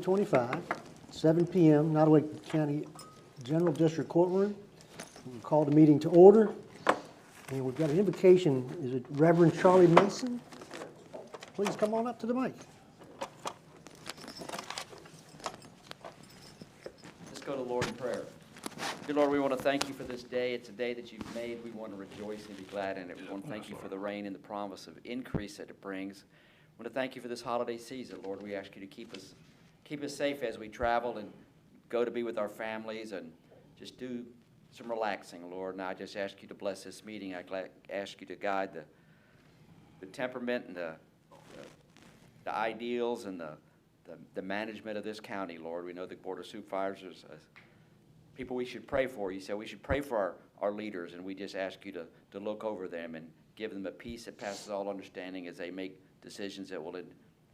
25, 7 p.m., Nottoway County General District Courtroom. We'll call the meeting to order. And we've got an invocation. Is it Reverend Charlie Mason? Please come on up to the mic. Let's go to Lord in prayer. Dear Lord, we want to thank you for this day. It's a day that you've made. We want to rejoice and be glad in it. We want to thank you for the rain and the promise of increase that it brings. We want to thank you for this holiday season, Lord. We ask you to keep us safe as we travel and go to be with our families and just do some relaxing, Lord. And I just ask you to bless this meeting. I ask you to guide the temperament and the ideals and the management of this county, Lord. We know the Board of Supervisors people we should pray for. You said we should pray for our leaders, and we just ask you to look over them and give them a peace that passes all understanding as they make decisions that will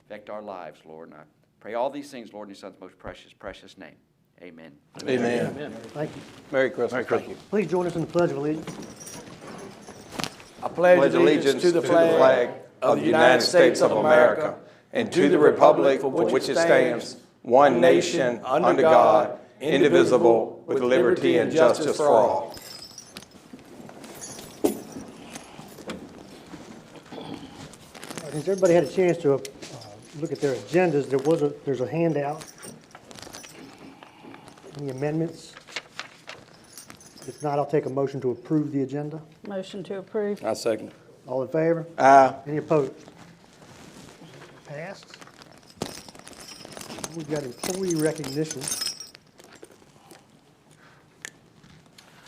affect our lives, Lord. And I pray all these things, Lord, in your Son's most precious, precious name. Amen. Amen. Amen. Thank you. Merry Christmas. Merry Christmas. Thank you. Please join us in the Pledge of Allegiance. I pledge allegiance to the flag of the United States of America and to the republic for which it stands, one nation, under God, indivisible, with liberty and justice for all. Has everybody had a chance to look at their agendas? There's a handout. Any amendments? If not, I'll take a motion to approve the agenda. Motion to approve. I second. All in favor? Aye. Any opposed? Passed. We've got employee recognition.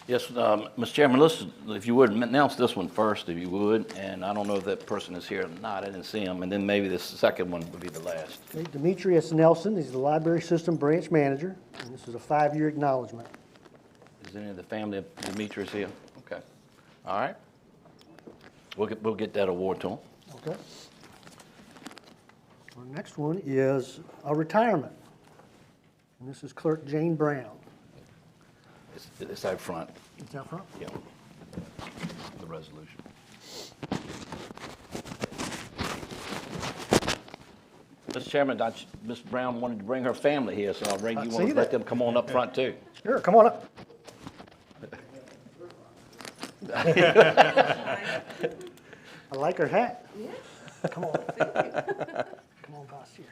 Yes, Mr. Chairman, if you would, announce this one first, if you would. And I don't know if that person is here or not. I didn't see him. And then maybe the second one would be the last. Okay, Demetrius Nelson, he's the Library System Branch Manager, and this is a 5-year acknowledgement. Is any of the family of Demetrius here? Okay. All right. We'll get that award to him. Okay. Our next one is a retirement. And this is Clerk Jane Brown. It's out front. It's out front. Yeah. The resolution. Mr. Chairman, Ms. Brown wanted to bring her family here, so Ray, you want to let them come on up front too? Sure, come on up. I like her hat. Yes. Come on. Thank you. Come on, boss here.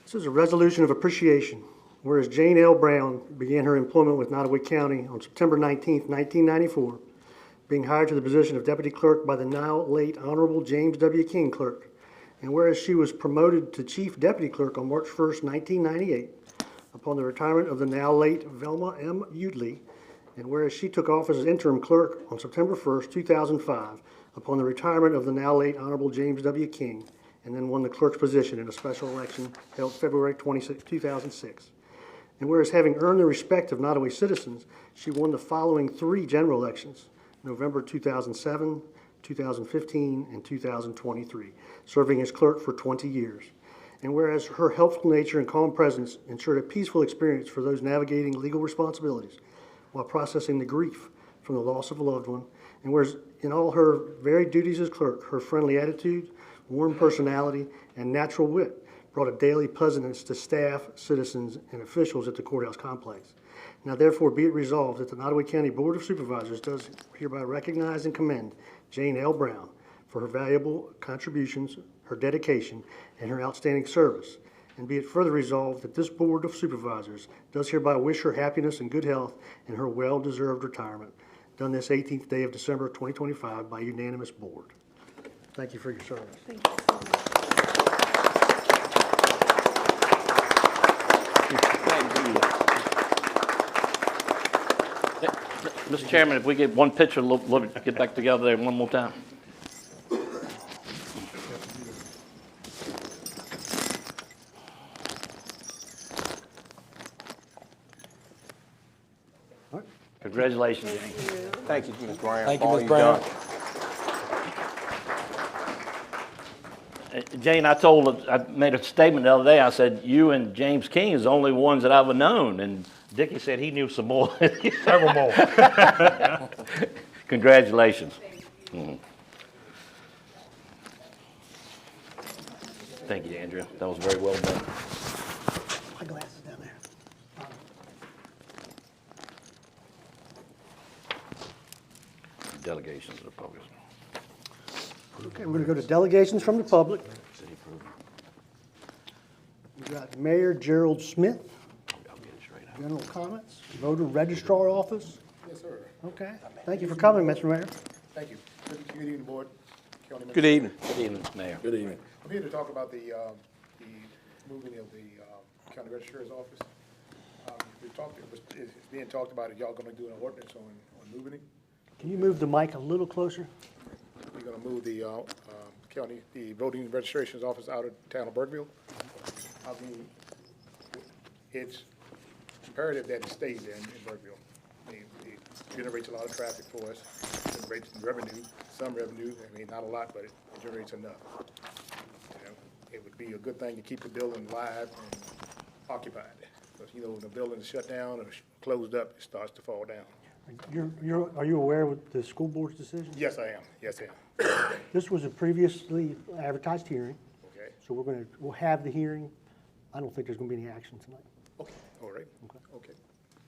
This is a resolution of appreciation. Whereas Jane L. Brown began her employment with Nottoway County on September 19, 1994, being hired to the position of Deputy Clerk by the now late Honorable James W. King Clerk. And whereas she was promoted to Chief Deputy Clerk on March 1, 1998, upon the retirement of the now late Velma M. Udley, and whereas she took office as interim clerk on September 1, 2005, upon the retirement of the now late Honorable James W. King, and then won the clerk's position in a special election held February 26, 2006. And whereas having earned the respect of Nottoway citizens, she won the following 3 general elections: November 2007, 2015, and 2023, serving as clerk for 20 years. And whereas her helpful nature and calm presence ensured a peaceful experience for those navigating legal responsibilities while processing the grief from the loss of a loved one, and whereas in all her varied duties as clerk, her friendly attitude, warm personality, and natural wit brought a daily pleasantness to staff, citizens, and officials at the courthouse complex. Now therefore be it resolved that the Nottoway County Board of Supervisors does hereby recognize and commend Jane L. Brown for her valuable contributions, her dedication, and her outstanding service. And be it further resolved that this Board of Supervisors does hereby wish her happiness and good health in her well-deserved retirement, done this 18th day of December 2025 by unanimous board. Thank you for your service. Thank you so much. Mr. Chairman, if we get one picture, we'll get back together there one more time. Congratulations, Jane. Thank you, Ms. Brown. Thank you, for all Ms. you've Brown. done. Jane, I made a statement the other day. I said, you and James King is the only ones that I've known. And Dickie said he knew some more. Several more. Congratulations. Mhm. Thank you, Andrea. That was very well done. My glasses down there. Delegations of the public. Okay, we're going to go to delegations from the public. City approved. We've got Mayor Gerald Smith, I'll get it straight out. general comments, voter registrar office. Yes, sir. Okay, thank you for coming, Mr. Mayor. Thank you. Good evening, Board. County Good evening. Good evening, Mayor. Good evening. I'm here to talk about the moving of the county registrar's office. It's being talked about, y'all gonna do an ordinance on moving it? Can you move the mic a little closer? We're gonna move the the voting registration's office out of the town of Burkeville. I mean, it's imperative that it stays there in Burkeville. I mean, it generates a lot of traffic for us, generates some revenue, I mean, not a lot, but it generates enough. You know, it would be a good thing to keep the building live and occupied. Because, you know, when the building is shut down or closed up, it starts to fall down. Are you aware of the school board's decision? Yes, I am. Yes, I am. This was a previously advertised hearing, Okay. so we'll have the hearing. I don't think there's gonna be any action tonight. Okay, all right. Okay.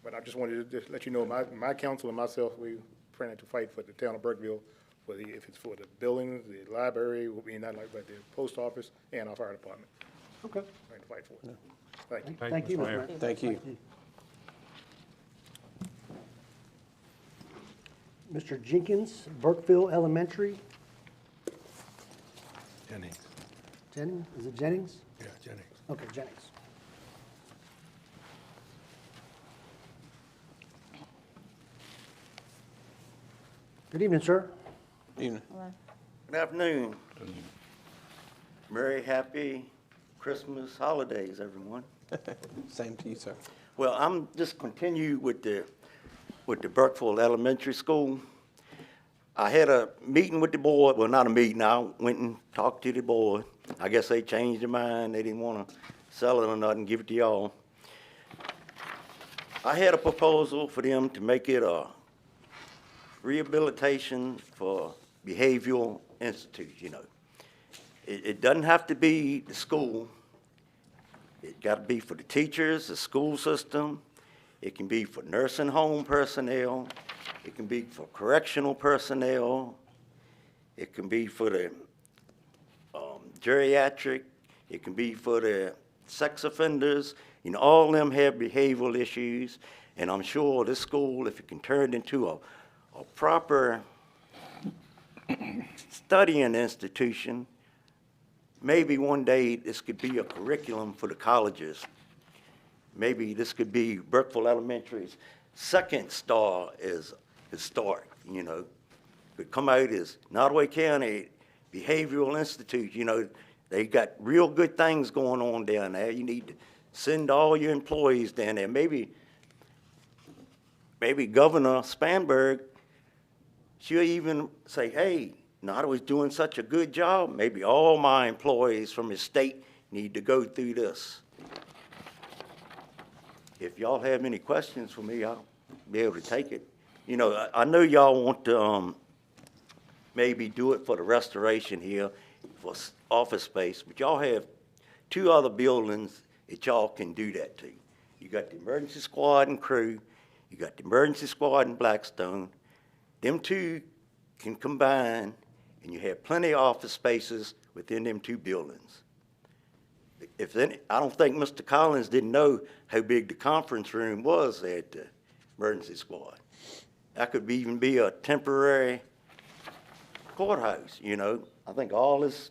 But I just wanted to just let you know, my council and myself, we planning to fight for the town of Burkeville, if it's for the buildings, the library, not like, but the post office and our fire department. Okay. Trying to fight for it. Thank you. Thank you, Mr. Mayor. Thank you. Mr. Jenkins, Burkeville Elementary. Jennings. Jennings, is it Jennings? Yeah, Jennings. Okay, Jennings. Good evening, sir. Evening. Good afternoon. Merry, happy Christmas holidays, everyone. Same to you, sir. Well, I'm just continue with the Burkeville Elementary School. I had a meeting with the board, well, not a meeting, I went and talked to the board. I guess they changed their mind, they didn't want to sell it or nothing, give it to y'all. I had a proposal for them to make it a rehabilitation for behavioral institute, you know. It doesn't have to be the school. It got to be for the teachers, the school system. It can be for nursing home personnel. It can be for correctional personnel. It can be for the geriatric. It can be for the sex offenders. You know, all of them have behavioral issues. And I'm sure this school, if it can turn into a proper studying institution, maybe one day this could be a curriculum for the colleges. Maybe this could be Burkeville Elementary's second star is historic, you know. Could come out as Nottoway County Behavioral Institute, you know. They got real good things going on down there. You need to send all your employees down there. Maybe Governor Spanberg, she'll even say, hey, Nottoway's doing such a good job. Maybe all my employees from his state need to go through this. If y'all have any questions for me, I'll be able to take it. You know, I know y'all want to maybe do it for the restoration here for office space, but y'all have two other buildings that y'all can do that to. You got the emergency squad and crew. You got the emergency squad in Blackstone. Them two can combine, and you have plenty of office spaces within them two buildings. I don't think Mr. Collins didn't know how big the conference room was at the emergency squad. That could even be a temporary courthouse, you know. I think all this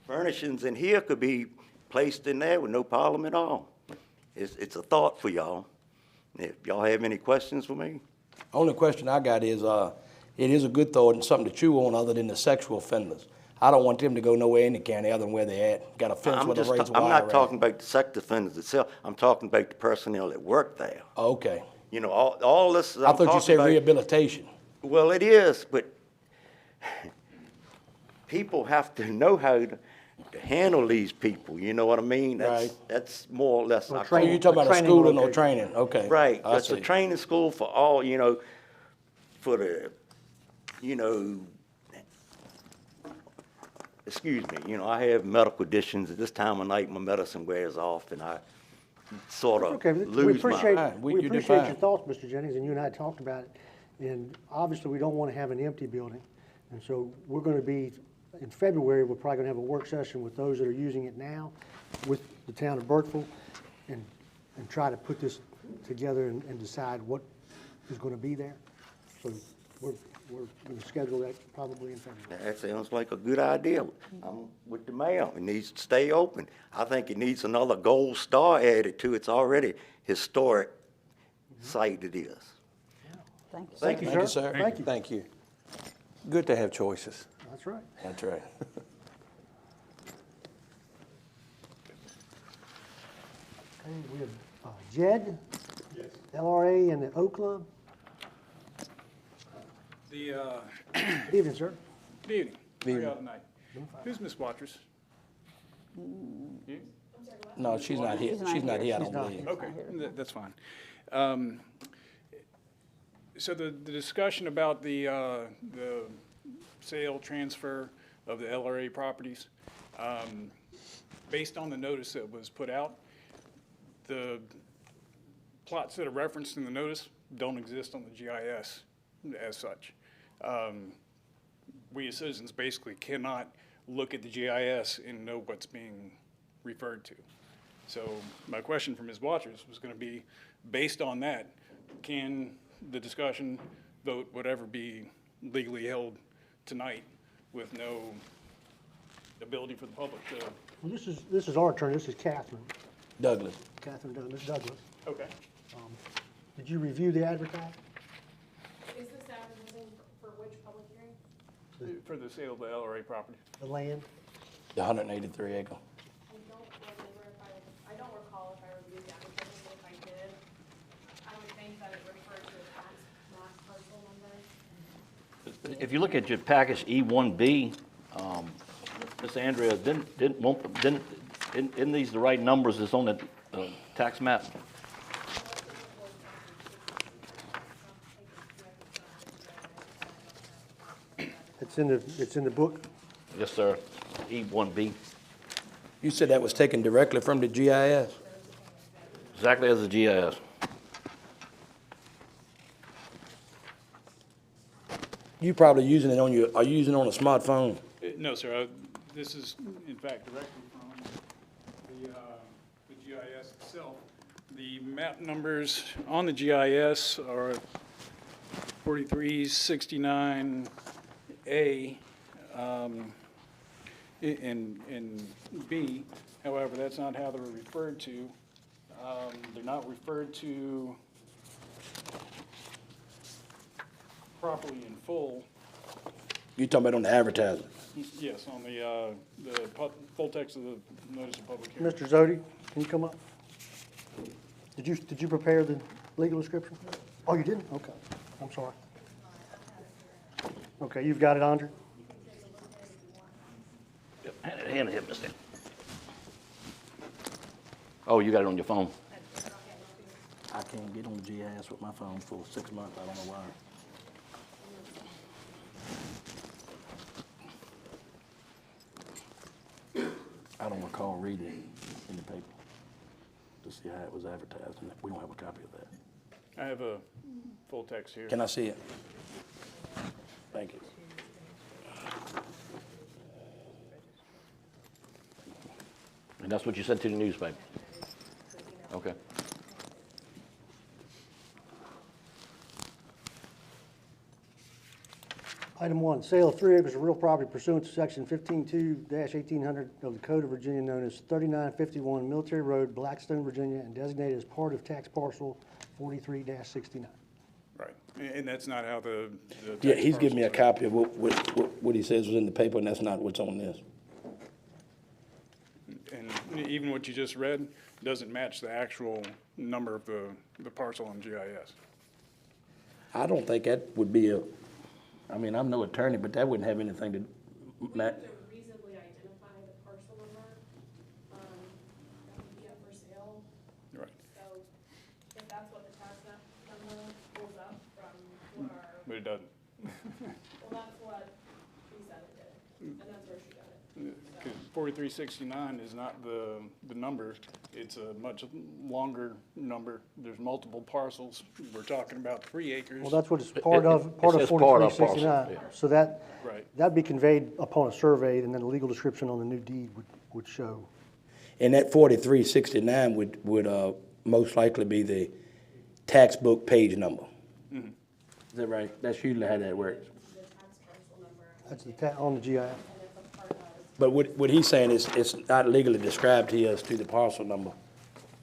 furnishings in here could be placed in there with no problem at all. It's a thought for y'all. If y'all have any questions for me? Only question I got is, it is a good thought and something to chew on other than the sexual offenders. I don't want them to go nowhere in the county other than where they're at. Got a fence with a razor wire. I'm not talking about the sex offenders itself. I'm talking about the personnel that work there. Okay. You know, all this. I thought you said rehabilitation. Well, it is, but people have to know how to handle these people, you know what I mean? Right. That's more or less. Well, I So training- call- you talking about a training school and no location. training, okay. Right, I it's a see. training school for all, you know, for the, you know, excuse me, you know, I have medical conditions. At this time of night, my medicine wears off, and I sort of Okay, we lose appreciate, my. Fine. we You did appreciate your fine. thoughts, Mr. Jennings, and you and I talked about it. And obviously, we don't want to have an empty building. And so we're going to be, in February, we're probably going to have a work session with those that are using it now, with the town of Burkeville, and try to put this together and decide what is going to be there. So we're going to schedule that probably in February. That sounds like a good idea. I'm with the mayor. It needs to stay open. I think it needs another gold star added to its already historic site it is. Thank you, Thank you, sir. sir. Thank you. Thank you. Good to have choices. That's right. That's right. Okay, we have Jed, LRA, and the O Club. The, Good evening, sir. good evening. How are y'all tonight? Who's Miss Waters? You? No, she's not here. She's not here, I don't not believe. Okay, that's fine. So the discussion about the sale, transfer of the LRA properties, based on the notice that was put out, the plots that are referenced in the notice don't exist on the GIS as such. We as citizens basically cannot look at the GIS and know what's being referred to. So my question for Ms. Waters was going to be, based on that, can the discussion, vote, whatever, be legally held tonight with no ability for the public to? Well, this is our turn. This is Catherine. Douglas. Catherine Douglas. Douglas. Okay. Did you review the advertising? Is this advertising for which public hearing? For the sale of the LRA property. The land? The 183 acre. I don't recall if I reviewed the advertising, but if I did, I would think that it referred to a tax map parcel number. If you look at your package E1B, Ms. Andrea, isn't these the right numbers that's on the tax map? It's in the book. Yes, sir. E1B, You said that was taken directly from the GIS? exactly as the GIS. You probably using it on your, are you using it on a smartphone? No, sir. This is, in fact, directly from the GIS itself. The map numbers on the GIS are 4369A and B. However, that's not how they're referred to. They're not referred to properly in full. You talking about on the advertisement? Yes, on the full text of the notice of public hearing. Mr. Zodi, can you come up? Did you prepare the legal description? Oh, you didn't? Okay. I'm sorry. Okay, you've got it, Andre? Hand it here, Mr. Oh, you got it on your phone? I can't get on the GIS with my phone for 6 months, I don't know why. I don't recall reading it in the paper to see how it was advertised, and we don't have a copy of that. I have a full text here. Can I see it? Thank you. And that's what you sent to the newspaper? Okay. Item 1, sale of 3 acres of real property pursuant to section 15-2-1800 of the Code of Virginia known as 3951 Military Road, Blackstone, Virginia, and designated as part of tax parcel 43-69. Right, and that's not how the Yeah, text he's giving me a parcels copy of what he says was in the paper, and that's not what's on this. are. And even what you just read doesn't match the actual number of the parcel on GIS. I don't think that would be I mean, I'm no attorney, but that wouldn't have anything to, We have to reasonably identify the parcel that's what the tax map number pulls up from what our, But it doesn't. well, that's what he said it did, and that's where she got it. Because 4369 is not the number, it's a much longer number. There's multiple parcels. We're talking about 3 acres. Well, that's what it's part of says part of 4369. parcel, yeah. So that, Right. that'd be conveyed upon a survey, and then the legal description on the new deed would show. And that 4369 would most likely be the tax book page number. Is that right? That's usually how that works. The tax parcel number, That's on the GIF. and it's a part of, But what he's saying is it's not legally described here as to the parcel number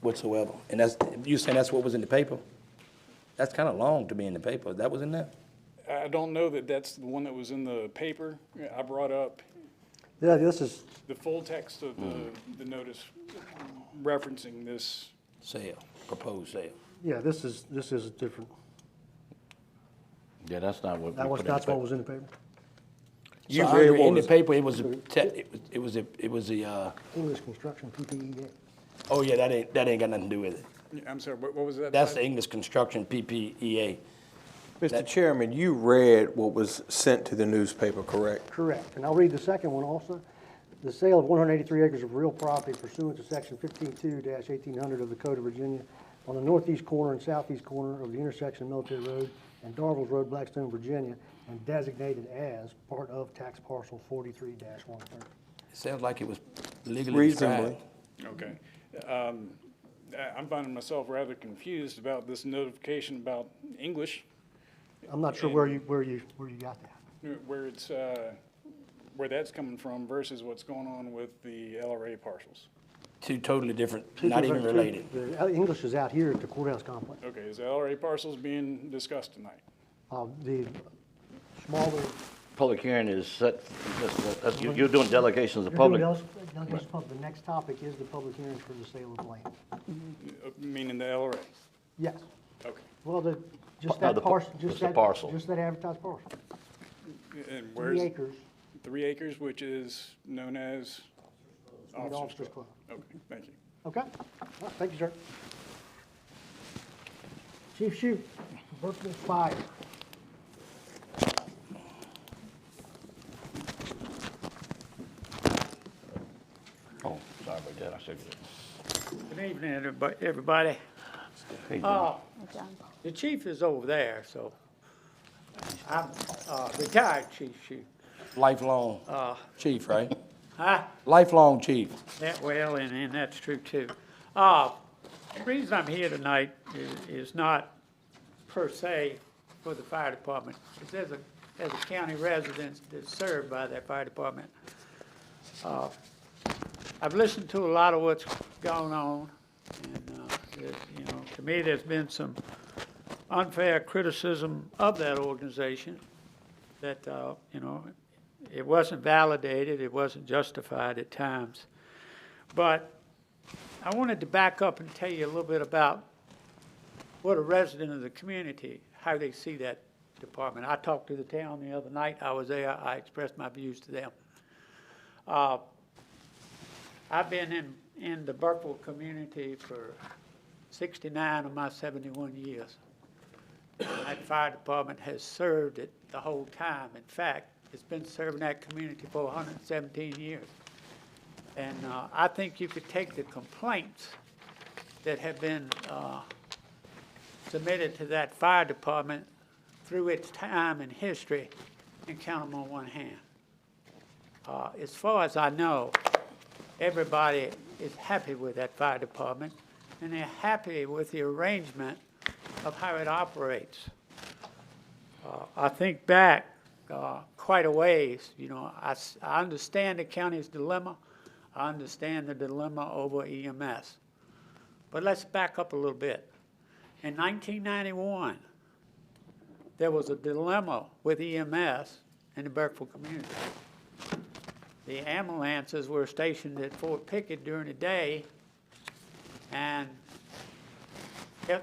whatsoever. And you saying that's what was in the paper? That's kind of long to be in the paper. That was in there? I don't know that that's the one that was in the paper. I brought up Yeah, this is, the full text of the notice referencing this. Sale, proposed sale. yeah, this is different. Yeah, that's not what we That was, put in the that's what paper. was in the paper. You So read Andre, in the paper, it was the, English construction, PPEA. oh yeah, that ain't got nothing to do with it. I'm sorry, what was that? That's the English construction PPEA. Mr. Chairman, you read what was sent to the newspaper, correct? Correct. And I'll read the second one also. The sale of 183 acres of real property pursuant to section 15.2-1800 of the Code of Virginia on the northeast corner and southeast corner of the intersection of Military Road and Darville's Road, Blackstone, Virginia, and designated as part of tax parcel 43-130. It sounds like it was legally Reasonably. described. Okay. I'm finding myself rather confused about this notification about English, I'm not sure where you got that. where it's, where that's coming from versus what's going on with the LRA parcels. Two totally different, not even related. The English is out here at the courthouse complex. Okay, is the LRA parcels being discussed tonight? The smaller. Public hearing is set, you're doing delegations of public. The next topic is the public hearing for the sale of land. Meaning the LRA? Yes. Okay. Well, just No, that the parcel, just the parcel. just that advertised parcel. And 3 where's acres, 3 acres, which is known as the Officers Officers Club? Club. Okay, thank you. Okay? Well, thank you, sir. Chief Shoot, Burkeville Fire. Oh, sorry about that, I said that. Good evening, everybody. Hey, Jim. The chief is over there, so I'm retired Chief Shoot. Lifelong chief, right? Huh? Lifelong chief. Well, and that's true too. The reason I'm here tonight is not per se for the fire department. It's as a county resident that's served by that fire department. I've listened to a lot of what's going on, and to me, there's been some unfair criticism of that organization that it wasn't validated, it wasn't justified at times. But I wanted to back up and tell you a little bit about what a resident of the community, how they see that department. I talked to the town the other night. I was there. I expressed my views to them. I've been in the Burkeville community for 69 of my 71 years. That fire department has served it the whole time. In fact, it's been serving that community for 117 years. And I think you could take the complaints that have been submitted to that fire department through its time and history and count them on one hand. As far as I know, everybody is happy with that fire department, and they're happy with the arrangement of how it operates. I think back quite a ways. I understand the county's dilemma. I understand the dilemma over EMS. But let's back up a little bit. In 1991, there was a dilemma with EMS in the Burkeville community. The ambulances were stationed at Fort Pickett during the day, and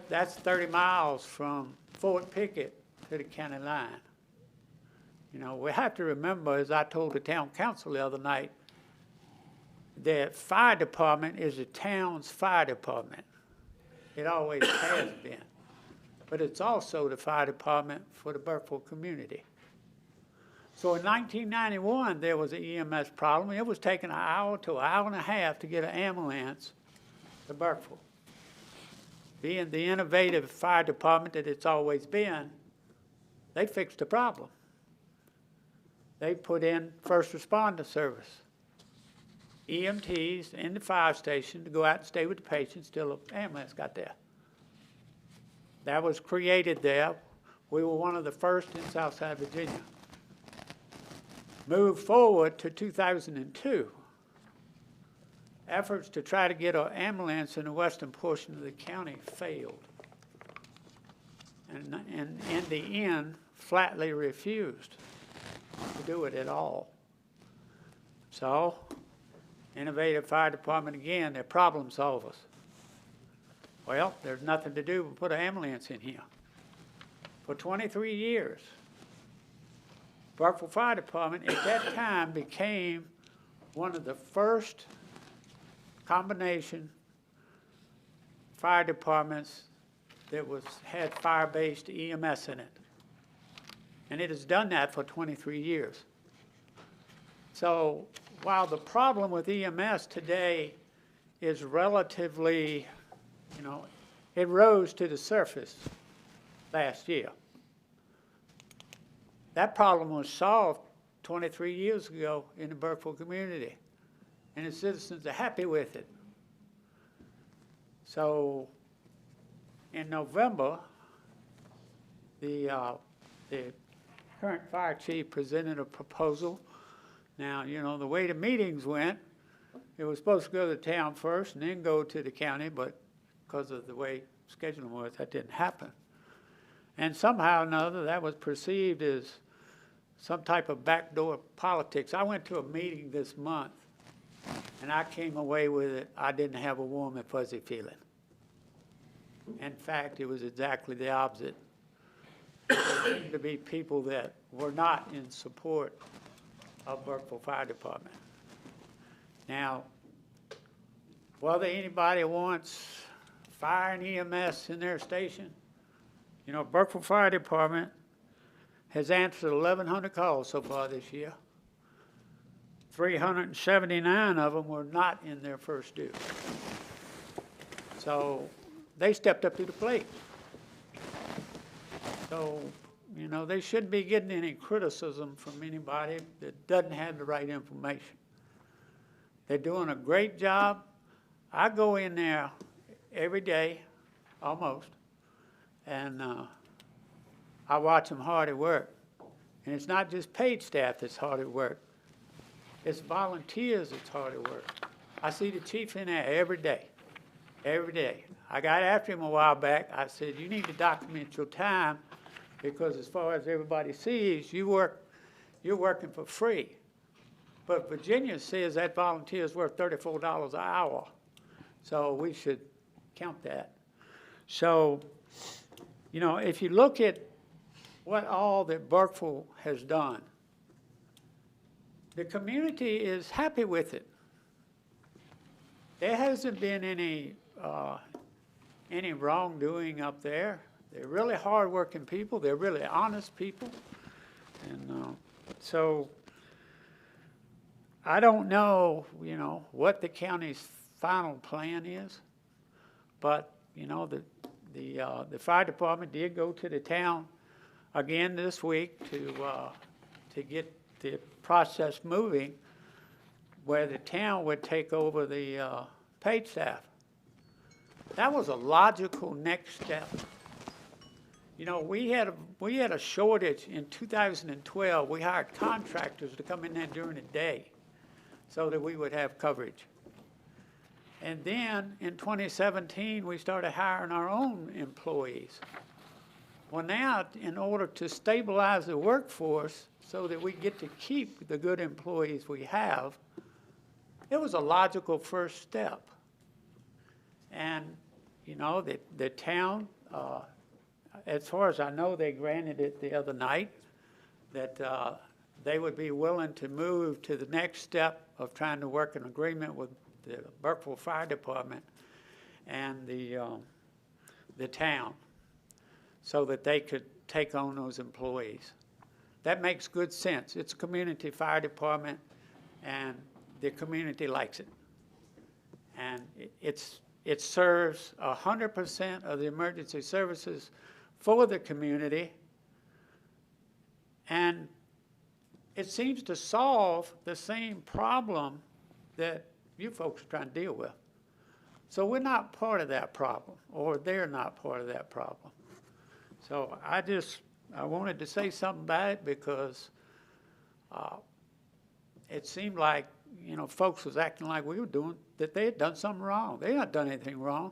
that's 30 miles from Fort Pickett to the county line. We have to remember, as I told the town council the other night, the fire department is the town's fire department. It always has been. But it's also the fire department for the Burkeville community. So in 1991, there was an EMS problem. It was taking an hour to an hour and a half to get an ambulance to Burkeville. Being the innovative fire department that it's always been, they fixed the problem. They put in first responder service. EMTs in the fire station to go out and stay with the patients till the ambulance got there. That was created there. We were one of the first in Southside Virginia. Moved forward to 2002. Efforts to try to get an ambulance in the western portion of the county failed. And in the end, flatly refused to do it at all. So, innovative fire department again, they're problem solvers. Well, there's nothing to do but put an ambulance in here. For 23 years, Burkeville Fire Department at that time became one of the first combination fire departments that had fire-based EMS in it. And it has done that for 23 years. So while the problem with EMS today is relatively, it rose to the surface last year. That problem was solved 23 years ago in the Burkeville community, and the citizens are happy with it. So in November, the current fire chief presented a proposal. Now, the way the meetings went, it was supposed to go to the town first and then go to the county, but because of the way scheduling was, that didn't happen. And somehow or another, that was perceived as some type of backdoor politics. I went to a meeting this month, and I came away with it. I didn't have a warm and fuzzy feeling. In fact, it was exactly the opposite. There seemed to be people that were not in support of Burkeville Fire Department. Now, whether anybody wants fire and EMS in their station, Burkeville Fire Department has answered 1,100 calls so far this year. 379 of them were not in their first due. So they stepped up to the plate. So, they shouldn't be getting any criticism from anybody that doesn't have the right information. They're doing a great job. I go in there every day, almost, and I watch them hard at work. And it's not just paid staff that's hard at work. It's volunteers that's hard at work. I see the chief in there every day, every day. I got after him a while back. I said, you need to document your time because as far as everybody sees, you're working for free. But Virginia says that volunteer is worth $34 an hour. So we should count that. So, if you look at what all that Burkeville has done, the community is happy with it. There hasn't been any wrongdoing up there. They're really hardworking people. They're really honest people. And so I don't know, what the county's final plan is, but, the fire department did go to the town again this week to get the process moving where the town would take over the paid staff. That was a logical next step. We had a shortage in 2012. We hired contractors to come in there during the day so that we would have coverage. And then in 2017, we started hiring our own employees. Well, now, in order to stabilize the workforce so that we get to keep the good employees we have, it was a logical first step. And, the town, as far as I know, they granted it the other night, that they would be willing to move to the next step of trying to work an agreement with the Burkeville Fire Department and the the town so that they could take on those employees. That makes good sense. It's a community fire department, and the community likes it. And it serves 100% of the emergency services for the community, and it seems to solve the same problem that you folks are trying to deal with. So we're not part of that problem, or they're not part of that problem. So I wanted to say something about it because it seemed like, folks was acting like we were doing, that they had done something wrong. They not done anything wrong.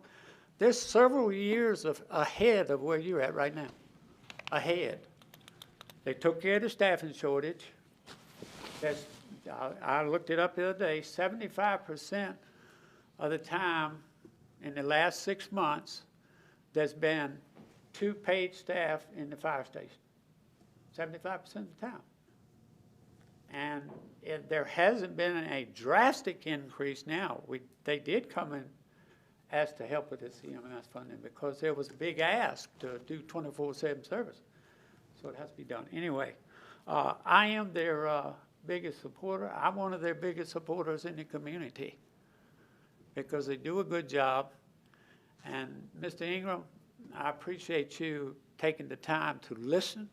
They're several years ahead of where you're at right now. Ahead. They took care of the staffing shortage. I looked it up the other day, 75% of the time in the last 6 months, there's been 2 paid staff in the fire station. 75% of the time. And there hasn't been a drastic increase now. They did come and ask to help with this EMS funding because there was a big ask to do 24/7 service. So it has to be done. Anyway, I am their biggest supporter. I'm one of their biggest supporters in the community because they do a good job. And Mr. Ingram, I appreciate you taking the time to listen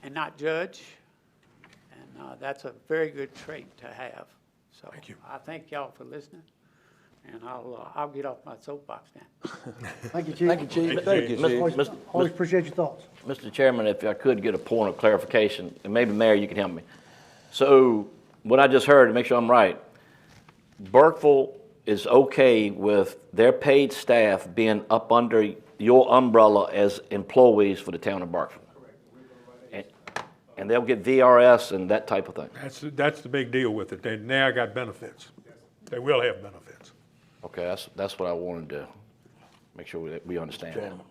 and not judge. And that's a very good trait to have. So Thank you. I thank y'all for listening. And I'll get off my soapbox now. Thank you, Chief. Thank you, Chief. Thank you, Always, Chief. always appreciate your thoughts. Mr. Chairman, if I could get a point of clarification, and maybe Mayor, you can help me. So what I just heard, to make sure I'm right, Burkeville is okay with their paid staff being up under your umbrella as employees for the town of Burkeville? And they'll get VRS and that type of thing? That's the big deal with it. They now got benefits. They will have benefits. Okay, that's what I wanted to make sure that we understand.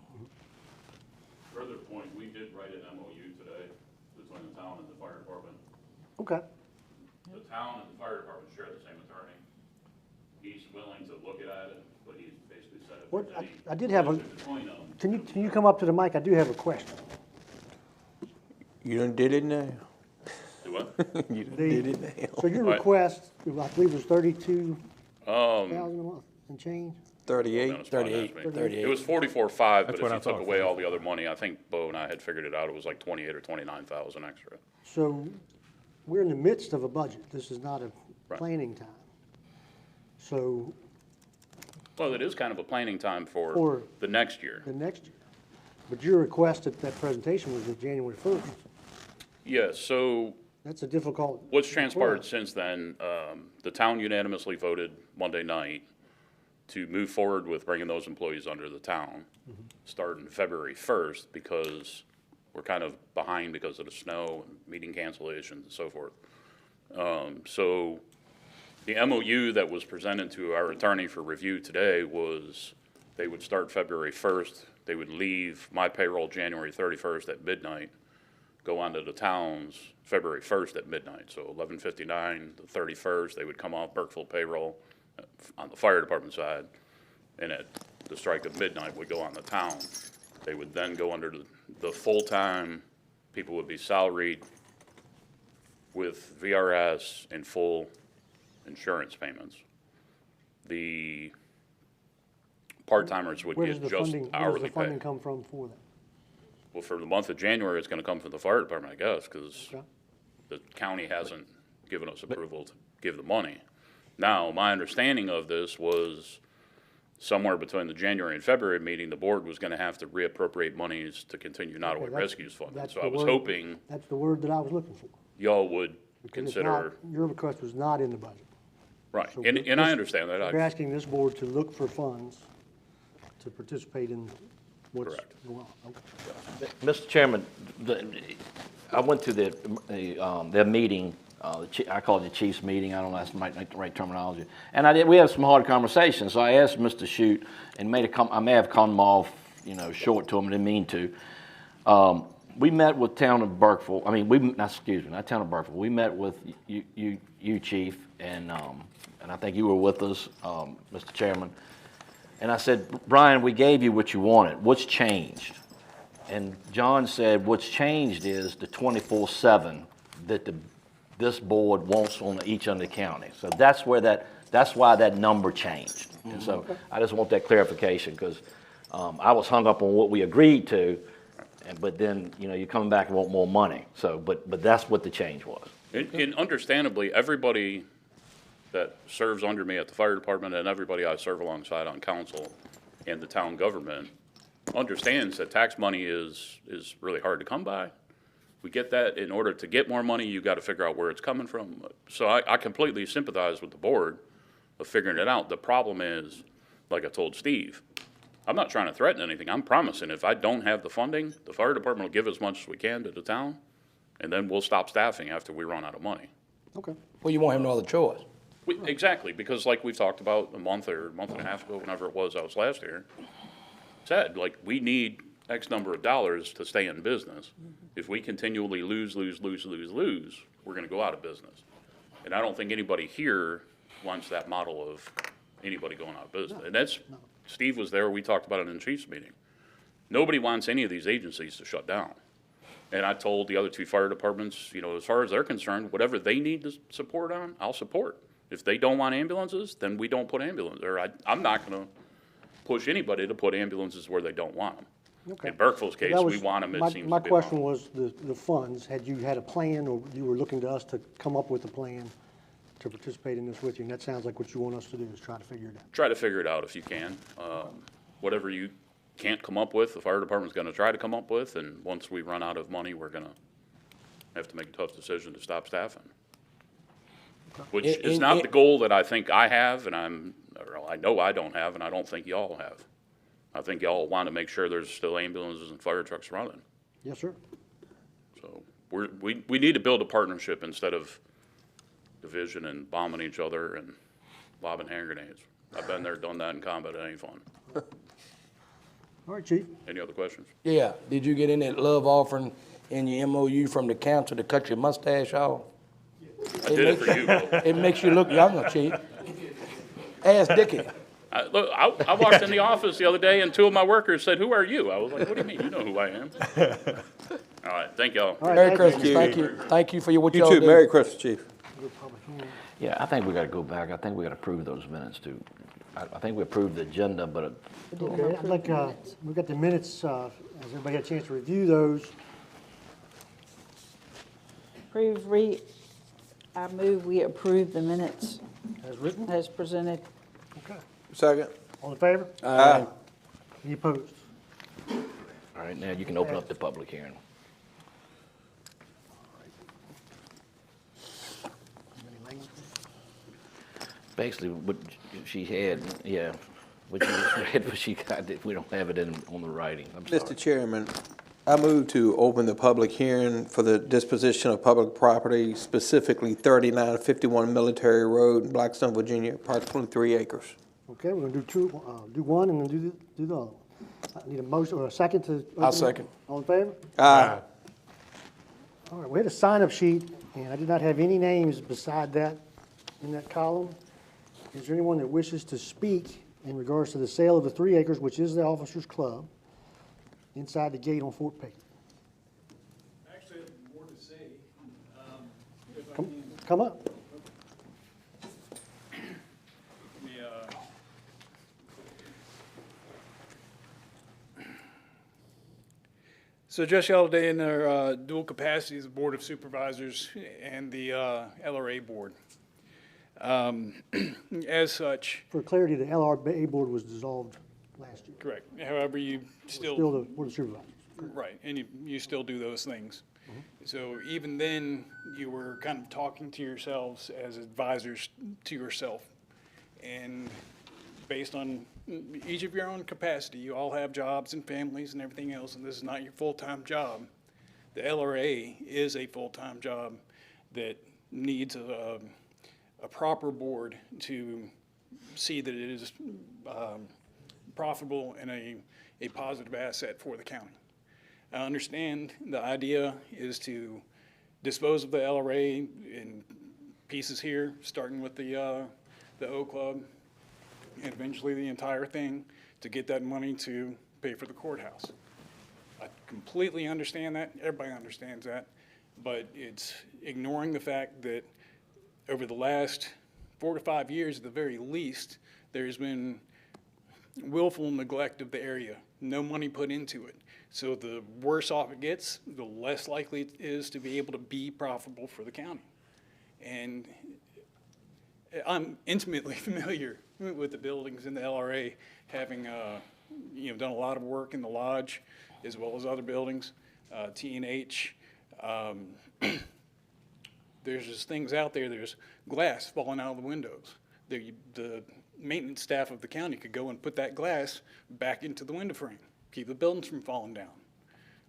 Further point, we did write an MOU today between the town and the fire department. Okay. The town and the fire department share the same attorney. He's willing to look at it, but he's basically said if What, there's any I did have a, between them. can you come up to the mic? I do have a question. You done did it now. Do what? You done The- did it now. So your Right. request, I believe was 32,000 a month and change? 38, 38. 38. It was 44.5, but That's if what you I took thought. away all the other money, I think Bo and I had figured it out, it was like 28 or 29,000 extra. So we're in the midst of a budget. This is not a Right. planning time. So Well, it is kind of a planning time for For- the next year. the next year. But your request at that presentation was January 1st. Yeah, so That's a difficult. what's transpired request. since then, the town unanimously voted Monday night to move forward with bringing those employees under the town, starting February 1st, because we're kind of behind because of the snow and meeting cancellations and so forth. So the MOU that was presented to our attorney for review today was they would start February 1st, they would leave my payroll January 31st at midnight, go onto the town's February 1st at midnight. So 11:59, the 31st, they would come off Burkeville payroll on the fire department side, and at the strike of midnight would go on the town. They would then go under the full-time, people would be salaried with VRS and full insurance payments. The part-timers would Where does get the just funding, where does hourly the funding pay. come from for that? Well, for the month of January, it's gonna come from the fire department, I guess, because Okay. the county hasn't given us approval to give the money. Now, my understanding of this was somewhere between the January and February meeting, the board was gonna have to reappropriate monies to continue Nottoway Okay, that's- Rescue's funding. that's So the I was word- hoping That's the word that I was looking for. y'all would Because it's consider, not, your request was not in the budget. right, So and I this- understand that. You're asking this board to look for funds to participate in what's Correct. going on. Okay. Mr. Chairman, I went to their meeting, I call it the chief's meeting, I don't know, that's not the right terminology. And we had some hard conversations, so I asked Mr. Shute, and I may have come off, short to him, I didn't mean to. We met with town of Burkeville, not town of Burkeville, we met with you, Chief, and I think you were with us, Mr. Chairman. And I said, Brian, we gave you what you wanted. What's changed? And John said, what's changed is the 24/7 that this board wants on each of the county. So that's why that number changed. And so I just want that clarification, because I was hung up on what we agreed to, but then, you're coming back and want more money. So, but that's what the change was. And understandably, everybody that serves under me at the fire department and everybody I serve alongside on council and the town government understands that tax money is really hard to come by. We get that. In order to get more money, you got to figure out where it's coming from. So I completely sympathize with the board of figuring it out. The problem is, like I told Steve, I'm not trying to threaten anything. I'm promising if I don't have the funding, the fire department will give as much as we can to the town, and then we'll stop staffing after we run out of money. Okay. Well, you won't have no other choice. Exactly, because like we've talked about a month or month and a half ago, whenever it was I was last here, said, like, we need X number of dollars to stay in business. If we continually lose, we're gonna go out of business. And I don't think anybody here wants that model of anybody going out of business. And that's, Steve was there, we talked about it in the chiefs meeting. Nobody wants any of these agencies to shut down. And I told the other two fire departments, as far as they're concerned, whatever they need to support on, I'll support. If they don't want ambulances, then we don't put ambulances, or I'm not gonna push anybody to put ambulances where they don't want them. Okay. In Burkeville's case, That we was- want them, it my- seems to be. My question was the funds. Had you had a plan, or you were looking to us to come up with a plan to participate in this with you? And that sounds like what you want us to do, is try to figure it out. Try to figure it out if you can. Whatever you can't come up with, the fire department's gonna try to come up with, and once we run out of money, we're gonna have to make a tough decision to stop staffing. Which is not the goal that I think I have, and I know I don't have, and I don't think y'all have. I think y'all want to make sure there's still ambulances and fire trucks running. Yes, sir. So we need to build a partnership instead of division and bombing each other and lobbing hand grenades. I've been there, done that in combat. It ain't fun. All right, Chief. Any other questions? Yeah, did you get in that love offering in your MOU from the council to cut your mustache off? I did it for you, Bill. It makes you look younger, Chief. Ask Dickie. Look, I walked in the office the other day and two of my workers said, "Who are you?" I was like, "What do you mean? You know who I am." All right, thank y'all. All right, Merry thank Christmas, thank you. Thank you for what You y'all too. do. Merry Christmas, Chief. Yeah, I think we gotta go back. I think we gotta approve those minutes too. I think we approved the agenda, but Okay, I'd like, we've got the minutes, has everybody had a chance to review those? I move we approve the minutes As written? as presented. Okay. Second. All in favor? Aye. Any opposed? all right, now you can open up the public hearing. Basically, what she had, yeah, what you just read, what she got, we don't have it on the writing. I'm sorry. Mr. Chairman, I move to open the public hearing for the disposition of public property, specifically 3951 Military Road, Blackstone, Virginia, approximately 3 acres. Okay, we're gonna do one and then do the other one. I need a motion or a second to. I'll open it. second. All in favor? Aye. All right, we had a sign-up sheet, and I did not have any names beside that in that column. Is there anyone that wishes to speak in regards to the sale of the 3 acres, which is the Officers Club, inside the gate on Fort Payne? Actually, I have more to say. If I Come, can, come up. let me, So just yesterday in their dual capacities, the Board of Supervisors and the LRA Board. As such, For clarity, the LRA board was dissolved last year. correct. However, you Still still, the Board of Supervisors. right, and you still do those things. So even then, you were kind of talking to yourselves as advisors to yourself. And based on each of your own capacity, you all have jobs and families and everything else, and this is not your full-time job. The LRA is a full-time job that needs a proper board to see that it is profitable and a positive asset for the county. I understand the idea is to dispose of the LRA in pieces here, starting with the O Club, and eventually the entire thing to get that money to pay for the courthouse. I completely understand that, everybody understands that, but it's ignoring the fact that over the last 4 to 5 years at the very least, there's been willful neglect of the area, no money put into it. So the worse off it gets, the less likely it is to be able to be profitable for the county. And I'm intimately familiar with the buildings in the LRA, having done a lot of work in the lodge as well as other buildings, T&H. There's just things out there, there's glass falling out of the windows. The maintenance staff of the county could go and put that glass back into the window frame, keep the buildings from falling down.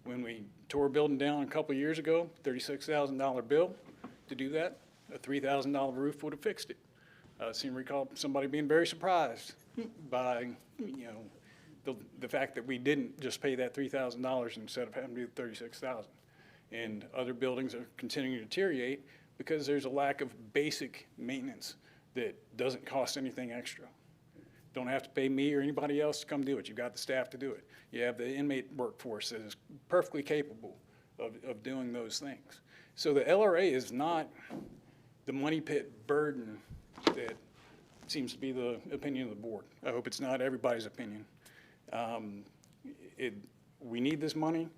When we tore a building down a couple of years ago, $36,000 bill to do that, a $3,000 roof would have fixed it. I seem to recall somebody being very surprised by, the fact that we didn't just pay that $3,000 instead of having to do $36,000. And other buildings are continuing to deteriorate because there's a lack of basic maintenance that doesn't cost anything extra. Don't have to pay me or anybody else to come do it. You've got the staff to do it. You have the inmate workforce that is perfectly capable of doing those things. So the LRA is not the money pit burden that seems to be the opinion of the board. I hope it's not everybody's opinion. We need this money.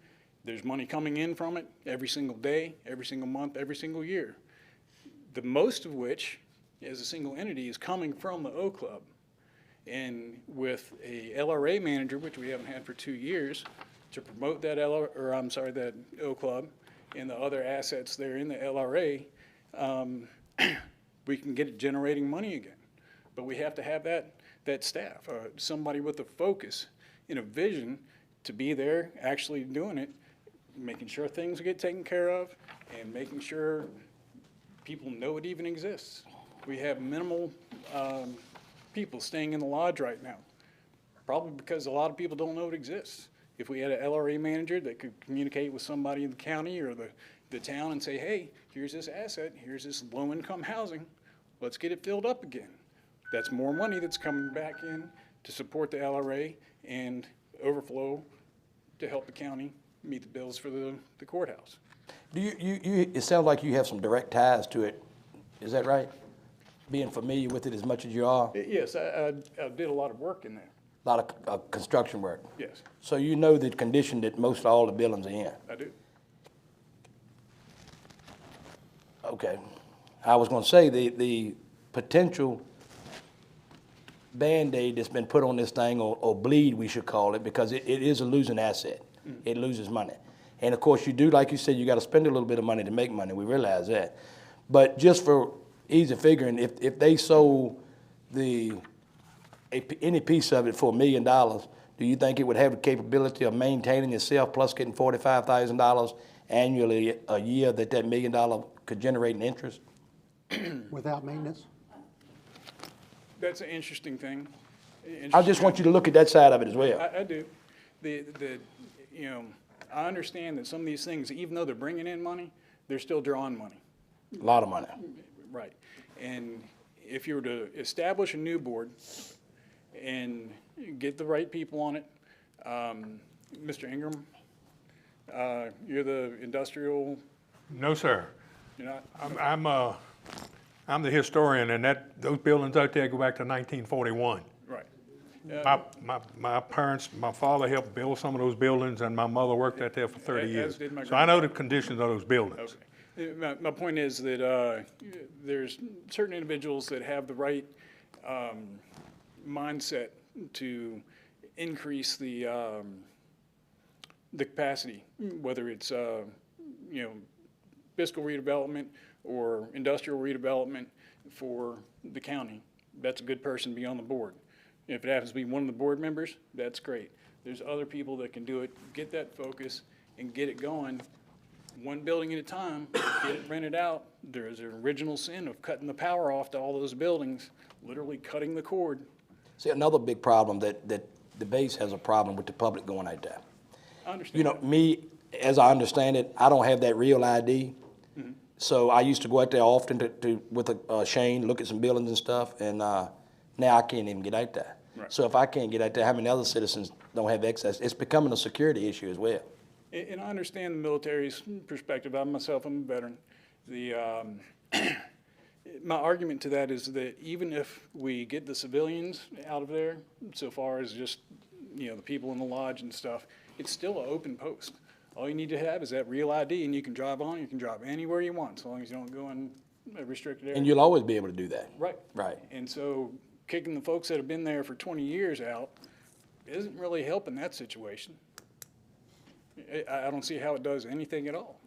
There's money coming in from it every single day, every single month, every single year. The most of which, as a single entity, is coming from the O Club. And with a LRA manager, which we haven't had for 2 years, to promote that that O Club and the other assets there in the LRA, we can get it generating money again. But we have to have that staff, somebody with a focus and a vision to be there actually doing it, making sure things get taken care of, and making sure people know it even exists. We have minimal people staying in the lodge right now, probably because a lot of people don't know it exists. If we had an LRA manager that could communicate with somebody in the county or the town and say, hey, here's this asset, here's this low-income housing, let's get it filled up again. That's more money that's coming back in to support the LRA and overflow to help the county meet the bills for the courthouse. Do it sounds like you have some direct ties to it. Is that right? Being familiar with it as much as you are? Yes, I did a lot of work in there. A lot of construction work? Yes. So you know the condition that most all the buildings are in? I do. Okay. I was going to say the potential Band-Aid that's been put on this thing, or bleed we should call it, because it is a losing asset. It loses money. And of course you do, like you said, you got to spend a little bit of money to make money. We realize that. But just for easy figuring, if they sold any piece of it for $1 million, do you think it would have the capability of maintaining itself plus getting $45,000 annually a year that $1 million could generate in interest? Without maintenance? That's an interesting thing. I just want you to look at that side of it as well. I do. I understand that some of these things, even though they're bringing in money, they're still drawing money. A lot of money. Right. And if you were to establish a new board and get the right people on it, Mr. Ingram, you're the industrial. No, sir. You're not? I'm the historian, and those buildings out there go back to 1941. Right. My parents, my father helped build some of those buildings, and my mother worked out there for 30 years. did my So I know the conditions of those buildings. Okay. My point is that there's certain individuals that have the right mindset to increase the capacity, whether it's fiscal redevelopment or industrial redevelopment for the county. That's a good person to be on the board. If it happens to be one of the board members, that's great. There's other people that can do it, get that focus, and get it going one building at a time, get it rented out. There's an original sin of cutting the power off to all those buildings, literally cutting the cord. See, another big problem that the base has a problem with the public going out there. I understand. You know, me, as I understand it, I don't have that real ID. So I used to go out there often with Shane, look at some buildings and stuff, and now I can't even get out there. Right. So if I can't get out there, how many other citizens don't have access? It's becoming a security issue as well. And I understand the military's perspective. I'm a veteran. My argument to that is that even if we get the civilians out of there, so far as just, the people in the lodge and stuff, it's still an open post. All you need to have is that real ID, and you can drive on, you can drive anywhere you want, so long as you don't go in a restricted area. And you'll always be able to do that. Right. Right. And so kicking the folks that have been there for 20 years out isn't really helping that situation. I don't see how it does anything at all.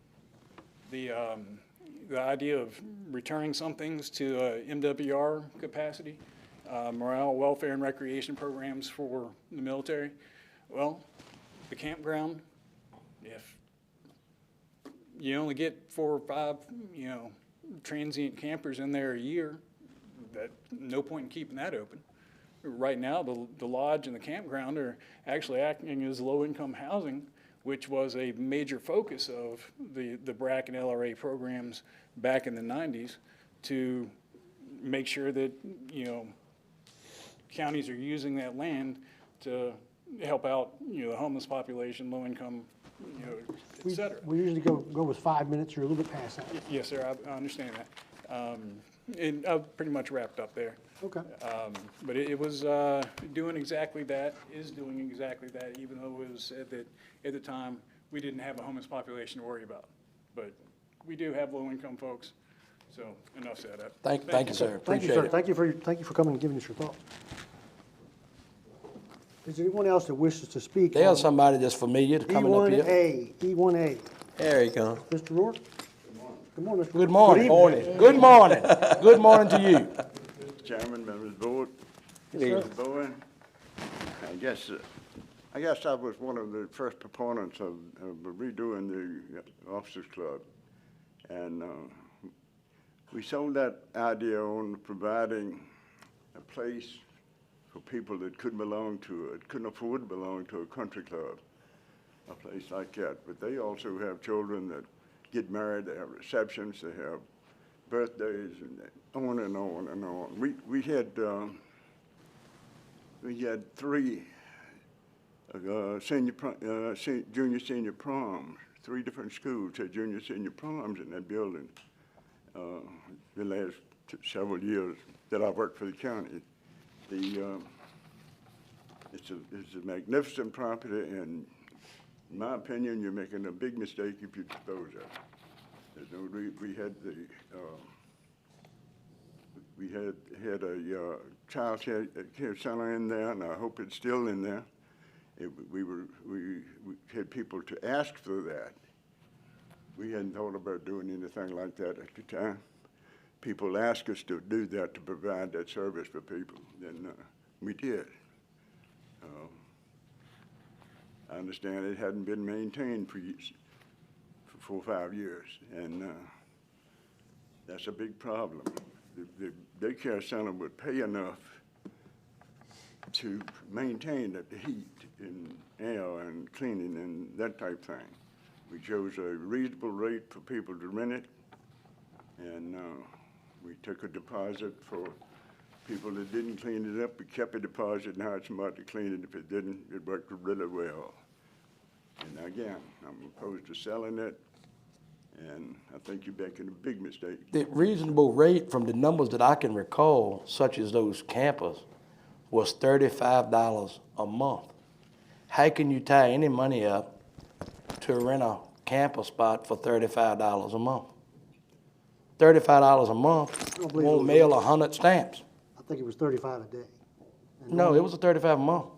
The idea of returning some things to MWR capacity, morale, welfare, and recreation programs for the military, well, the campground, if you only get 4 or 5, transient campers in there a year, that no point in keeping that open. Right now, the lodge and the campground are actually acting as low-income housing, which was a major focus of the BRAC and LRA programs back in the 90s to make sure that, counties are using that land to help out, the homeless population, low-income, et cetera. We usually go with 5 minutes, you're a little bit past that. Yes, sir, I understand that. And I've pretty much wrapped up there. Okay. But it was doing exactly that, is doing exactly that, even though it was said that at the time, we didn't have a homeless population to worry about. But we do have low-income folks, so enough said. Thank you, sir. Thank you, Appreciate sir. it. Thank you for coming and giving us your thoughts. Is there anyone else that wishes to speak? There's somebody that's familiar to coming up here. E1A. There you go. Mr. Rourke? Good morning, Mr. Good morning. evening. Good morning. Good morning to you. Mr. Chairman, members of the board, Yes, sir. Mr. Bowen, I guess I was one of the first proponents of redoing the officers club. And we sold that idea on providing a place for people that couldn't afford to belong to a country club, a place like that. But they also have children that get married, they have receptions, they have birthdays, and on and on and on. We had 3 junior senior proms. 3 different schools had junior senior proms in that building the last several years that I worked for the county. It's a magnificent property, and in my opinion, you're making a big mistake if you dispose of it. There's no, we had a child care center in there, and I hope it's still in there. We had people to ask for that. We hadn't thought about doing anything like that at the time. People asked us to do that, to provide that service for people, and we did. I understand it hadn't been maintained for 4 or 5 years, and that's a big problem. The daycare center would pay enough to maintain the heat and air and cleaning and that type thing. We chose a reasonable rate for people to rent it, and we took a deposit for people that didn't clean it up. We kept a deposit and hired somebody to clean it. If it didn't, it worked really well. And again, I'm opposed to selling it, and I think you're making a big mistake. The reasonable rate from the numbers that I can recall, such as those campers, was $35 a month. How can you tie any money up to rent a camper spot for $35 a month? $35 a month won't mail 100 stamps. I think it was 35 a day. No, it was a $35 a month.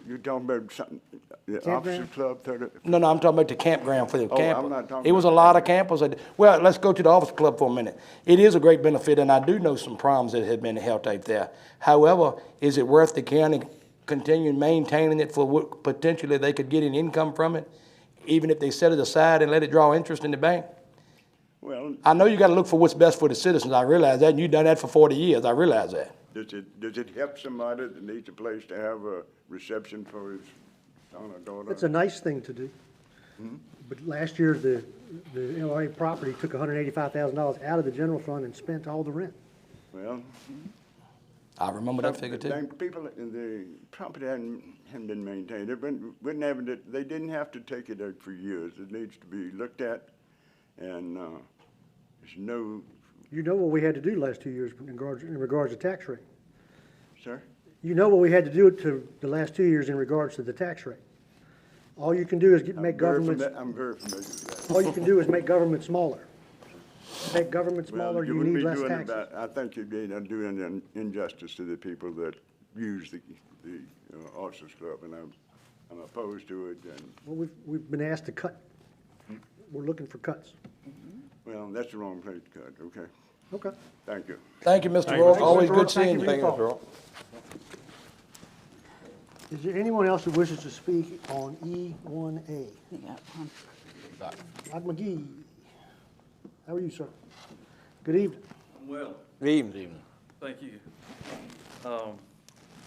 You're talking about something, the officers club, 30? No, I'm talking about the campground for the camper. I'm not talking It was a about lot of campers. Well, let's go to the officer club for a minute. It is a great benefit, and I do know some problems that have been helped out there. However, is it worth the county continuing maintaining it for what potentially they could get an income from it, even if they set it aside and let it draw interest in the bank? Well, I know you got to look for what's best for the citizens. I realize that, and you've done that for 40 years. I realize that. does it help somebody that needs a place to have a reception for his son or daughter? It's a nice thing to do. But last year, the LRA property took $185,000 out of the general fund and spent all the rent. Well, I remember that figure too. People, the property hadn't been maintained. They didn't have to take it out for years. It needs to be looked at, and there's no. You know what we had to do the last 2 years in regards to tax rate. Sir? You know what we had to do to the last 2 years in regards to the tax rate. All you can do is make government. I'm very familiar with that. All you can do is make government smaller. Make government smaller, you need less taxes. I think you'd be doing an injustice to the people that use the Officers Club, and I'm opposed to it. And Well, we've been asked to cut. We're looking for cuts. well, that's the wrong place to cut. Okay. Okay. Thank you. Thank you, Mr. Rourke. Always Mr. good Rourke. seeing you. Thank you for your Thank you, Mr. call. Rourke. Is there anyone else that wishes to speak on E1A? Yeah, Rod McGee. How are you, sir? Good evening. Well, Good evening. thank you.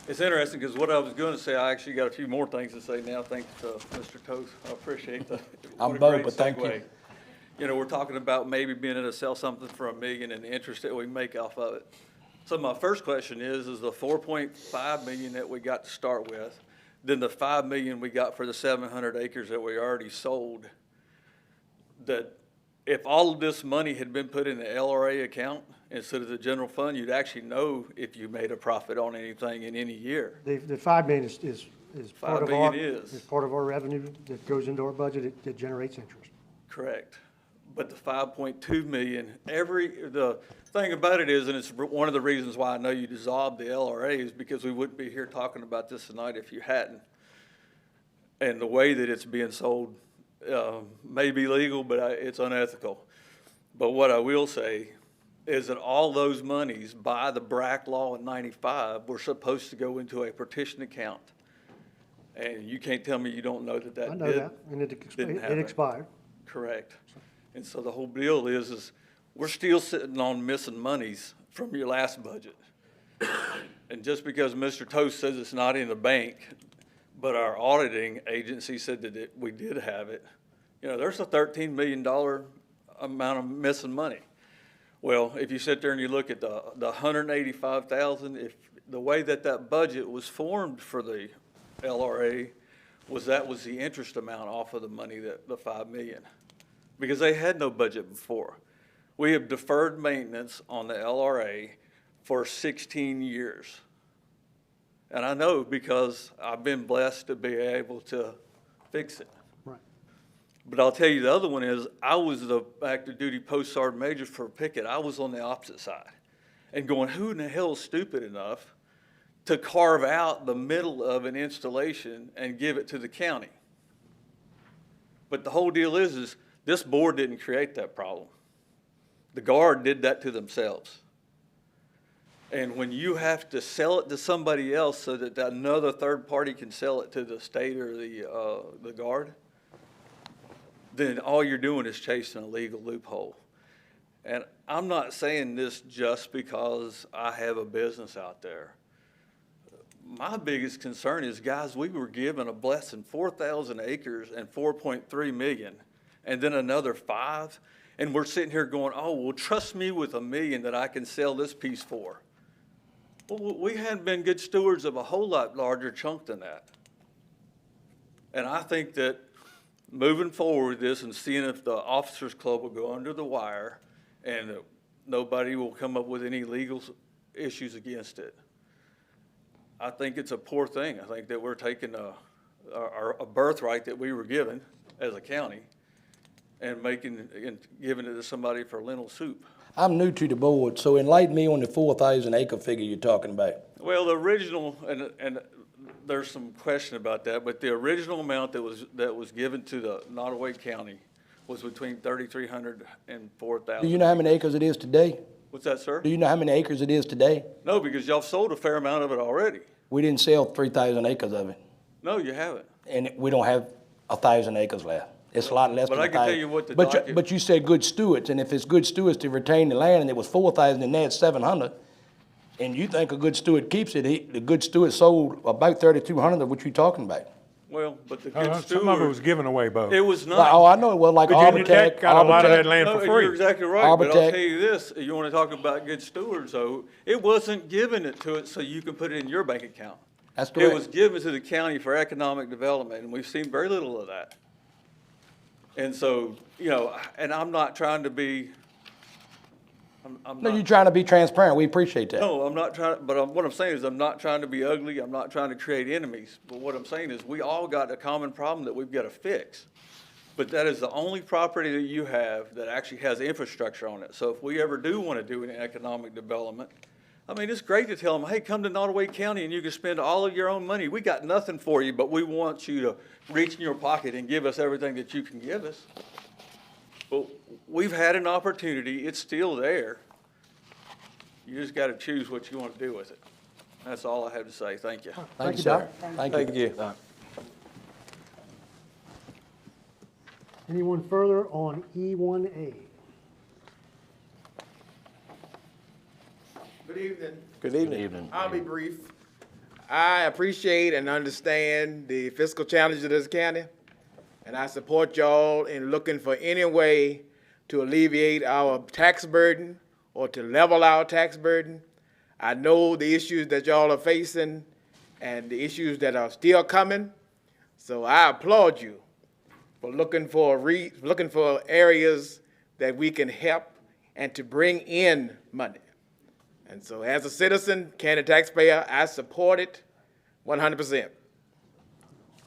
It's interesting because what I was going to say, I actually got a few more things to say now, thanks to Mr. Toth. I appreciate that. I'm both, but thank you. You know, we're talking about maybe being able to sell something for $1 million and the interest that we make off of it. So my first question is the 4.5 million that we got to start with, then the 5 million we got for the 700 acres that we already sold, that if all of this money had been put in the LRA account instead of the general fund, you'd actually know if you made a profit on anything in any year. The 5 million is part of our, is part of our revenue that goes into our budget. It generates interest. Correct. But the 5.2 million, the thing about it is, and it's one of the reasons why I know you dissolved the LRA, is because we wouldn't be here talking about this tonight if you hadn't. And the way that it's being sold may be legal, but it's unethical. But what I will say is that all those monies by the BRAC law in '95 were supposed to go into a partition account. And you can't tell me you don't know that that I know that, and it expired. Correct. And so the whole deal is we're still sitting on missing monies from your last budget. And just because Mr. Toast says it's not in the bank, but our auditing agency said that we did have it, you know, there's a $13 million amount of missing money. Well, if you sit there and you look at the 185,000, if the way that budget was formed for the LRA that was the interest amount off of the money, the 5 million, because they had no budget before. We have deferred maintenance on the LRA for 16 years. And I know because I've been blessed to be able to fix it. Right. But I'll tell you, the other one is I was the active duty post sergeant major for Pickett. I was on the opposite side and going, who in the hell is stupid enough to carve out the middle of an installation and give it to the county? But the whole deal is this board didn't create that problem. The Guard did that to themselves. And when you have to sell it to somebody else so that another third party can sell it to the state or the Guard, then all you're doing is chasing a legal loophole. And I'm not saying this just because I have a business out there. My biggest concern is, guys, we were given a blessing, 4,000 acres and 4.3 million, and then another 5. And we're sitting here going, oh, well, trust me with $1 million that I can sell this piece for. Well, we hadn't been good stewards of a whole lot larger chunk than that. And I think that moving forward with this and seeing if the Officers Club will go under the wire and nobody will come up with any legal issues against it, I think it's a poor thing. I think that we're taking a birthright that we were given as a county and giving it to somebody for lentil soup. I'm new to the board, so enlighten me on the 4,000 acre figure you're talking about. Well, the original, and there's some question about that, but the original amount that was given to the Nottoway County was between 3,300 and 4,000. Do you know how many acres it is today? What's that, sir? Do you know how many acres it is today? No, because y'all sold a fair amount of it already. We didn't sell 3,000 acres of it, No, you haven't. and we don't have 1,000 acres left. It's a lot less than 1,000. But I can tell you what the But you said good stewards, and if it's good stewards to retain the land, and it was 4,000 and they had 700, and you think a good steward keeps it, the good steward sold about 3,200 of what you're talking about. Well, but the good steward. Some of it was given away, Bo. It was not. Oh, I know it was like Virginia Tech Arbitech. got a lot of that land No, for you're free. exactly right, but I'll Arbitech. tell you this, you wanna talk about good stewards, though, it wasn't given it to it so you can put it in your bank account. That's It correct. was given to the county for economic development, and we've seen very little of that. And so, you know, and I'm not trying to be, I'm No, not. you're trying to be transparent. We appreciate that. No, I'm not trying, but what I'm saying is I'm not trying to be ugly, I'm not trying to create enemies. But what I'm saying is we all got a common problem that we've got to fix. But that is the only property that you have that actually has infrastructure on it. So if we ever do want to do an economic development, I mean, it's great to tell them, hey, come to Nottoway County and you can spend all of your own money. We got nothing for you, but we want you to reach in your pocket and give us everything that you can give us. Well, we've had an opportunity, it's still there. You just got to choose what you want to do with it. That's all I have to say. Thank you. Thank you, sir. Thank you. Anyone further on E1A? Good evening. Good Good evening. evening. I'll be brief. I appreciate and understand the fiscal challenges of this county, and I support y'all in looking for any way to alleviate our tax burden or to level our tax burden. I know the issues that y'all are facing and the issues that are still coming, so I applaud you for looking for areas that we can help and to bring in money. And so as a citizen, county taxpayer, I support it 100%. Thank you,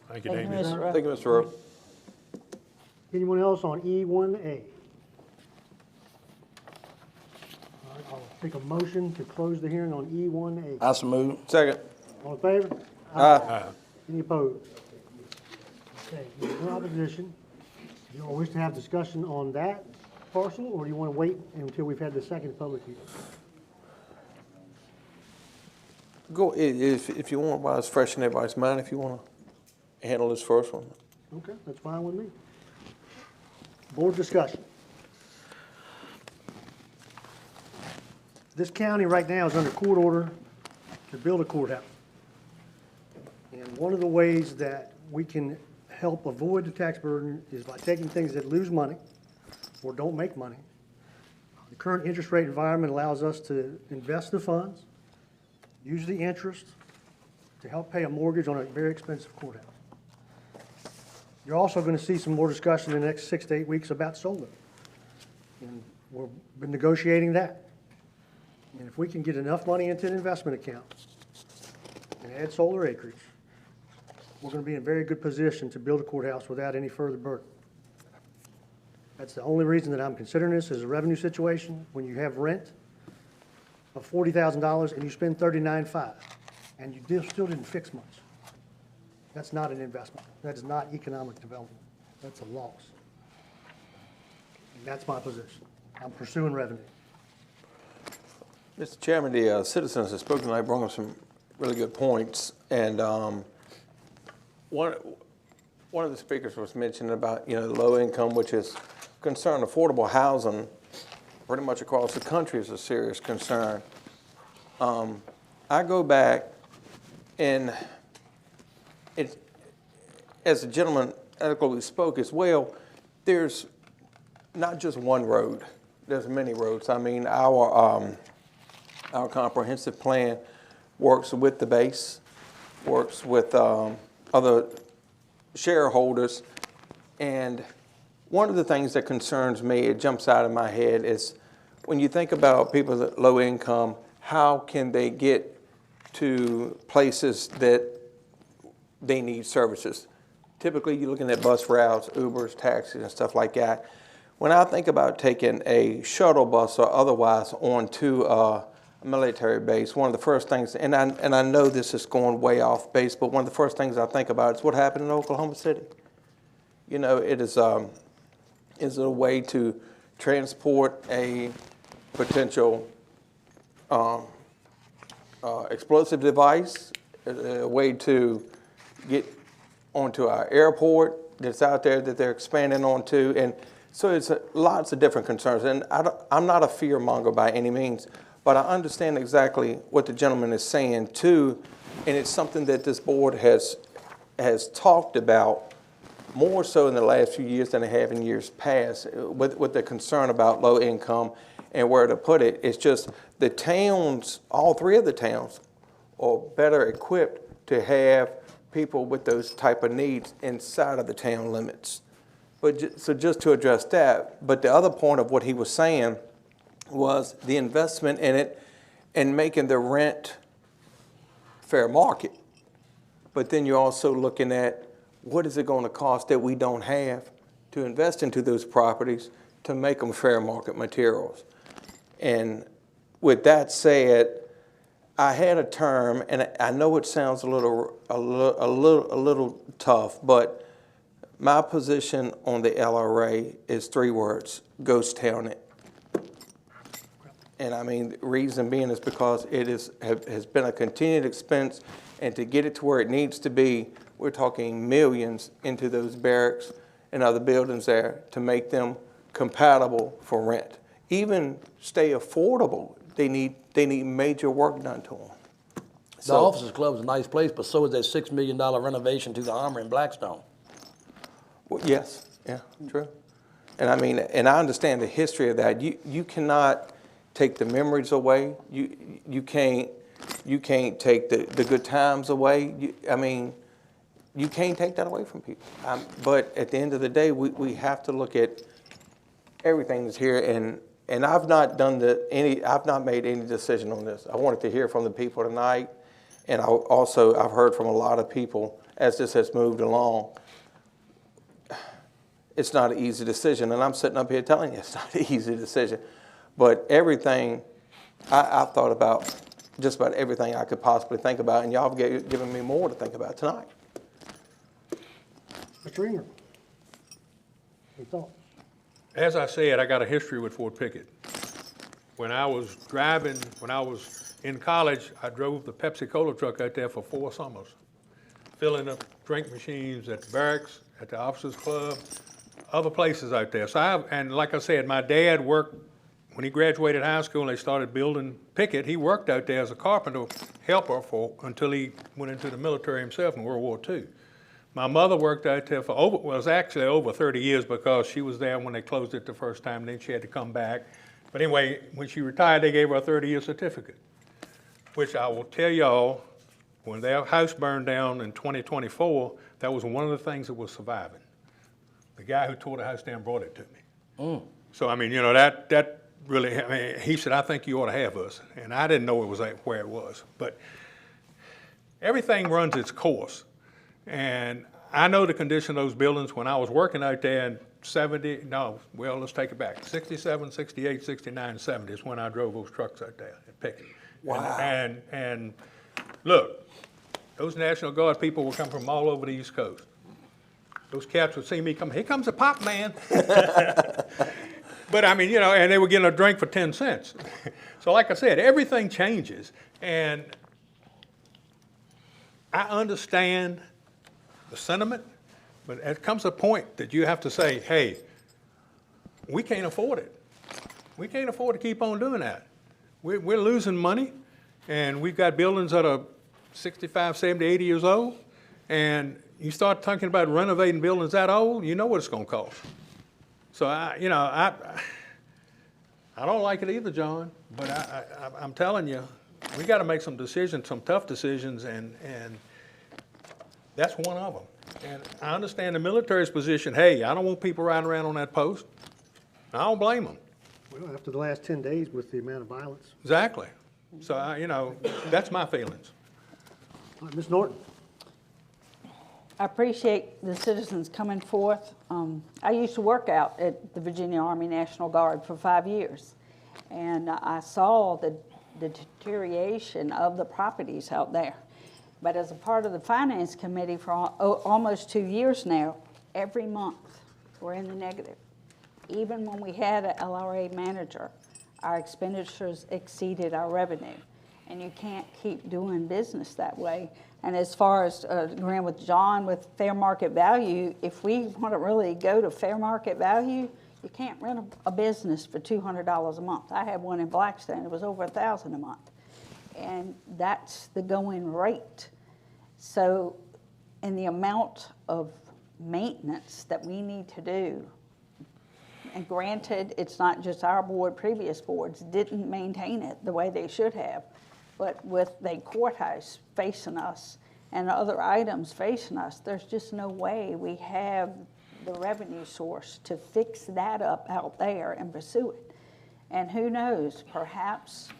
Thank you, David. Mr. Ruff. Thank you, Mr. Rowe. Anyone else on E1A? All right, I'll take a motion to close the hearing on E1A. I so move. Second. All in favor? Aye. Any opposed? Okay, there's no opposition. Do you all wish to have discussion on that parcel, or do you want to wait until we've had the second public hearing? Go, if you want, while it's fresh in everybody's mind, if you want to handle this first one. Okay, that's fine with me. Board discussion. This county right now is under court order to build a courthouse. And one of the ways that we can help avoid the tax burden is by taking things that lose money or don't make money. The current interest rate environment allows us to invest the funds, use the interest to help pay a mortgage on a very expensive courthouse. You're also going to see some more discussion in the next 6 to 8 weeks about solar. And we've been negotiating that. And if we can get enough money into an investment account and add solar acreage, we're going to be in a very good position to build a courthouse without any further burden. That's the only reason that I'm considering this as a revenue situation. When you have rent of $40,000 and you spend $39,500 and you still didn't fix much, that's not an investment. That is not economic development. That's a loss. And that's my position. I'm pursuing revenue. Mr. Chairman, the citizens have spoken, I brought up some really good points. And one of the speakers was mentioning about, low income, which is concern. Affordable housing pretty much across the country is a serious concern. I go back and as the gentleman eloquently spoke as well, there's not just one road, there's many roads. I mean, our comprehensive plan works with the base, works with other shareholders, and one of the things that concerns me, it jumps out of my head, is when you think about people that low income, how can they get to places that they need services? Typically, you're looking at bus routes, Ubers, taxis, and stuff like that. When I think about taking a shuttle bus or otherwise onto a military base, one of the first things, and I know this is going way off base, but one of the first things I think about is what happened in Oklahoma City. It is a way to transport a potential explosive device, a way to get onto our airport that's out there that they're expanding onto. And so it's lots of different concerns. And I'm not a fear monger by any means, but I understand exactly what the gentleman is saying too. And it's something that this board has has talked about more so in the last few years than they have in years past with the concern about low income and where to put it. It's just the towns, all three of the towns, are better equipped to have people with those type of needs inside of the town limits. But so just to address that, but the other point of what he was saying was the investment in it and making the rent fair market. But then you're also looking at what is it going to cost that we don't have to invest into those properties to make them fair market materials. And with that said, I had a term, and I know it sounds a little tough, but my position on the LRA is 3 words: ghost town it. And I mean, the reason being is because it has been a continued expense, and to get it to where it needs to be, we're talking millions into those barracks and other buildings there to make them compatible for rent. Even stay affordable, they need major work done to them. The Officers Club is a nice place, but so is that $6 million renovation to the Armory in Blackstone. Well, yes, yeah, true. And I mean, and I understand the history of that. You cannot take the memories away. You can't take the good times away. I mean, you can't take that away from people. But at the end of the day, we have to look at everything that's here. And I've not made any decision on this. I wanted to hear from the people tonight, and I've heard from a lot of people as this has moved along. It's not an easy decision, and I'm sitting up here telling you it's not an easy decision. But everything, I've thought about just about everything I could possibly think about, and y'all have given me more to think about tonight. Mr. Ingram, your thoughts? As I said, I got a history with Fort Pickett. When I was in college, I drove the Pepsi-Cola truck out there for 4 summers, filling up drink machines at the barracks, at the Officers Club, other places out there. And like I said, my dad worked, when he graduated high school and they started building Pickett, he worked out there as a carpenter helper until he went into the military himself in World War II. My mother worked out there for over 30 years because she was there when they closed it the first time, then she had to come back. But anyway, when she retired, they gave her a 30-year certificate, which I will tell y'all, when their house burned down in 2024, that was one of the things that was surviving. The guy who tore the house down brought it to me. So, I mean, you know, that really, I mean, he said, I think you ought to have us. And I didn't know it was where it was. But everything runs its course. And I know the condition of those buildings when I was working out there in let's take it back. 67, 68, 69, 70 is when I drove those trucks out there at Pickett. Wow. And look, those National Guard people will come from all over the East Coast. Those cats would see me come, here comes a pop man. But I mean, you know, and they were getting a drink for 10 cents. So like I said, everything changes. And I understand the sentiment, but there comes a point that you have to say, hey, we can't afford it. We can't afford to keep on doing that. We're losing money, and we've got buildings that are 65, 70, 80 years old, and you start talking about renovating buildings that old, you know what it's going to cost. So, I don't like it either, John, but I'm telling you, we got to make some decisions, some tough decisions, and that's one of them. And I understand the military's position. Hey, I don't want people riding around on that post. I don't blame them. Well, after the last 10 days with the amount of violence. Exactly. So, that's my feelings. All right, Ms. Norton. I appreciate the citizens coming forth. I used to work out at the Virginia Army National Guard for 5 years, and I saw the deterioration of the properties out there. But as a part of the Finance Committee for almost 2 years now, every month we're in the negative. Even when we had an LRA manager, our expenditures exceeded our revenue. And you can't keep doing business that way. And as far as agreeing with John with fair market value, if we want to really go to fair market value, you can't rent a business for $200 a month. I had one in Blackstone, it was over $1,000 a month. And that's the going rate. So and the amount of maintenance that we need to do, and granted, it's not just our board, previous boards didn't maintain it the way they should have, but with the courthouse facing us and other items facing us, there's just no way we have the revenue source to fix that up out there and pursue it. And who knows, perhaps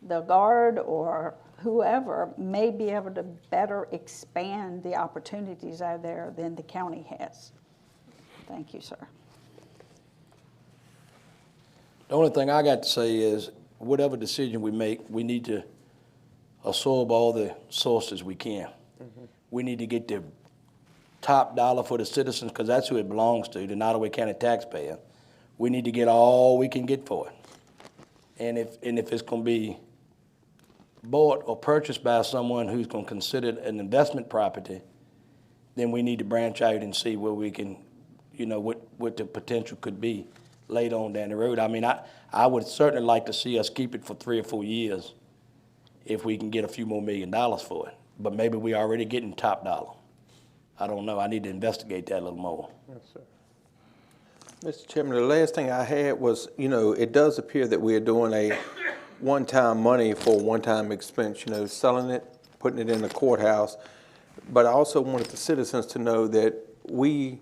the guard or whoever may be able to better expand the opportunities out there than the county has. Thank you, sir. The only thing I got to say is, whatever decision we make, we need to absorb all the sources we can. We need to get the top dollar for the citizens, because that's who it belongs to, the Nottoway County taxpayer. We need to get all we can get for it. And if it's going to be bought or purchased by someone who's going to consider it an investment property, then we need to branch out and see where we can, you know, what the potential could be later on down the road. I mean, I would certainly like to see us keep it for 3 or 4 years if we can get a few more $1 million for it. But maybe we're already getting top dollar. I don't know. I need to investigate that a little more. Yes, sir. Mr. Chairman, the last thing I had was, you know, it does appear that we are doing a one-time money for a one-time expense, you know, selling it, putting it in the courthouse. But I also wanted the citizens to know that we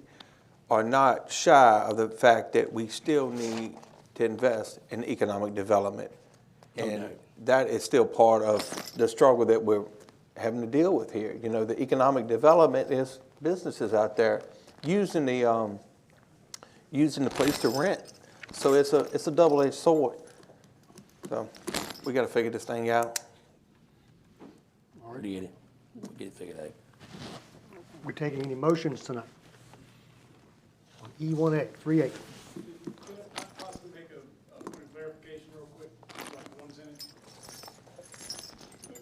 are not shy of the fact that we still need to invest in economic development. And that is still part of the struggle that we're having to deal with here. You know, the economic development is businesses out there using the place to rent. So it's a double-edged sword. So we got to figure this thing out. Already get it. We'll get it figured out. We're taking any motions tonight? On E1A, 3A. Possibly make a point of clarification real quick, like 1 sentence?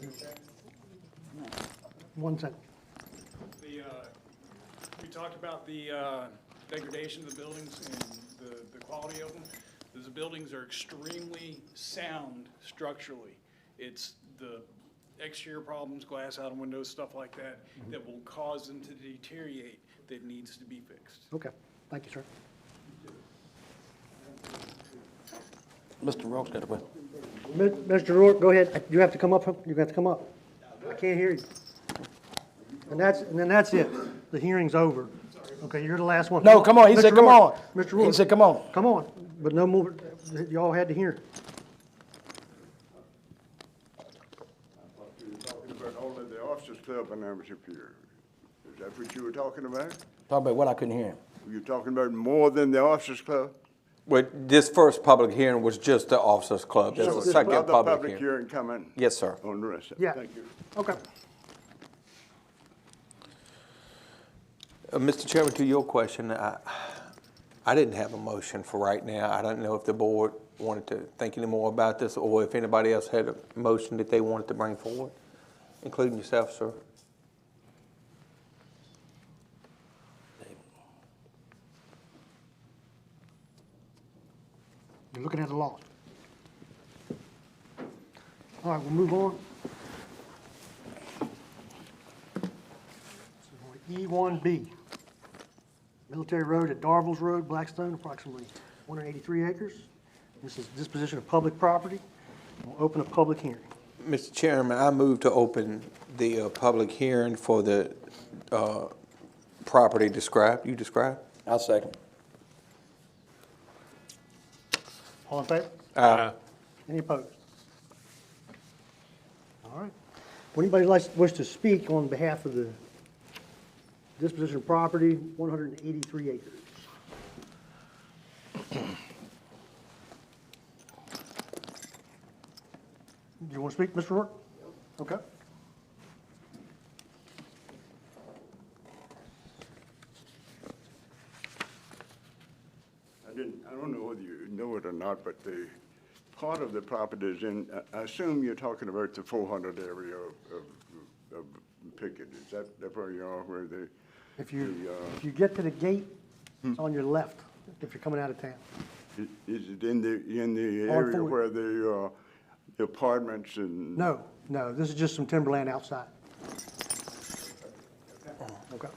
Okay. 1 second. We talked about the degradation of the buildings and the quality of them. Those buildings are extremely sound structurally. It's the exterior problems, glass out of windows, stuff like that, that will cause them to deteriorate, that needs to be fixed. Okay, thank you, sir. Mr. Rourke's got a question. Mr. Rourke, go ahead. You have to come up. You have to come up. I can't hear you. And then that's it. The hearing's over. Okay, you're the last one. No, come on. He Mr. said, come Rourke, on. Mr. Rourke. He said, come on. Come on, but no more. Y'all had to hear. You were talking about all of the officers club membership here. Is that what you were talking about? Talk about what? I couldn't hear him. Were you talking about more than the officers club? Well, this first public hearing was just the officers club. There's So a second another public hearing. hearing coming Yes, sir. on the rest of it. Yeah. Thank you. Okay. Mr. Chairman, to your question, I didn't have a motion for right now. I don't know if the board wanted to think any more about this, or if anybody else had a motion that they wanted to bring forward, including yourself, sir. You're looking at the law. All right, we'll move on. E1B, Military Road at Darville's Road, Blackstone, approximately 183 acres. This is disposition of public property. We'll open a public hearing. Mr. Chairman, I move to open the public hearing for the property described. You described? I'll second. All in favor? Aye. Any opposed? All right. Would anybody wish to speak on behalf of the disposition of property, 183 acres? Do you want to speak, Mr. Rourke? Okay. I don't know whether you know it or not, but the part of the property is in, I assume you're talking about the 400 area of Pickett. Is that where you are, where the? If you get to the gate, it's on your left, if you're coming out of town. Is it in the area where the apartments and? No, this is just some timberland outside. Okay.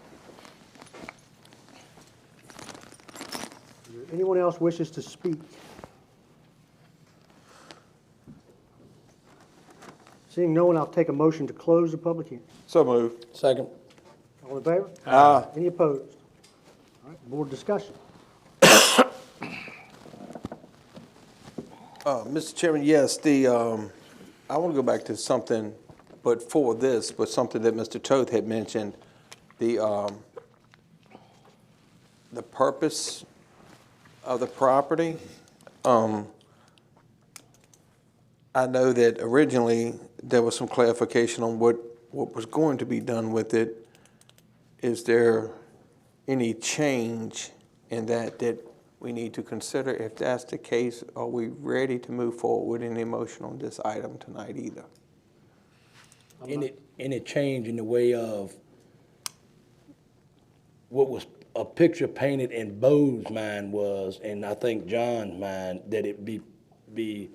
Is there anyone else wishes to speak? Seeing no one, I'll take a motion to close the public hearing. So moved. Second. All in favor? Aye. Any opposed? All right, board discussion. Mr. Chairman, yes, I want to go back to something, but something that Mr. Toth had mentioned, the purpose of the property. I know that originally there was some clarification on what was going to be done with it. Is there any change in that we need to consider? If that's the case, are we ready to move forward with any motion on this item tonight either? Any change in the way of what was a picture painted in Bo's mind was, and I think John's mind, that it be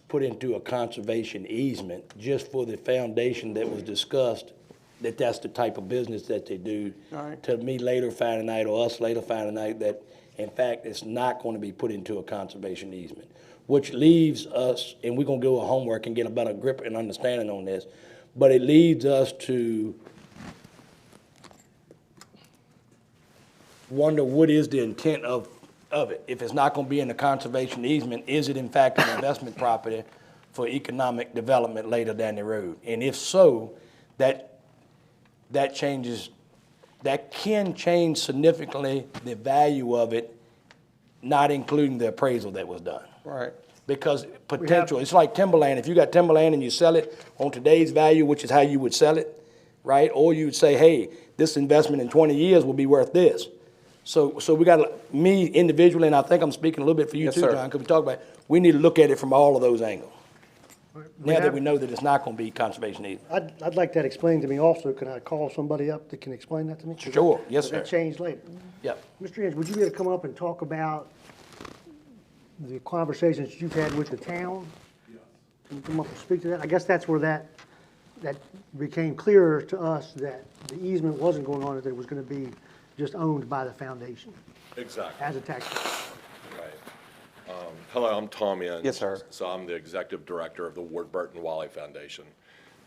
put into a conservation easement just for the foundation that was discussed, that's the type of business that they do. All right. To me later finding out, or us later finding out, that in fact it's not going to be put into a conservation easement, which leaves us, and we're going to go a homework and get a better grip and understanding on this, but it leads us to wonder what is the intent of it. If it's not going to be in the conservation easement, is it in fact an investment property for economic development later down the road? And if so, that can change significantly the value of it, not including the appraisal that was done. Right. Because potential, it's like timberland. If you got timberland and you sell it on today's value, which is how you would sell it, right? Or you would say, hey, this investment in 20 years will be worth this. So we got, me individually, and I think I'm speaking a little bit for you Yes, too, sir. John, because we talk about it, we need to look at it from all of those angles. We Now that have- we know that it's not going to be conservation either. I'd like that explained to me also. Can I call somebody up that can explain that to me? Sure, yes, Does that sir. change later? Yep. Mr. Inge, would you be able to come up and talk about the conversations you've had with the town? Can you come up and speak to that? I guess that's where that became clearer to us, that the easement wasn't going on, that it was going to be just owned by the foundation Exactly. as a taxpayer. Right. Hello, I'm Tom Inge. Yes, sir. So I'm the executive director of the Ward Burton Wally Foundation.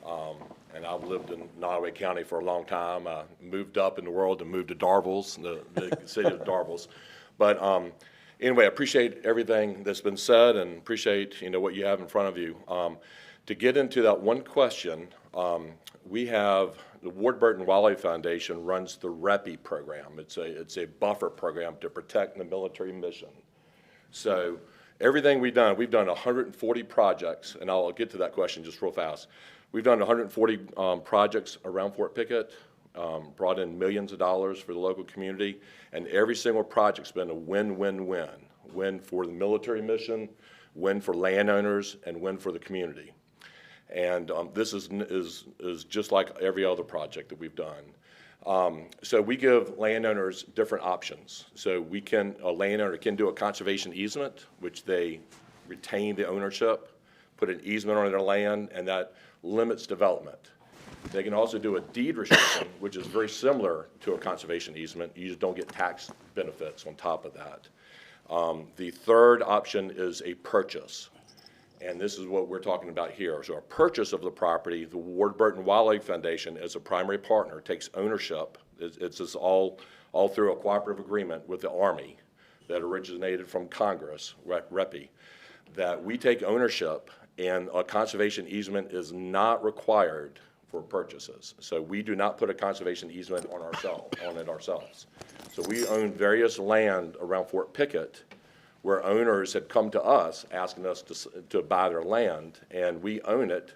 And I've lived in Nottoway County for a long time. I moved up in the world and moved to Darville's, the city of Darville's. But anyway, I appreciate everything that's been said and appreciate, what you have in front of you. To get into that one question, we have the Ward Burton Wally Foundation runs the REPI program. It's a buffer program to protect the military mission. So everything we've done 140 projects, and I'll get to that question just real fast. We've done 140 projects around Fort Pickett, brought in millions of dollars for the local community, and every single project's been a win-win-win. Win for the military mission, win for landowners, and win for the community. And this is just like every other project that we've done. So we give landowners different options. So a landowner can do a conservation easement, which they retain the ownership, put an easement on their land, and that limits development. They can also do a deed restriction, which is very similar to a conservation easement. You just don't get tax benefits on top of that. The third option is a purchase. And this is what we're talking about here. So a purchase of the property, the Ward Burton Wildlife Foundation as a primary partner takes ownership. It's just all through a cooperative agreement with the Army that originated from Congress, REPI, that we take ownership, and a conservation easement is not required for purchases. So we do not put a conservation easement on it ourselves. So we own various land around Fort Pickett where owners had come to us asking us to buy their land, and we own it.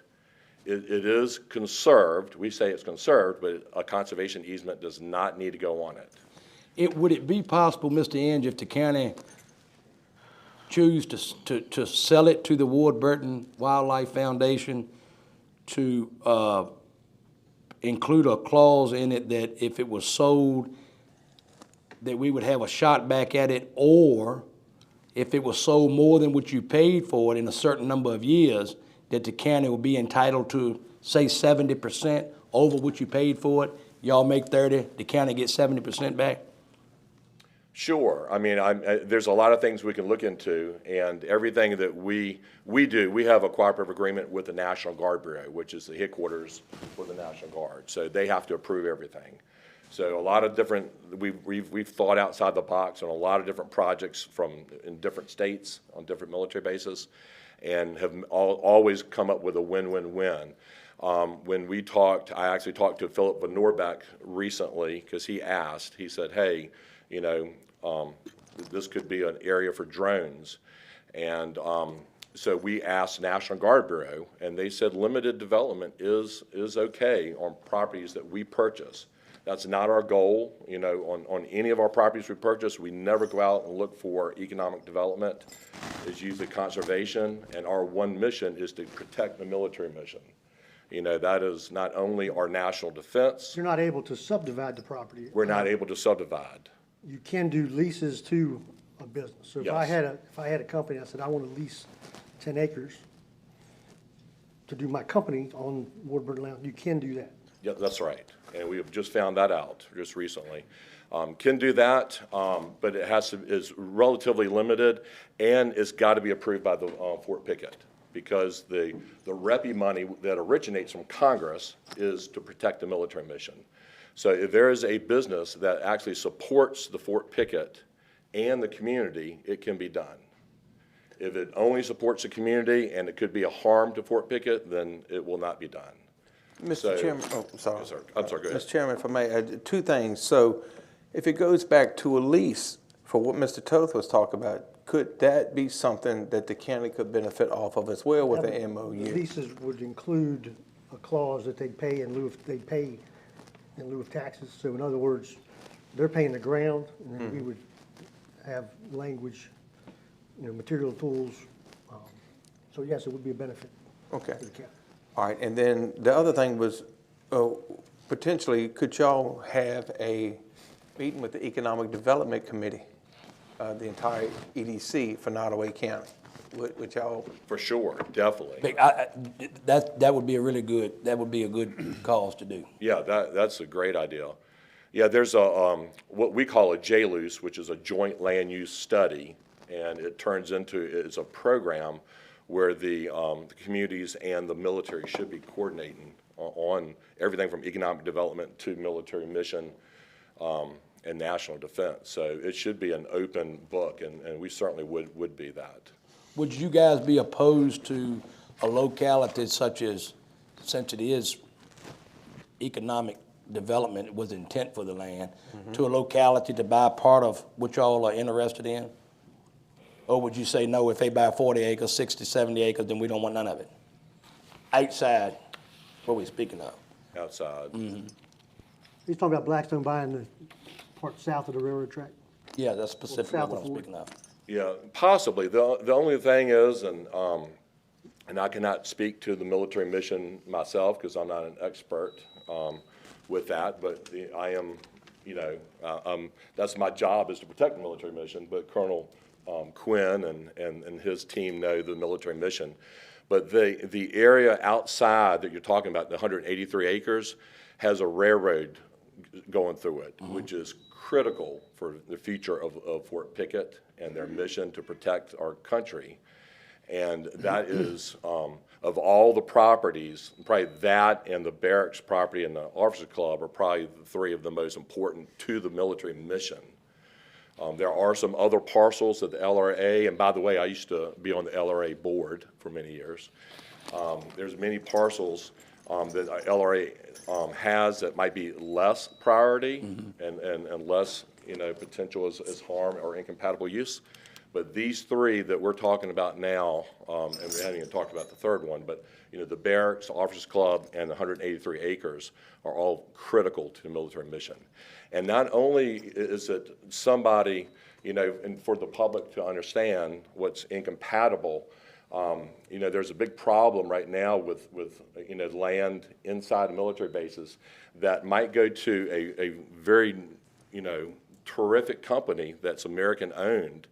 It is conserved. We say it's conserved, but a conservation easement does not need to go on it. Would it be possible, Mr. Inge, if the county choose to sell it to the Ward Burton Wildlife Foundation, to include a clause in it that if it was sold, that we would have a shot back at it, or if it was sold more than what you paid for it in a certain number of years, that the county would be entitled to, say, 70% over what you paid for it, y'all make 30, the county gets 70% back? Sure. I mean, there's a lot of things we can look into, and everything that we do, we have a cooperative agreement with the National Guard Bureau, which is the headquarters for the National Guard. So they have to approve everything. So a lot of different, we've thought outside the box on a lot of different projects in different states on different military bases, and have always come up with a win-win-win. When we talked, I actually talked to Philip Van Norbeck recently because he said, hey, you know, this could be an area for drones. And so we asked National Guard Bureau, and they said limited development is okay on properties that we purchase. That's not our goal. You know, on any of our properties we purchase, we never go out and look for economic development. It's usually conservation, and our one mission is to protect the military mission. You know, that is not only our national defense. You're not able to subdivide the property. We're not able to subdivide. You can do leases to a business. So if I Yes. had a company, I said, I want to lease 10 acres to do my company on Warburton Land, you can do that. Yeah, that's right. And we have just found that out just recently. Can do that, but it is relatively limited, and it's got to be approved by the Fort Pickett, because the REPI money that originates from Congress is to protect the military mission. So if there is a business that actually supports the Fort Pickett and the community, it can be done. If it only supports the community and it could be a harm to Fort Pickett, then it will not be done. Mr. Chairman, sorry. Yes, sir. I'm sorry, go ahead. Mr. Chairman, if I may, two things. So if it goes back to a lease for what Mr. Toth was talking about, could that be something that the county could benefit off of as well with an MOU? Leases would include a clause that they pay in lieu of taxes. So in other words, they're paying the ground, and then we would have language, you know, material tools. So yes, it would be a benefit Okay. to the county. All right, and then the other thing was, potentially, could y'all have a meeting with the Economic Development Committee, the entire EDC for Nottoway County? Would y'all? For sure, definitely. That would be a good cause to do. Yeah, that's a great idea. Yeah, there's what we call a JLUS, which is a joint land use study, and it's a program where the communities and the military should be coordinating on everything from economic development to military mission and national defense. So it should be an open book, and we certainly would be that. Would you guys be opposed to a locality such as, since it is economic development with intent for the land, to a locality to buy part of what y'all are interested in? Or would you say, no, if they buy 40 acres, 60, 70 acres, then we don't want none of it? Outside, what are we speaking of? Outside. He's talking about Blackstone buying the part south of the railroad track. Yeah, that's specifically south what of I'm Ford. speaking of. Yeah, possibly. The only thing is, and I cannot speak to the military mission myself because I'm not an expert with that, but I am, you know, that's my job is to protect the military mission, but Colonel Quinn and his team know the military mission. But the area outside that you're talking about, the 183 acres, has a railroad going through it, which is critical for the future of Fort Pickett and their mission to protect our country. And that is, of all the properties, probably that and the barracks property and the officers club are probably the three of the most important to the military mission. There are some other parcels at the LRA, and by the way, I used to be on the LRA board for many years. There's many parcels that LRA has that might be less priority and less, you know, potential as harm or incompatible use. But these three that we're talking about now, and we haven't even talked about the third one, but you know, the barracks, the officers club, and the 183 acres are all critical to the military mission. And not only is it somebody, you know, and for the public to understand what's incompatible, you know, there's a big problem right now with you know, land inside of military bases that might go to a very, you know, terrific company that's American owned.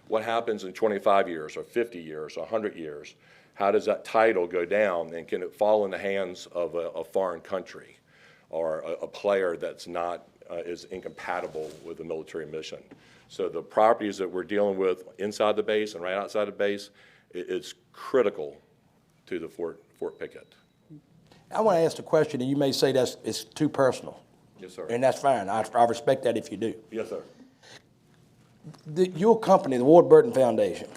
What happens in 25 years or 50 years or 100 years? How does that title go down, and can it fall in the hands of a foreign country? or a player that's not, is incompatible with the military mission. So the properties that we're dealing with inside the base and right outside the base, it's critical to the Fort Pickett. I want to ask the question, and you may say it's too personal. Yes, sir. And that's fine. I respect that if you do. Yes, sir. Your company, the Ward Burton Foundation,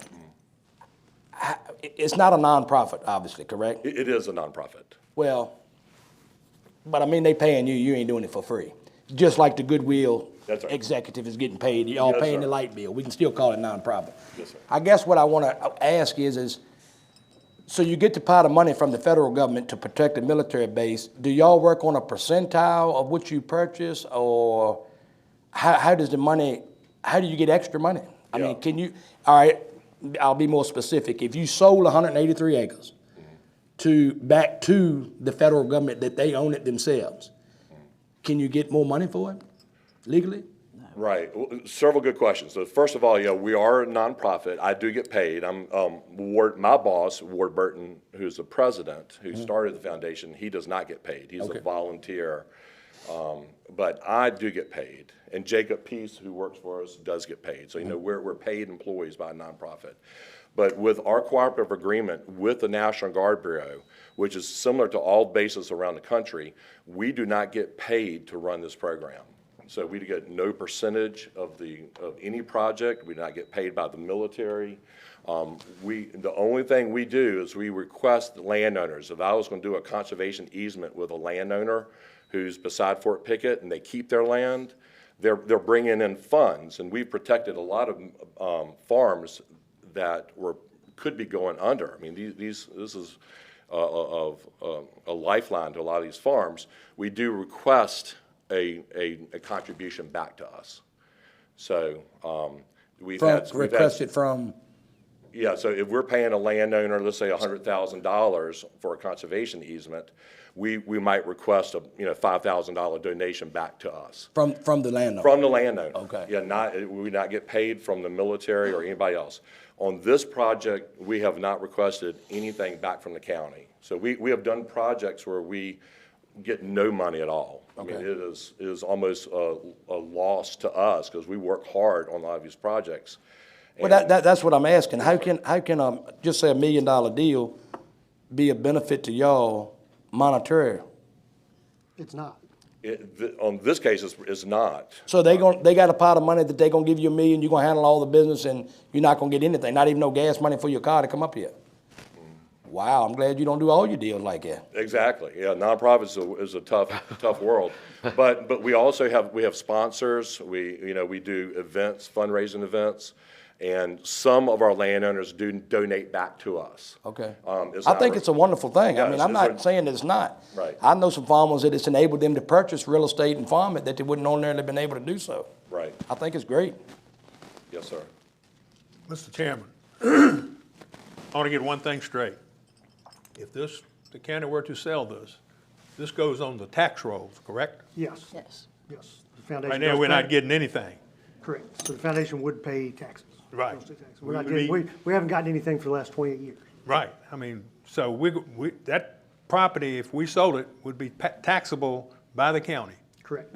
it's not a nonprofit, obviously, correct? It is a nonprofit. Well, but I mean, they paying you. You ain't doing it for free. Just like the Goodwill That's right. executive is getting paid. Y'all Yes, paying sir. the light bill. We can still call it nonprofit. Yes, sir. I guess what I want to ask is, so you get the pot of money from the federal government to protect the military base. Do y'all work on a percentile of what you purchase, or how does the money? How do you get extra money? I mean, can you? All right, I'll be more specific. If you sold 183 acres back to the federal government that they own it themselves, can you get more money for it legally? Right. Well, several good questions. So first of all, we are a nonprofit. I do get paid. I'm my boss, Ward Burton, who's the president, who started the foundation. He does not get paid. He's a volunteer, but I do get paid. And Jacob Peace, who works for us, does get paid. So we're paid employees by a nonprofit. But with our cooperative agreement with the National Guard Bureau, which is similar to all bases around the country, we do not get paid to run this program. So we get no percentage of any project. We do not get paid by the military. The only thing we do is we request landowners. If I was going to do a conservation easement with a landowner who's beside Fort Pickett and they keep their land, they're bringing in funds, and we've protected a lot of farms that could be going under. I mean, this is a lifeline to a lot of these farms. We do request a contribution back to us. So we've requested from. Yeah, so if we're paying a landowner, let's say $100,000 for a conservation easement, we might request a $5,000 donation back to us. From the landowner? From the landowner. Okay. Yeah, we not get paid from the military or anybody else. On this project, we have not requested anything back from the county. So we have done projects where we get no money at all. Okay. I mean, it is almost a loss to us because we work hard on a lot of these projects. Well, that's what I'm asking. How can just say $1 million deal be a benefit to y'all monetarily? It's not. On this case, it's not. So they got a pot of money that they're gonna give you $1 million. You're gonna handle all the business, and you're not gonna get anything. Not even no gas money for your car to come up here. Wow, I'm glad you don't do all your deals like that. Exactly. Yeah, nonprofits is a tough world. But we also have sponsors. We do events, fundraising events. And some of our landowners do donate back to us. Okay. I think it's a wonderful thing. Yeah, I mean, I'm not saying that it's not. Right. I know some farmers that it's enabled them to purchase real estate and farm it that they wouldn't ordinarily been able to do so. Right. I think it's great. Yes, sir. Mr. Chairman, I want to get one thing straight. If the county were to sell this goes on the tax rolls, correct? Yes. Yes. Yes. The foundation Right now, does we're not pay- getting anything. Correct. So the foundation would pay taxes. Right. Real estate taxes. We haven't gotten anything for the last 28 years. Right. I mean, so that property, if we sold it, would be taxable by the county. Correct.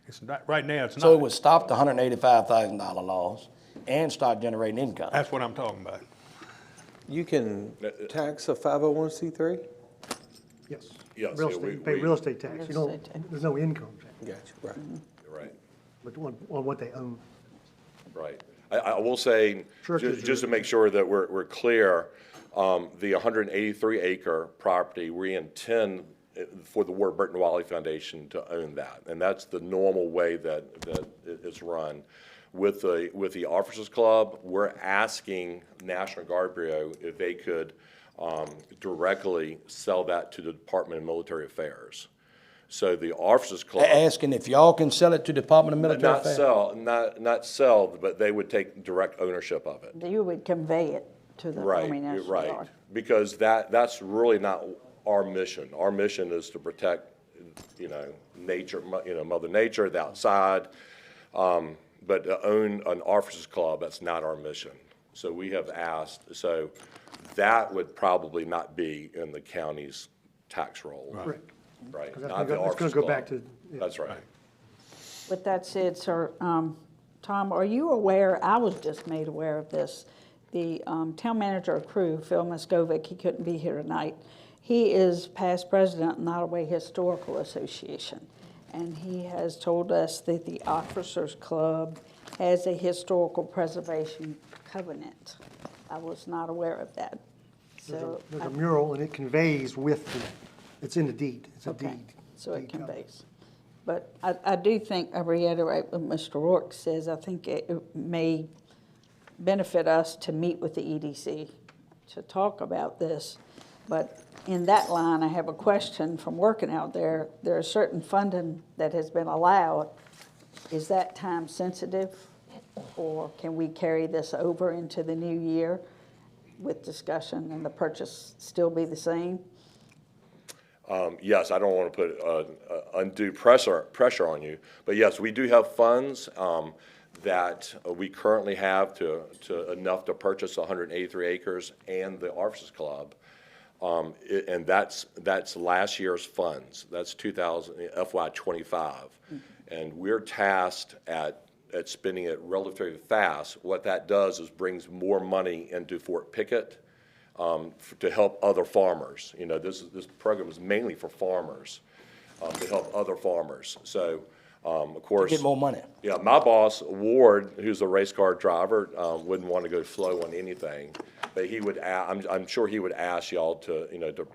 It's not, right now, it's not. So it would stop the $185,000 loss and start generating income. That's what I'm talking about. You can tax a 501c3? Yes. Yes, Real yeah, estate, we- you pay we- real estate tax. Real estate tax. There's no income tax, Gotcha, right. Right. but on what they own. Right. I will say, Churches just to are- make sure that we're clear, the 183 acre property, we intend for the Ward Burton Wally Foundation to own that. And that's the normal way that it's run. With the Officers Club, we're asking National Guard Bureau if they could directly sell that to the Department of Military Affairs. So the Officers Club. Asking if y'all can sell it to Department of Military Not Affairs? not sell, but they would take direct ownership of it. You would convey it to the Army National Guard. Right, because that's really not our mission. Our mission is to protect, nature, Mother Nature, the outside. But to own an officers club, that's not our mission. So we have asked, so that would probably not be in the county's tax roll. Correct. Right, 'Cause not the that's Officers gonna go back Club. to. Yeah. That's right. With that said, sir, Tom, are you aware, I was just made aware of this, the town manager of crew, Phil Muskovic, he couldn't be here tonight. He is past president of Nottoway Historical Association, and he has told us that the Officers Club has a historical preservation covenant. I was not aware of that. So There's a mural, and it conveys with it's in the deed. It's a okay, deed. so it Deed covenant. conveys. But I do think, I reiterate what Mr. Rourke says, I think it may benefit us to meet with the EDC to talk about this. But in that line, I have a question from working out there. There is certain funding that has been allowed. Is that time sensitive? Or can we carry this over into the new year with discussion and the purchase still be the same? Yes, I don't want to put undue pressure on you, but yes, we do have funds that we currently have to enough to purchase 183 acres and the Officers Club, and that's last year's funds. That's FY25, and we're tasked at spending it relatively fast. What that does is brings more money into Fort Pickett. To help other farmers. You know, this program is mainly for farmers, to help other farmers. So, of course. Get more money. Yeah, my boss, Ward, who's a race car driver, wouldn't want to go slow on anything. But he would, I'm sure he would ask y'all to, to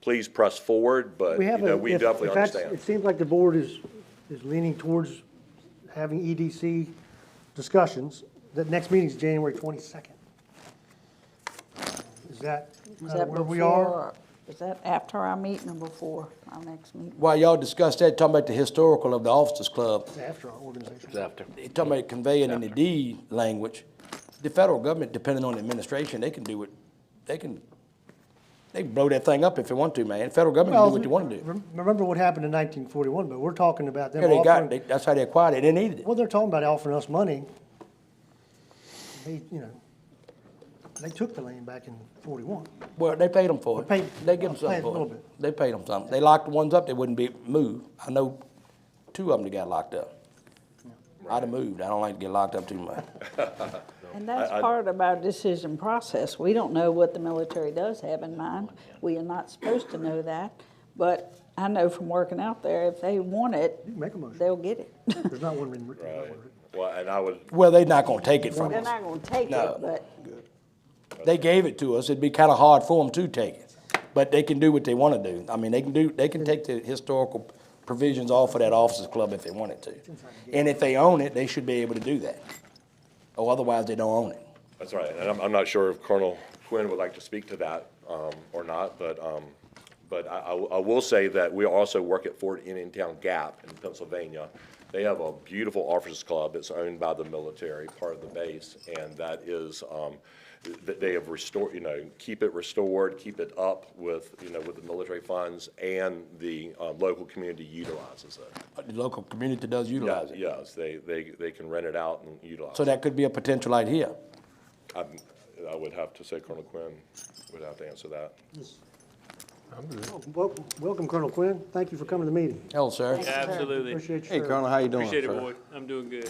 please press forward, but, we definitely understand. It seems like the board is leaning towards having EDC discussions. The next meeting is January 22nd. Is that where we are? Is that after our meeting or before our next meeting? While y'all discussed that, talking about the historical of the Officers Club, It's after our organization. It's after. talking about conveying in the deed language, the federal government, depending on the administration, they can do it, they can blow that thing up if they want to, man. The federal government can do what they want to do. Remember what happened in 1941, but we're talking about them Yeah, offering. that's how they acquired it, they needed it. Well, they're talking about offering us money. They took the land back in 41. Well, they paid them for it. They give them something paid a for little it. bit. They paid them something. They locked the ones up, they wouldn't be moved. I know 2 of them that got locked up. I'd have moved. I don't like to get locked up too much. And that's part of our decision process. We don't know what the military does have in mind. We are not supposed to know that. But I know from working out there, if they want it, You can make a motion. they'll get it. There's not one written. Right. Well, and I would, Well, they're not gonna take it from They're us. not gonna take No. it, but They gave it to us. It'd be kind of hard for them to take it. But they can do what they want to do. I mean, they can take the historical provisions off of that Officers Club if they wanted to. And if they own it, they should be able to do that. Or otherwise, they don't own it. that's right, and I'm not sure if Colonel Quinn would like to speak to that or not, but I will say that we also work at Fort Indiantown Gap in Pennsylvania. They have a beautiful Officers Club that's owned by the military, part of the base, and that is, that they have restored, keep it restored, keep it up with, with the military funds, and the local community utilizes it. The local community does utilize it. Yes, they can rent it out and utilize So it. that could be a potential idea. I would have to say Colonel Quinn would have to answer that. I'm good. Welcome, Colonel Quinn. Thank you for coming to the meeting. Hello, sir. Absolutely. Appreciate Hey, your Colonel, how you doing, Appreciate it, sir? boy. I'm doing good.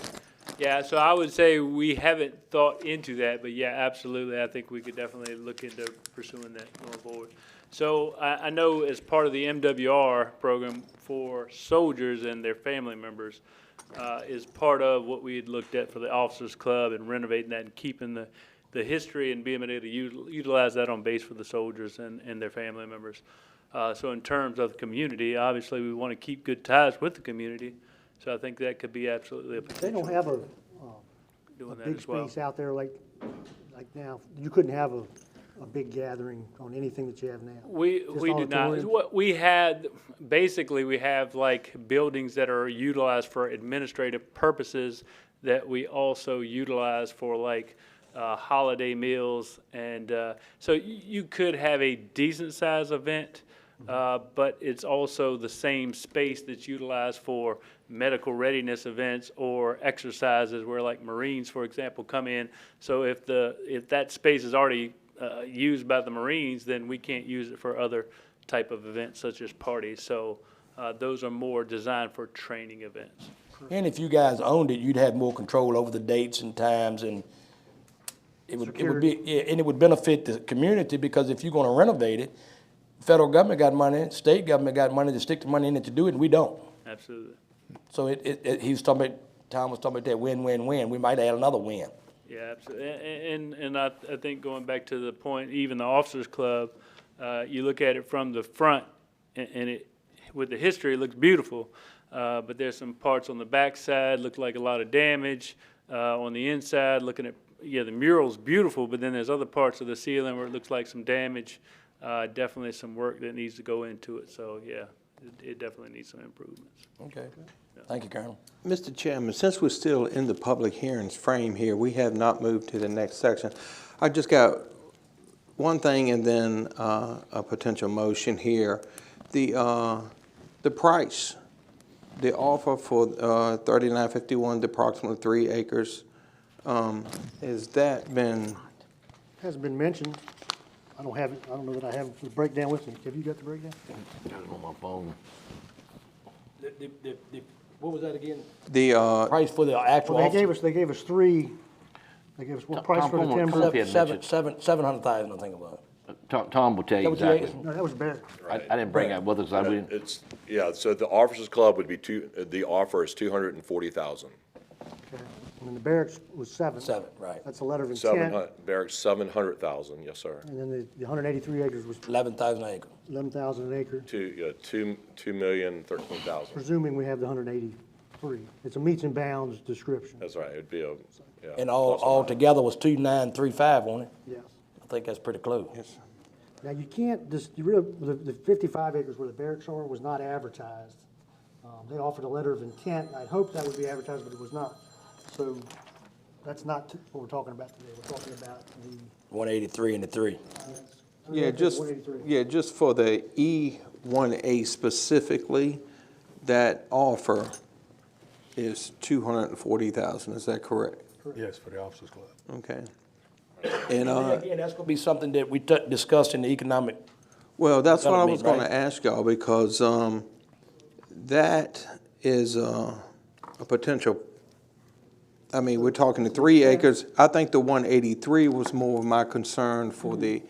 Yeah, so I would say we haven't thought into that, but yeah, absolutely. I think we could definitely look into pursuing that going forward. So I know as part of the MWR program for soldiers and their family members is part of what we had looked at for the Officers Club and renovating that and keeping the history and being able to utilize that on base for the soldiers and their family members. So in terms of the community, obviously we want to keep good ties with the community. So I think that could be absolutely a They potential. don't have a Doing that big as well. space out there like now. You couldn't have a big gathering on anything that you have now. We Just do not. auditorium? What we had, basically, we have like buildings that are utilized for administrative purposes that we also utilize for like holiday meals. And so you could have a decent size event, but it's also the same space that's utilized for medical readiness events or exercises where like Marines, for example, come in. So if that space is already used by the Marines, then we can't use it for other type of events such as parties. So those are more designed for training events. And if you guys owned it, you'd have more control over the dates and times, and it would be, yeah, and it would benefit the community, because if you're gonna renovate it, federal government got money, state government got money to stick the money in it to do it, and we don't. Absolutely. So he was talking about, Tom was talking about that win-win-win. We might add another win. Yeah, absolutely. And I think going back to the point, even the Officers Club, you look at it from the front, and it, with the history, it looks beautiful. But there's some parts on the back side, look like a lot of damage. On the inside, looking at, yeah, the mural's beautiful, but then there's other parts of the ceiling where it looks like some damage. Definitely some work that needs to go into it. So, yeah, it definitely needs some improvements. Okay. Thank you, Colonel. Mr. Chairman, since we're still in the public hearings frame here, we have not moved to the next section. I just got one thing and then a potential motion here. The price, the offer for 3951, approximately 3 acres, has that been? Hasn't been mentioned. I don't have it. I don't know that I have the breakdown with me. Have you got the breakdown? Got it on my phone. What was that again? The price for the actual Well, officer? they gave us three. They gave us what price for the timber? $700,000, I think it was. Tom will tell you Is that what you exactly. No, that was Barrett. I didn't bring that with us. I didn't. It's, yeah, so the Officers Club would be the offer is 240,000. Okay. And then the Barracks was 7. 7, right. That's a letter of intent. Barracks 700,000, yes, sir. And then the 183 acres was 11,000 an acre. 11,000 an acre. 2,013,000. Presuming we have the 183. It's a meets and bounds description. That's right, it'd be a, yeah. And all together was 2,935, wasn't it? Yes. I think that's pretty close. Yes. Now, you can't, the 55 acres where the barracks are was not advertised. They offered a letter of intent. I'd hoped that would be advertised, but it was not. So that's not what we're talking about today. We're talking about the. 183 and the 3. Yeah, just for the E1A specifically, that offer is 240,000. Is that correct? Yes, for the Officers Club. Okay. And again, that's gonna be something that we discussed in the economic. Well, that's what I was development, going to ask y'all, because that is a potential. I mean, we're talking the 3 acres. I think the 183 was more of my concern for the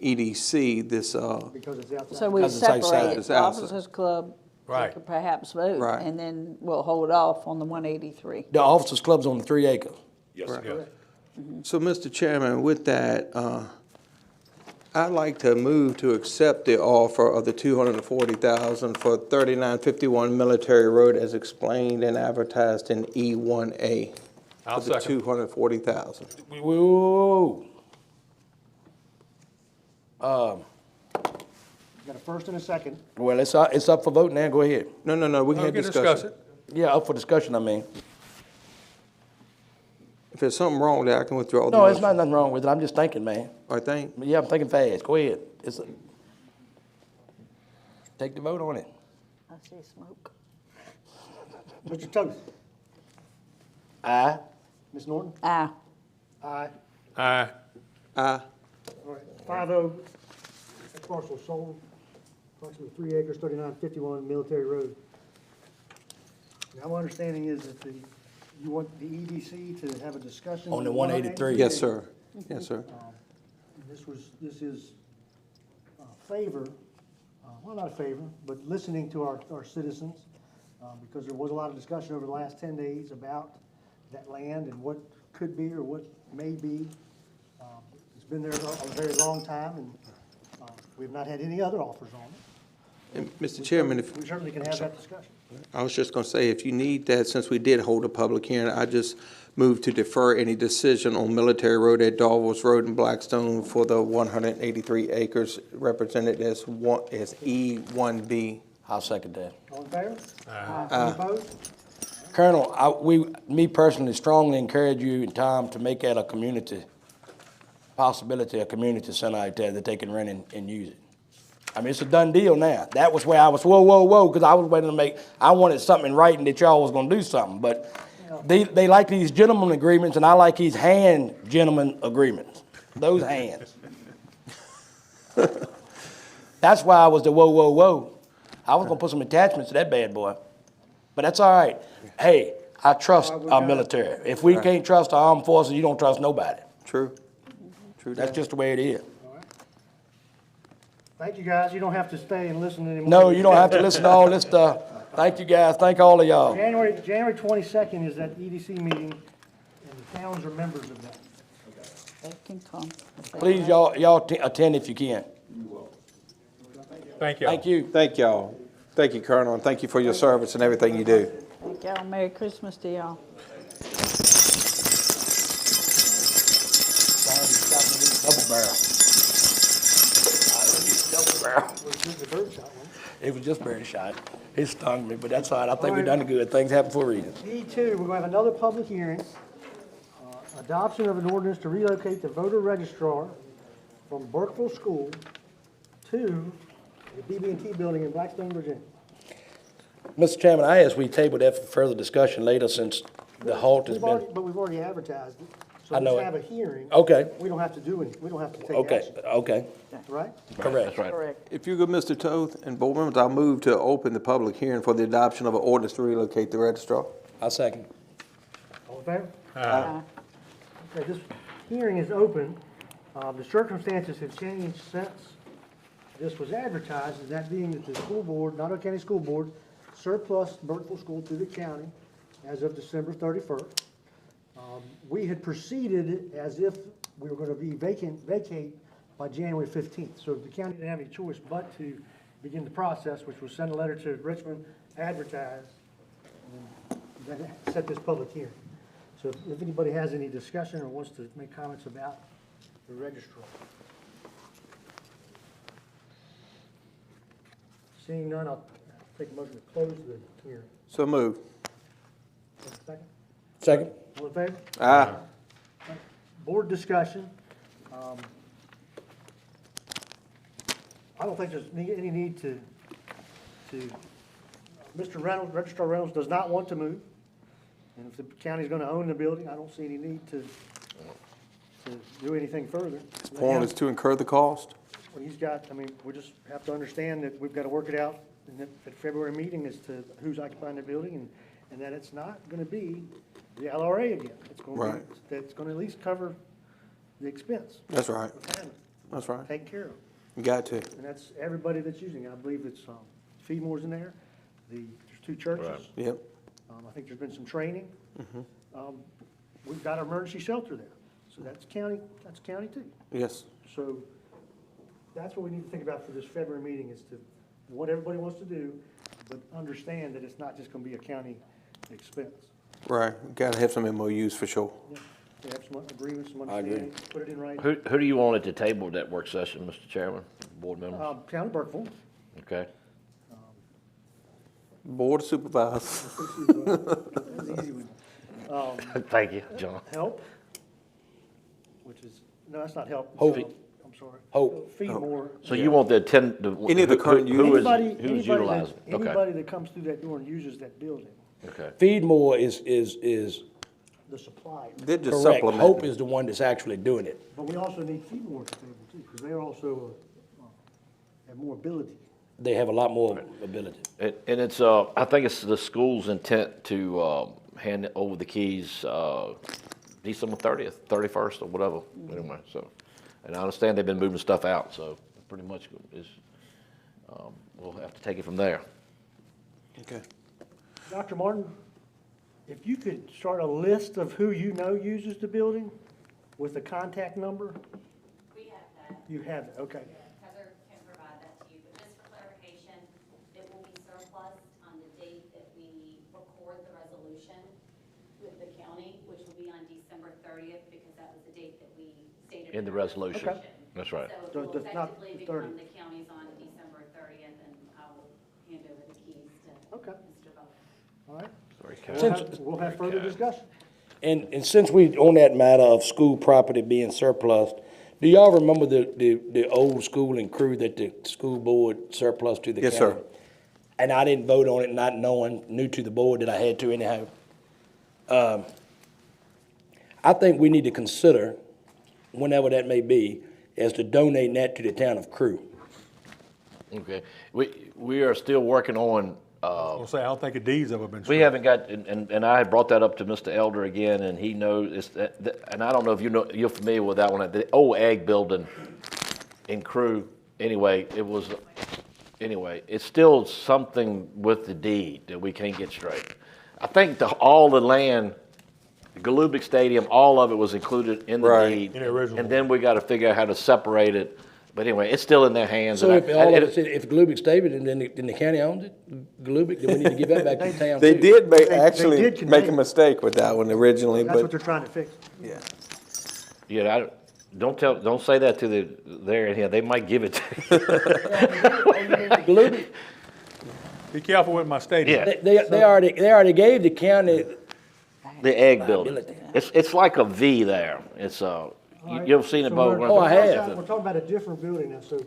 EDC. This Because it's outside. So we Because it's outside. separate It's the outside. Officers Club. Right. We could perhaps vote. Right. And then we'll hold off on the 183. The officers' club's on the 3 acres. Yes, Right. sir. So, Mr. Chairman, with that, I'd like to move to accept the offer of the 240,000 for 3951 Military Road as explained and advertised in E1A. I'll For the second. 240,000. Whoa. Got a first and a second. Well, it's up for vote now. Go ahead. No, we We can't can discuss it. Yeah, up for discussion, I mean. If there's something wrong with that, I can withdraw the No, it's motion. not nothing wrong with it. I'm just thinking, man. I think. Yeah, I'm thinking fast. Go ahead. Take the vote on it. I see smoke. Mr. Toth. Aye. Ms. Norton. Aye. Aye. Aye. Aye. All right, 5-0. That parcel sold. Approximately 3 acres, 3951 Military Road. Now, my understanding is that you want the EDC to have a discussion. On the 183. Yes, sir. Yes, sir. This is favor, well, not a favor, but listening to our citizens, because there was a lot of discussion over the last 10 days about that land and what could be or what may be. It's been there a very long time, and we've not had any other offers on it. And Mr. Chairman, if, We certainly can have that discussion. I was just going to say, if you need that, since we did hold a public hearing, I just move to defer any decision on Military Road at Darville's Road in Blackstone for the 183 acres represented as E1B. I'll second that. All in favor? Aye. Any opposed? Colonel, me personally strongly encourage you and Tom to make that a community center out there that they can rent and use it. I mean, it's a done deal now. That was where I was, whoa, because I was waiting to I wanted something in writing that y'all was gonna do something, but they like these gentleman agreements, and I like these hand gentleman agreements, those hands. That's why I was the whoa. I was gonna put some attachments to that bad boy, but that's all right. Hey, I trust our military. If we can't trust our armed forces, you don't trust nobody. True. True. That's just the way it is. Thank you, guys. You don't have to stay and listen anymore. No, you don't have to listen to all this stuff. Thank you, guys. Thank all of y'all. January 22nd is that EDC meeting, and the towns are members of that. They can come. Please, y'all attend if you can. Thank you. Thank you. Thank y'all. Thank you, Colonel, and thank you for your service and everything you do. Thank y'all. Merry Christmas to y'all. Double barrel. Double barrel. It was just bird shot. It stung me, but that's all right. I think we've done good. Things happen for a reason. D2, we're going to have another public hearing. Adoption of an ordinance to relocate the voter registrar from Burkeville School to the BB&T building in Blackstone, Virginia. Mr. Chairman, I ask we table that for further discussion later since the halt has been. But we've already advertised it. So I know let's it. have a hearing. Okay. We don't have to do it. We don't have to take Okay, action, okay. right? Correct. That's right. Correct. If you could, Mr. Toth and board members, I'll move to open the public hearing for the adoption of an ordinance to relocate the registrar. I second. All in favor? Aye. Okay, this hearing is open. The circumstances have changed since this was advertised, and that being that the school board, Nottoway County School Board, surplus Burkeville School to the county as of December 31st. We had proceeded as if we were going to be vacate by January 15th. So the county didn't have any choice but to begin the process, which was send a letter to Richmond, advertise, and then set this public hearing. So if anybody has any discussion or wants to make comments about the registrar. Seeing none, I'll take a motion to close the hearing. So move. Second? Second. All in favor? Aye. Board discussion. I don't think there's any need to, Mr. Reynolds, Registrar Reynolds does not want to move. And if the county's gonna own the building, I don't see any need to do anything further. His point is to incur the cost. Well, he's got, I mean, we just have to understand that we've got to work it out in the February meeting as to who's occupying the building, and that it's not gonna be the LRA again. It's gonna be, Right. that's gonna at least cover the expense. That's right. of having it That's right. taken care of. You got to. And that's everybody that's using it. I believe it's, Feedmore's in there, there's two churches. Yep. I think there's been some training. We've got an emergency shelter there, so that's county too. Yes. So that's what we need to think about for this February meeting, is to, what everybody wants to do, but understand that it's not just gonna be a county expense. Right. Got to have some MOUs for sure. Yeah, we have some agreements, some I agree. understanding, put it in writing. Who do you want at the table at that work session, Mr. Chairman, board members? Town of Burkeville. Okay. Board of Supervisors. That's an easy one. Thank you, John. Help, which is, no, that's not help. Hope. I'm sorry. Hope. Feedmore. So you want the Any of the current who's Anybody utilizing? that, anybody that comes through that door and uses that building, Okay. Feedmore is the supplier. They're just correct. supplementing. Hope is the one that's actually doing it. But we also need Feedmore at the table too, because they're also, have more ability. They have a lot more ability. And it's, I think it's the school's intent to hand over the keys December 30th, 31st, or whatever, anyway, so. And I understand they've been moving stuff out, so pretty much is, we'll have to take it from there. Okay. Dr. Martin, if you could start a list of who you know uses the building with a contact number? We have that. You have it, okay. Heather can provide that to you, but just for clarification, it will be surplus on the date that we record the resolution with the county, which will be on December 30th, because that was the date that we stated. In the resolution. Okay. That's right. So it will it's not effectively the become 30th. the county's on December 30th, and I will hand over the keys to Okay. Mr. Bowler. All right. Sorry, We'll have further discussion. And since we on that matter of school property being surplus, do y'all remember the old school and crew that the school board surplus to the county? Yes, sir. And I didn't vote on it, not knowing, new to the board that I had to anyhow. I think we need to consider, whenever that may be, as to donating that to the town of Crew. Okay. We are still working on, I'll say, I don't think a deed's ever been we struck. haven't got, and I had brought that up to Mr. Elder again, and he knows, and I don't know if you're familiar with that one, the old ag building in Crew, anyway, it's still something with the deed that we can't get straight. I think all the land, the Galubik Stadium, all of it was included in the deed. In the original And then we gotta figure out how to separate it, but anyway, it's still in their hands. So and if all of it, if Galubik Stadium, and then the county owns it, Galubik, then we need to give that back to the town They too. did actually actually make a mistake with that one originally, That's what but they're trying to fix. yeah. Yeah, don't say that to there and here, they might give it to you. Galubik, Be careful with my stadium. Yeah. they already gave the county. The egg building. It's like a V there. It's you ever seen it, Bo? Oh, I have. We're talking about a different building now, so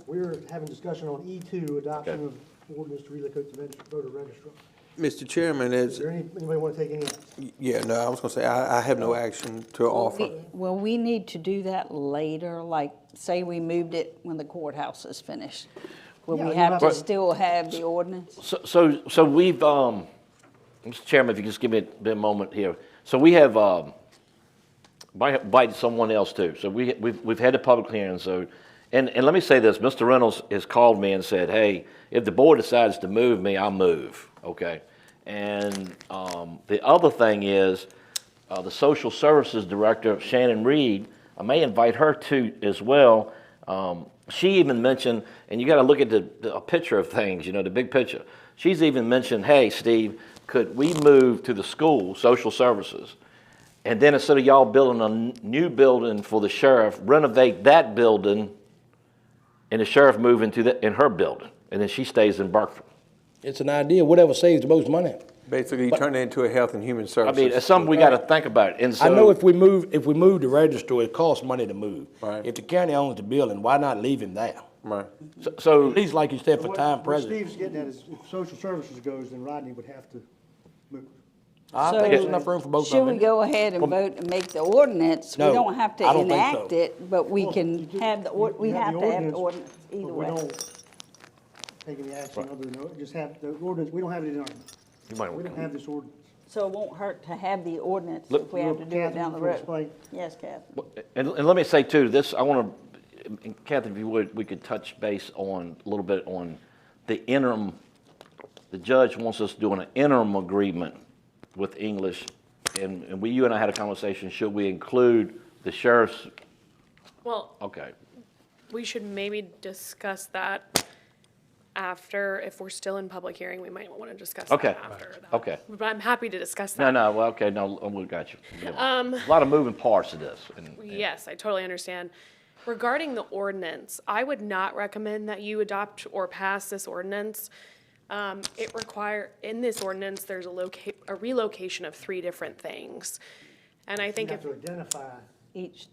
we're having discussion on E2, adoption of ordinance to relocate the voter registrar. Mr. Chairman, Is there anybody want to take any action? yeah, no, I was gonna say, I have no action to offer. Well, we need to do that later, like, say we moved it when the courthouse is finished. Will Yeah, we you have have to to- still have the ordinance? So we've, Mr. Chairman, if you just give me a moment here. So we have, invited someone else too. So we've had a public hearing, so, and let me say this, Mr. Reynolds has called me and said, hey, if the board decides to move me, I'll move, okay? And the other thing is, the Social Services Director, Shannon Reed, I may invite her too as well. She even mentioned, and you gotta look at a picture of things, the big picture. She's even mentioned, hey, Steve, could we move to the school, social services, and then instead of y'all building a new building for the sheriff, renovate that building, and the sheriff move in her building, and then she stays in Berkford. It's an idea, whatever saves the most money. Basically, you turn it into a health and human I services. mean, it's something we gotta think about, and so. I know if we move the register, it costs money to move. Right. If the county owns the building, why not leave him there? Right. So At least like you said, for time What present. Steve's getting at is if social services goes, then Rodney would have to move. I think there's enough room for both of Should them. we go ahead and vote and make the ordinance? We No, don't have to I don't think enact so. it, but we can have the, we You have to have the ordinance but either we way. don't take any action other than, just have the ordinance, we don't have it in our, You might we want don't to have this ordinance. So it won't hurt to have the ordinance Look- if we have to do it Kathy, down the you wanna road. explain? Yes, Kathy. And let me say too, this, I want to, Kathy, if you would, we could touch base on, a little bit on the interim, the judge wants us doing an interim agreement with English, and you and I had a conversation, should we include the sheriff's, Well, okay. we should maybe discuss that after, if we're still in public hearing, we might want to discuss Okay. that after that. Okay. But I'm happy to discuss No, that. no, well, okay, no, we got you. A lot of moving parts to this. Yes, I totally understand. Regarding the ordinance, I would not recommend that you adopt or pass this ordinance. In this ordinance, there's a relocation of 3 different things. And I think You if. have to identify. Each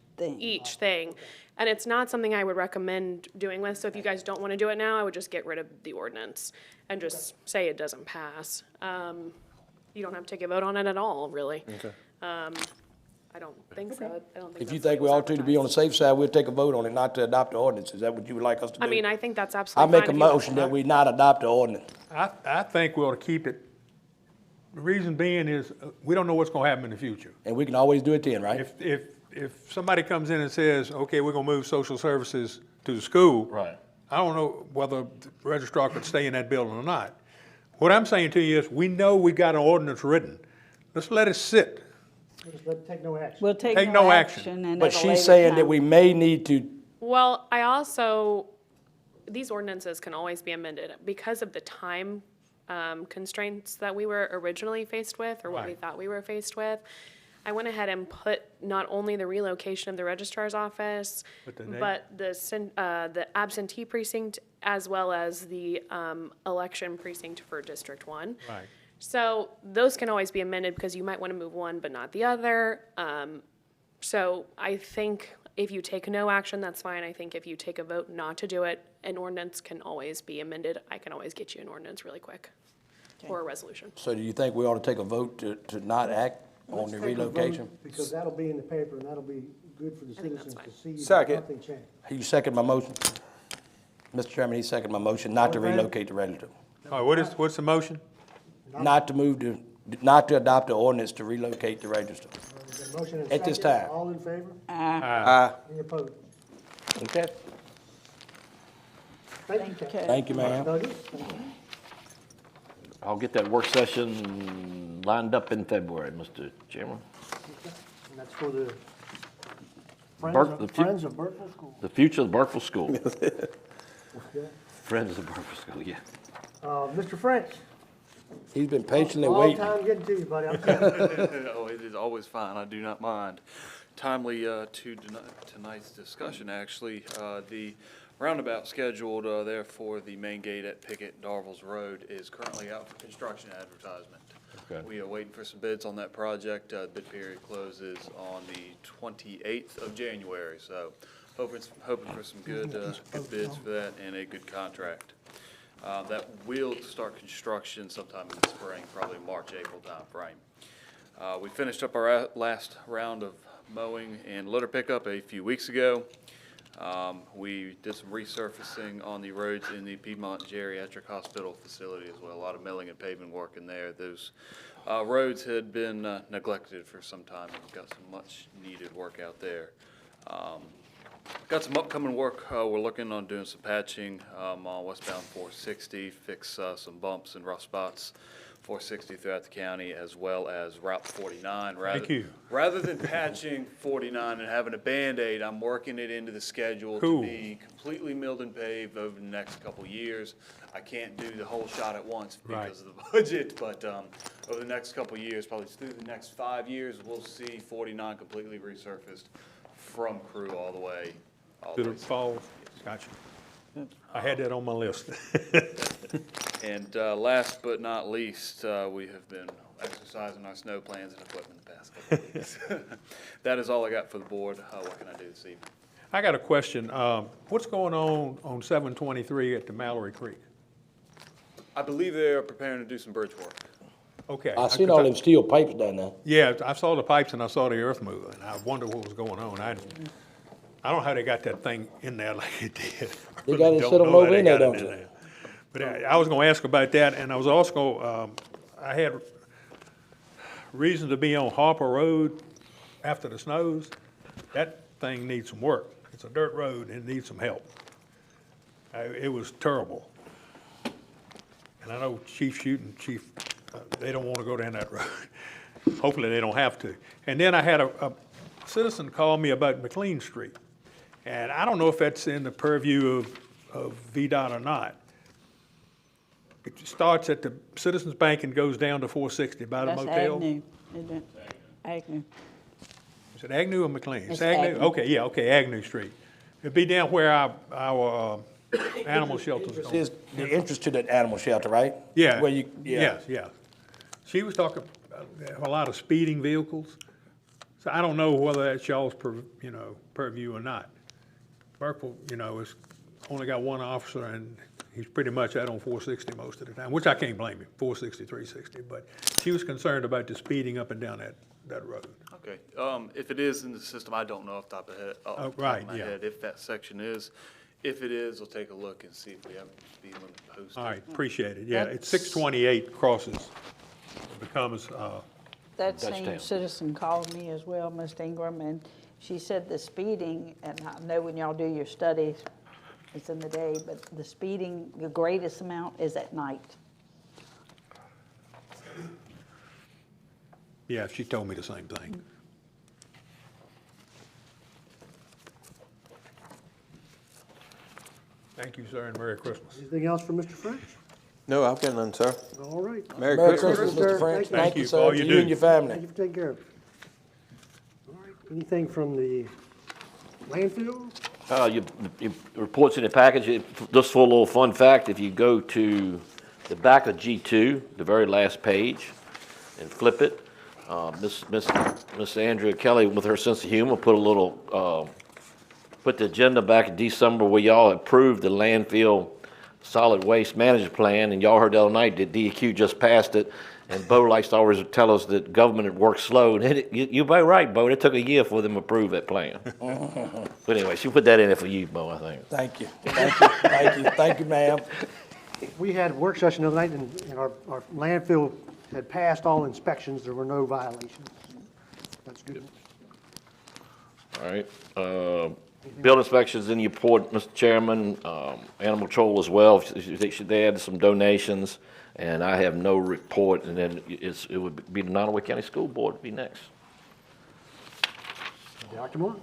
thing. And it's not something I would recommend doing with, so if you guys don't want to do it now, I would just get rid of the ordinance and just say it doesn't pass. You don't have to take a vote on it at all, really. Okay. I don't think so. I don't think If you that's the way think it we was ought to be on the safe side, we'll take a vote on it, not to adopt the ordinance. Is that what you would like us to do? I mean, I think that's I absolutely make fine a if you- motion that we not adopt the ordinance. I think we ought to keep it. The reason being is, we don't know what's gonna happen in the future. And we can always do it then, right? If somebody comes in and says, okay, we're gonna move social services to the school. Right. I don't know whether the registrar could stay in that building or not. What I'm saying to you is, we know we got an ordinance written. Let's let it sit. Just take no action. We'll take Take no no action. action and But at a later she's saying that time. we may need to, Well, I also, these ordinances can always be amended because of the time constraints that we were originally faced with, or what we Right. thought we were faced with. I went ahead and put not only the relocation of the registrar's office, but the absentee precinct, as well as the election precinct for District 1. Right. So those can always be amended because you might want to move one but not the other. So I think if you take no action, that's fine. I think if you take a vote not to do it, an ordinance can always be amended. I can always get you an ordinance really quick, or a resolution. so do you think we ought to take a vote to not act on Let's the take a vote, relocation? because that'll be in the paper and that'll be good for the citizens to see that Second. nothing changed. You second my motion? Mr. Chairman, he seconded my motion not to relocate the register. All right, what's the motion? Not to adopt the ordinance to relocate the register. There's a motion and At this second. time. All in favor? Aye. Any opposed? Okay. Thank you, Ken. Thank you, ma'am. Douglas, thank you. I'll get that work session lined up in February, Mr. Chairman. And that's for the The Friends of Burkeville School. The future of Burkeville School. Okay. Friends of Burkeville School, yeah. Mr. French. He's been patiently Long waiting. time getting to you, buddy. I'm sorry. Oh, it is always fine. I do not mind. Timely to tonight's discussion, actually. The roundabout scheduled there for the main gate at Pickett Darville's Road is currently out for construction advertisement. Okay. We are waiting for some bids on that project. Bid period closes on the 28th of January, so hoping for some good bids for that and a good contract. That will start construction sometime in the spring, probably March, April timeframe. We finished up our last round of mowing and litter pickup a few weeks ago. We did some resurfacing on the roads in the Piedmont Geriatric Hospital facility as well. A lot of milling and paving work in there. Those roads had been neglected for some time, and got some much needed work out there. Got some upcoming work. We're looking on doing some patching on westbound 460, fix some bumps and rough spots 460 throughout the county, as well as Route 49. Thank you. Rather than patching 49 and having a Band-Aid, I'm working it into the schedule Cool. to be completely milled and paved over the next couple years. I can't do the whole shot at once because of the budget, but over the next couple years, probably through the next 5 years, we'll see 49 completely resurfaced from Crew all the way. To the falls? Gotcha. I had that on my list. And last but not least, we have been exercising our snow plans and equipment the past couple of weeks. That is all I got for the board. What can I do this evening? I got a question. What's going on 723 at the Mallory Creek? I believe they're preparing to do some bridge work. Okay. I seen all them steel pipes down there. Yeah, I saw the pipes and I saw the earth mover, and I wondered what was going on. I don't know how they got that thing in there like it did. They got it set them over in there, don't they? But I was going to ask about that, and I was also, I had reason to be on Harper Road after the snows. That thing needs some work. It's a dirt road and it needs some help. It was terrible. And I know Chief Shooting, they don't want to go down that road. Hopefully they don't have to. And then I had a citizen call me about McLean Street. And I don't know if that's in the purview of VDOT or not. It starts at the Citizens Bank and goes down to 460 by the motel. That's Agnew, isn't it? Agnew. Is it Agnew or McLean? It's Agnew. Okay, yeah, okay, Agnew Street. It'd be down where our animal shelter's going. Is the entrance to the animal shelter, right? Yeah. Where you, yeah. Yes. She was talking a lot of speeding vehicles. So I don't know whether that's y'all's purview or not. Burkeville, has only got one officer, and he's pretty much out on 460 most of the time, which I can't blame him, 460, 360. But she was concerned about the speeding up and down that road. Okay, if it is in the system, I don't know off the top of my head if that section is. If it is, we'll take a look and see if we have a speed limit posted. All right, appreciate it. Yeah, it's 628 crosses. It becomes That same citizen called me as well, Ms. Ingram, and she said the speeding, and I know when y'all do your studies, it's in the day, but the speeding, the greatest amount is at night. Yeah, she told me the same thing. Thank you, sir, and Merry Christmas. Anything else for Mr. French? No, I've got none, sir. All right. Merry Christmas, Mr. French. Thank you for sir. all you To do. you and your family. Thank you for taking care of it. All right. Anything from the landfill? Your report's in the package. Just for a little fun fact, if you go to the back of G2, the very last page, and flip it, Miss Andrea Kelly, with her sense of humor, put a little, put the agenda back in December where y'all approved the landfill solid waste management plan, and y'all heard the other night that DEQ just passed it, and Bo likes to always tell us that government works slow, and you're right, Bo, it took a year for them to approve that plan. But anyway, she put that in there for you, Bo, I think. Thank you, thank you, ma'am. We had a work session the other night, and our landfill had passed all inspections. There were no violations. That's good. All right. Building inspections in your report, Mr. Chairman, animal control as well. They had some donations, and I have no report, and then it would be the Nottoway County School Board would be next. Dr. Moore.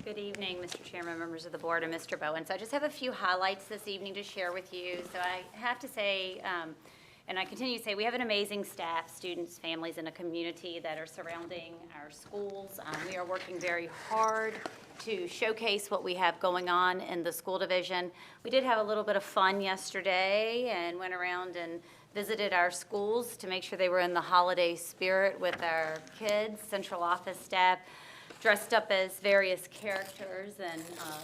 Good evening, Mr. Chairman, members of the board, and Mr. Bowen. So I just have a few highlights this evening to share with you. So I have to say, and I continue to say, we have an amazing staff, students, families, and a community that are surrounding our schools. We are working very hard to showcase what we have going on in the school division. We did have a little bit of fun yesterday and went around and visited our schools to make sure they were in the holiday spirit with our kids, central office staff, dressed up as various characters and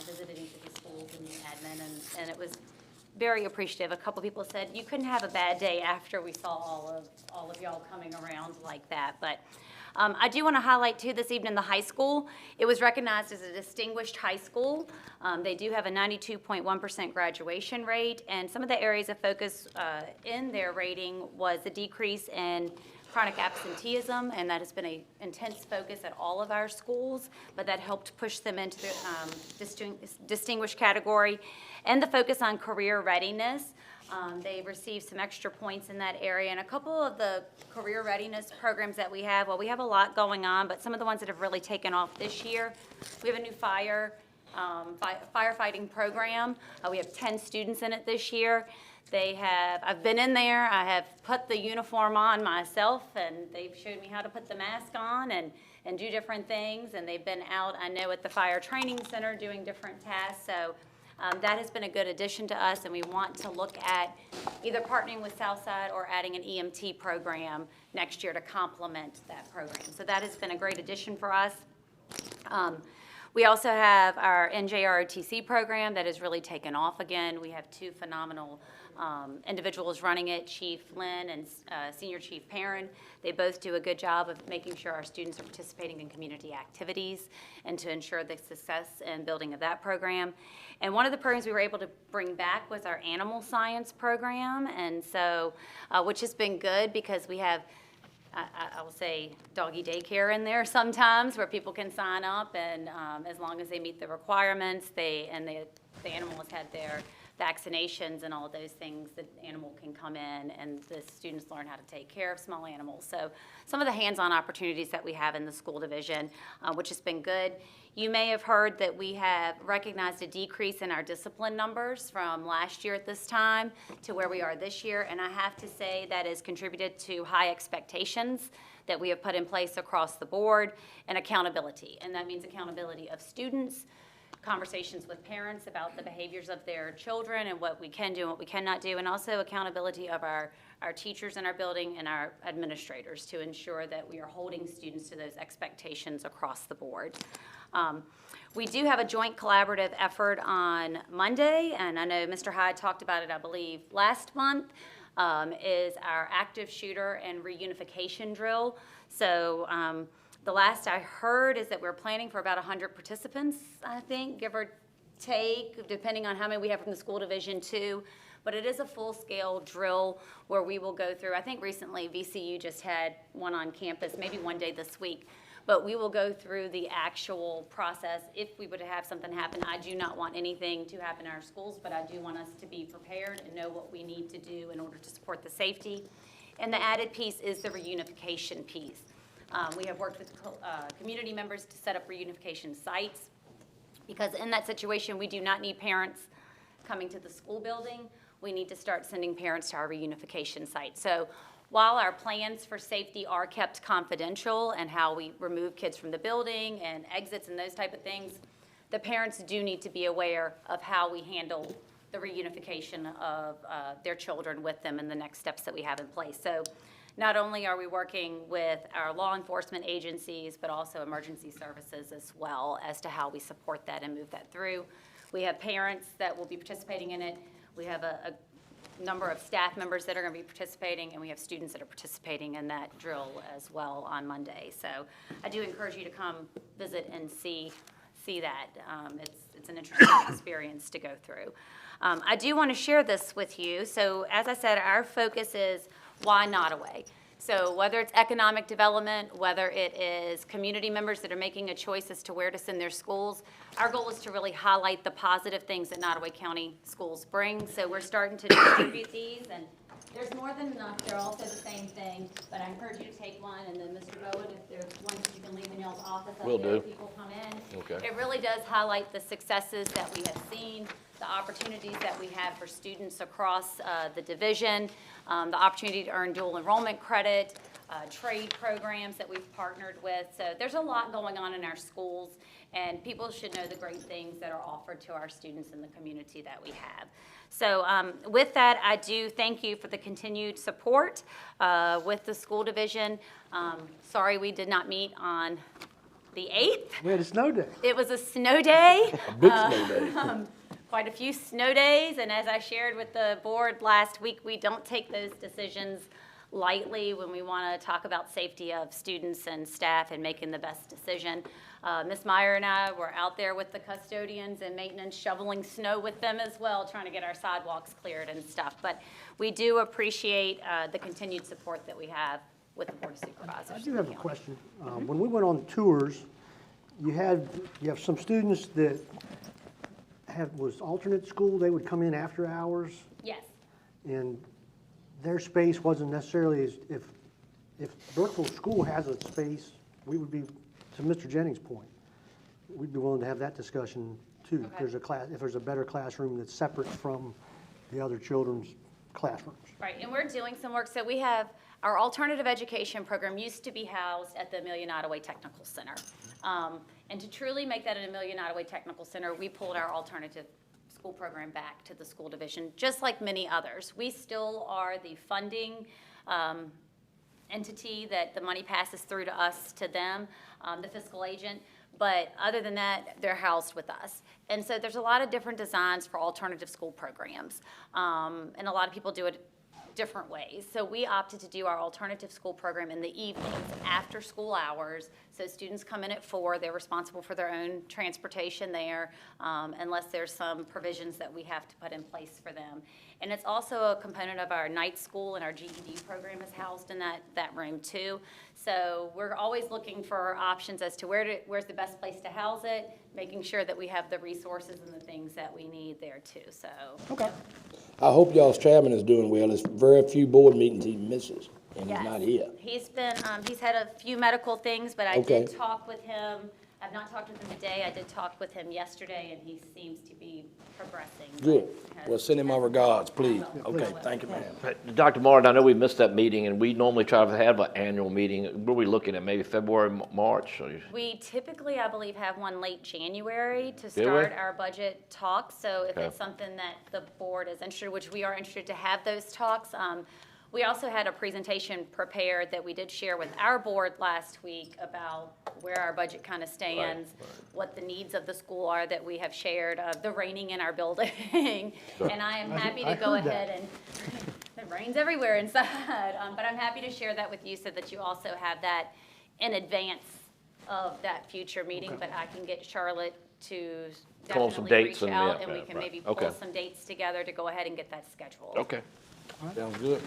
visited each of the schools and the admin, and it was very appreciative. A couple people said you couldn't have a bad day after we saw all of y'all coming around like that. But I do want to highlight too this evening the high school. It was recognized as a distinguished high school. They do have a 92.1% graduation rate, and some of the areas of focus in their rating was the decrease in chronic absenteeism, and that has been an intense focus at all of our schools, but that helped push them into the distinguished category. And the focus on career readiness. They received some extra points in that area. And a couple of the career readiness programs that we have, well, we have a lot going on, but some of the ones that have really taken off this year, we have a new firefighting program. We have 10 students in it this year. I've been in there, I have put the uniform on myself, and they've showed me how to put the mask on and do different things, and they've been out, I know, at the fire training center doing different tasks, so that has been a good addition to us, and we want to look at either partnering with Southside or adding an EMT program next year to complement that program. So that has been a great addition for us. We also have our NJROTC program that has really taken off again. We have two phenomenal individuals running it, Chief Lynn and Senior Chief Perrin. They both do a good job of making sure our students are participating in community activities and to ensure the success and building of that program. And one of the programs we were able to bring back was our animal science program, and so, which has been good because we have I will say doggy daycare in there sometimes where people can sign up, and as long as they meet the requirements, the animal has had their vaccinations and all of those things, the animal can come in and the students learn how to take care of small animals. So some of the hands-on opportunities that we have in the school division, which has been good. You may have heard that we have recognized a decrease in our discipline numbers from last year at this time to where we are this year, and I have to say that has contributed to high expectations that we have put in place across the board, and accountability. And that means accountability of students, conversations with parents about the behaviors of their children and what we can do and what we cannot do, and also accountability of our teachers in our building and our administrators to ensure that we are holding students to those expectations across the board. We do have a joint collaborative effort on Monday, and I know Mr. Hyde talked about it, I believe, last month, is our active shooter and reunification drill. So the last I heard is that we're planning for about 100 participants, I think, give or take, depending on how many we have from the school division too. But it is a full-scale drill where we will go through, I think recently VCU just had one on campus, maybe one day this week. But we will go through the actual process if we were to have something happen. I do not want anything to happen in our schools, but I do want us to be prepared and know what we need to do in order to support the safety. And the added piece is the reunification piece. We have worked with community members to set up reunification sites, because in that situation, we do not need parents coming to the school building. We need to start sending parents to our reunification site. So while our plans for safety are kept confidential and how we remove kids from the building and exits and those type of things, the parents do need to be aware of how we handle the reunification of their children with them and the next steps that we have in place. So not only are we working with our law enforcement agencies, but also emergency services as well as to how we support that and move that through. We have parents that will be participating in it. We have a number of staff members that are going to be participating, and we have students that are participating in that drill as well on Monday. So I do encourage you to come visit and see that. It's an interesting experience to go through. I do want to share this with you. So as I said, our focus is why Nottoway? So whether it's economic development, whether it is community members that are making a choice as to where to send their schools, our goal is to really highlight the positive things that Nottoway County schools bring. So we're starting to distribute these, and there's more than enough. They're all the same thing, but I encourage you to take one, and then Mr. Bowen, if there's ones that you can leave in y'all's office up Will there, do. people come in. Okay. It really does highlight the successes that we have seen, the opportunities that we have for students across the division, the opportunity to earn dual enrollment credit, trade programs that we've partnered with. So there's a lot going on in our schools, and people should know the great things that are offered to our students in the community that we have. So with that, I do thank you for the continued support with the school division. Sorry we did not meet on the 8th. We had a snow day. It was a snow day. A big snow day. Quite a few snow days, and as I shared with the board last week, we don't take those decisions lightly when we want to talk about safety of students and staff and making the best decision. Ms. Meyer and I were out there with the custodians and maintenance, shoveling snow with them as well, trying to get our sidewalks cleared and stuff. But we do appreciate the continued support that we have with the Board of Supervisors. I do have a question. When we went on the tours, you have some students that was alternate school. They would come in after hours, Yes. and their space wasn't necessarily as, if Burkeville School has a space, we would be, to Mr. Jennings' point, we'd be willing to have that discussion too. If there's a class, if there's a better classroom that's separate from the other children's classrooms. Right, and we're doing some work. So we have, our alternative education program used to be housed at the Amelia Nottoway Technical Center. And to truly make that an Amelia Nottoway Technical Center, we pulled our alternative school program back to the school division, just like many others. We still are the funding entity that the money passes through to us, to them, the fiscal agent. But other than that, they're housed with us. And so there's a lot of different designs for alternative school programs. And a lot of people do it different ways. So we opted to do our alternative school program in the evenings after school hours. So students come in at 4, they're responsible for their own transportation there, unless there's some provisions that we have to put in place for them. And it's also a component of our night school, and our GED program is housed in that room too. So we're always looking for options as to where's the best place to house it, making sure that we have the resources and the things that we need there too, so. Okay. I hope y'all's chairman is doing well. There's very few board meetings he misses, and Yes. he's not here. He's been, he's had a few medical things, but I Okay. did talk with him. I've not talked with him today. I did talk with him yesterday, and he seems to be progressing. Good. Has- Well, send him my regards, please. I Okay, will. thank you, ma'am. Dr. Martin, I know we missed that meeting, and we normally try to have an annual meeting. What are we looking at, maybe February, March? Or- We typically, I believe, have one late January to Do we? start our budget talks. So if Okay. it's something that the board is interested, which we are interested to have those talks. We also had a presentation prepared that we did share with our board last week about where our budget kind of stands, what the needs of the school are that we have shared, the raining in our building. And I am happy to go ahead and, it rains everywhere inside, but I'm happy to share that with you so that you also have that in advance of that future meeting. But I can get Charlotte to Come up with some definitely dates reach and, out, yeah, and we right, can right. maybe Okay. pull some dates together to go ahead and get that scheduled. Okay. Sounds good.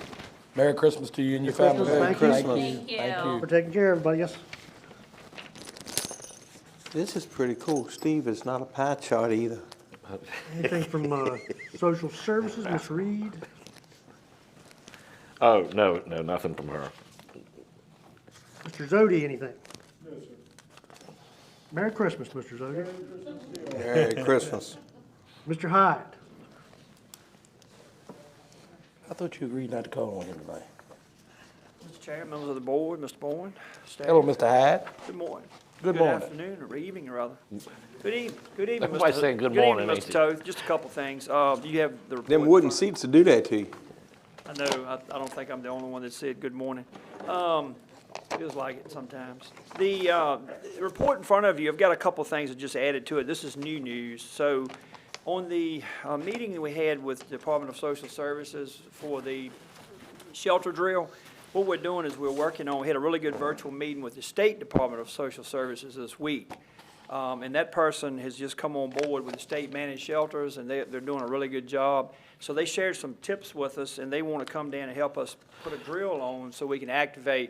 Merry Christmas to you and your Merry family. Christmas. Thank you. Thank you. Thank you. For taking care of everybody else. This is pretty cool. Steve is not a pie chart either. Anything from social services, Ms. Reed? Oh, no, nothing from her. Mr. Zodi, anything? No, sir. Merry Christmas, Mr. Zodi. Merry Christmas. Mr. Hyde? I thought you agreed not to call on him tonight. Mr. Chair, members of the board, Mr. Bourne, staff. Hello, Mr. Hyde. Good morning. Good morning. afternoon, or evening, rather. Good evening, Mr. Everybody's saying good evening, morning, ain't Mr. they? Toth. Just a couple things. You have the report. Them wooden seats to do that to you. I know, I don't think I'm the only one that said good morning. Feels like it sometimes. The report in front of you, I've got a couple things that just added to it. This is new news. So On the meeting that we had with the Department of Social Services for the shelter drill, what we're doing is we're working on, we had a really good virtual meeting with the State Department of Social Services this week. And that person has just come on board with the state managed shelters, and they're doing a really good job. So they shared some tips with us, and they want to come down and help us put a drill on so we can activate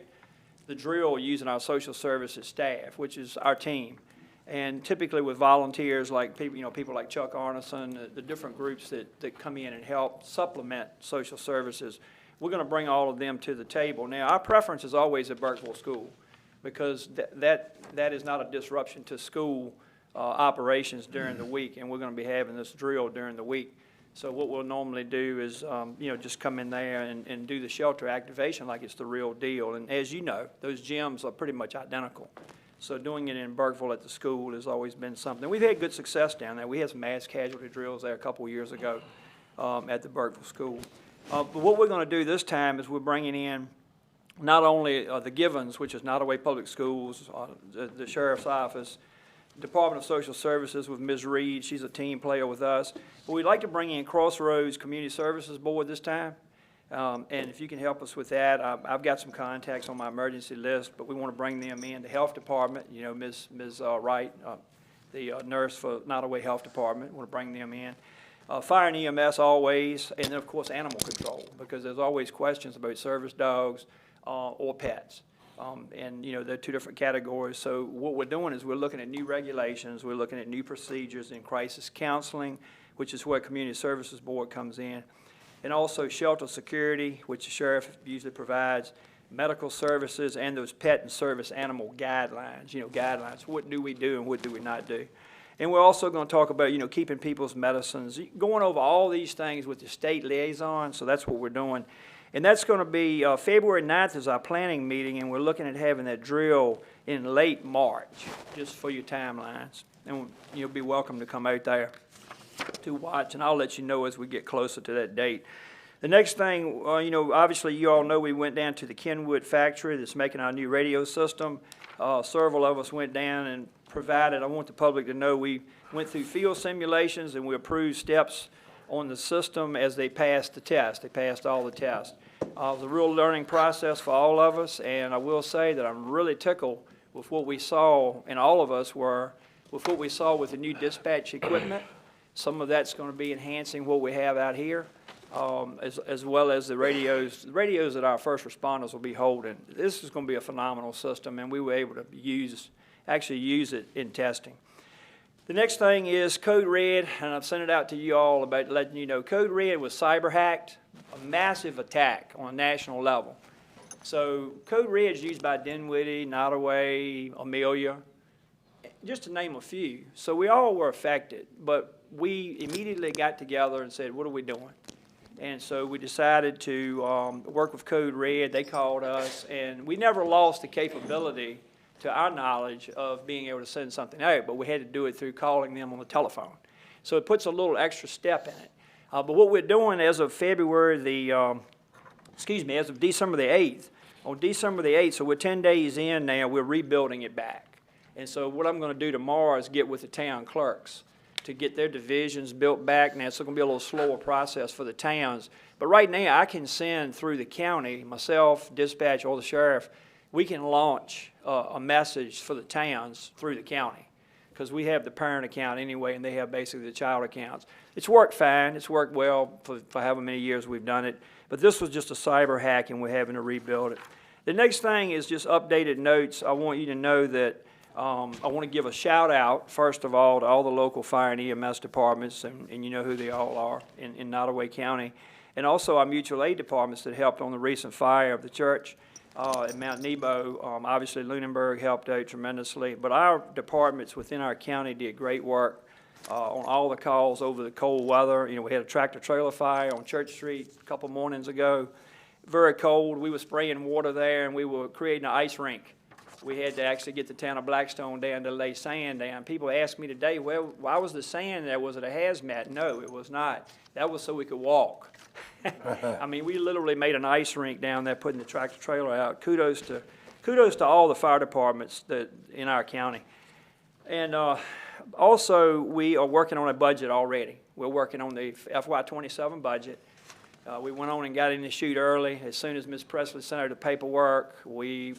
the drill using our social services staff, which is our team. And typically with volunteers like people, people like Chuck Arneson, the different groups that come in and help supplement social services, we're going to bring all of them to the table. Now, our preference is always at Burkeville School, because that is not a disruption to school operations during the week, and we're going to be having this drill during the week. So what we'll normally do is, just come in there and do the shelter activation like it's the real deal. And as you know, those gyms are pretty much identical. So doing it in Burkeville at the school has always been something. We've had good success down there. We had some mass casualty drills there a couple of years ago at the Burkeville school. But what we're going to do this time is we're bringing in not only the Givens, which is Nottoway Public Schools, the Sheriff's Office, Department of Social Services with Ms. Reed. She's a team player with us. But we'd like to bring in Crossroads Community Services Board this time. And if you can help us with that, I've got some contacts on my emergency list, but we want to bring them in. The Health Department, Ms. Wright, the nurse for Nottoway Health Department, want to bring them in. Fire and EMS always, and then of course animal control, because there's always questions about service dogs or pets. And they're two different categories. So what we're doing is we're looking at new regulations, we're looking at new procedures in crisis counseling, which is where Community Services Board comes in, and also shelter security, which the sheriff usually provides, medical services, and those pet and service animal guidelines, guidelines. What do we do and what do we not do? And we're also going to talk about, keeping people's medicines, going over all these things with the state liaison, so that's what we're doing. And that's going to be February 9th is our planning meeting, and we're looking at having that drill in late March, just for your timelines. And you'll be welcome to come out there to watch, and I'll let you know as we get closer to that date. The next thing, obviously you all know we went down to the Kenwood factory that's making our new radio system. Several of us went down and provided, I want the public to know, we went through field simulations and we approved steps on the system as they passed the test. They passed all the tests. It was a real learning process for all of us, and I will say that I'm really tickled with what we saw, and all of us were, with what we saw with the new dispatch equipment. Some of that's going to be enhancing what we have out here, as well as the radios that our first responders will be holding. This is going to be a phenomenal system, and we were able to actually use it in testing. The next thing is Code Red, and I've sent it out to you all about letting you know. Code Red was cyber hacked, a massive attack on a national level. So Code Red is used by Dinwiddie, Nottoway, Amelia, just to name a few. So we all were affected, but we immediately got together and said, what are we doing? And so we decided to work with Code Red. They called us, and we never lost the capability, to our knowledge, of being able to send something out, but we had to do it through calling them on the telephone. So it puts a little extra step in it. But what we're doing as of December the 8th, on December the 8th, so we're 10 days in now, we're rebuilding it back. And so what I'm going to do tomorrow is get with the town clerks to get their divisions built back. Now, it's going to be a little slower process for the towns. But right now, I can send through the county, myself, dispatch, or the sheriff, we can launch a message for the towns through the county, because we have the parent account anyway, and they have basically the child accounts. It's worked fine. It's worked well for however many years we've done it. But this was just a cyber hack, and we're having to rebuild it. The next thing is just updated notes. I want you to know that I want to give a shout out, first of all, to all the local fire and EMS departments, and you know who they all are in Nottoway County, and also our mutual aid departments that helped on the recent fire of the church at Mount Nebo. Obviously, Lunenburg helped out tremendously, but our departments within our county did great work on all the calls over the cold weather. We had a tractor-trailer fire on Church Street a couple mornings ago. Very cold. We were spraying water there, and we were creating an ice rink. We had to actually get the town of Blackstone down to lay sand down. People ask me today, well, why was the sand there? Was it a hazmat? No, it was not. That was so we could walk. I mean, we literally made an ice rink down there, putting the tractor trailer out. Kudos to all the fire departments in our county. And also, we are working on a budget already. We're working on the FY '27 budget. We went on and got in the chute early. As soon as Ms. Presley sent her the paperwork, we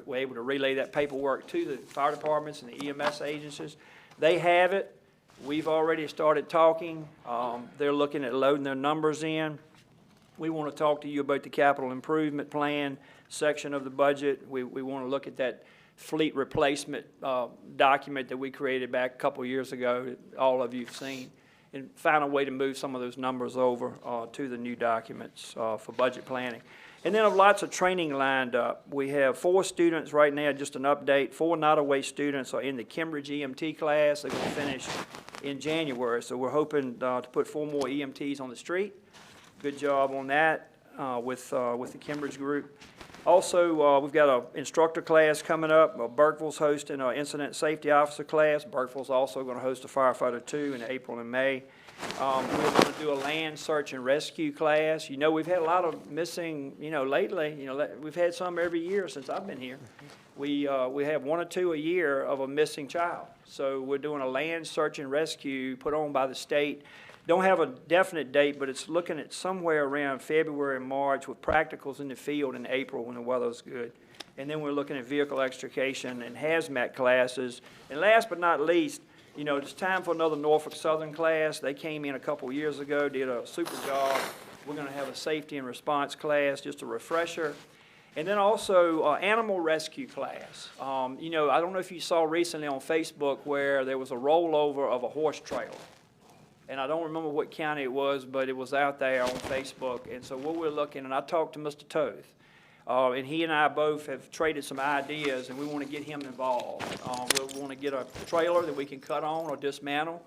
were able to relay that paperwork to the fire departments and the EMS agencies. They have it. We've already started talking. They're looking at loading their numbers in. We want to talk to you about the capital improvement plan section of the budget. We want to look at that fleet replacement document that we created back a couple years ago that all of you have seen, and find a way to move some of those numbers over to the new documents for budget planning. And then have lots of training lined up. We have 4 students right now, just an update, 4 Nottoway students are in the Cambridge EMT class. They're going to finish in January, so we're hoping to put 4 more EMTs on the street. Good job on that with the Cambridge group. Also, we've got an instructor class coming up. Burkeville's hosting an incident safety officer class. Burkeville's also going to host a firefighter 2 in April and May. We're going to do a land search and rescue class. You know, we've had a lot of missing, lately. We've had some every year since I've been here. We have 1 or 2 a year of a missing child. So we're doing a land search and rescue put on by the state. Don't have a definite date, but it's looking at somewhere around February and March with practicals in the field in April when the weather's good. And then we're looking at vehicle extrication and hazmat classes. And last but not least, it's time for another Norfolk Southern class. They came in a couple years ago, did a super job. We're going to have a safety and response class, just a refresher. And then also animal rescue class. I don't know if you saw recently on Facebook where there was a rollover of a horse trailer. And I don't remember what county it was, but it was out there on Facebook. And so what we're looking, and I talked to Mr. Toth, and he and I both have traded some ideas, and we want to get him involved. We want to get a trailer that we can cut on or dismantle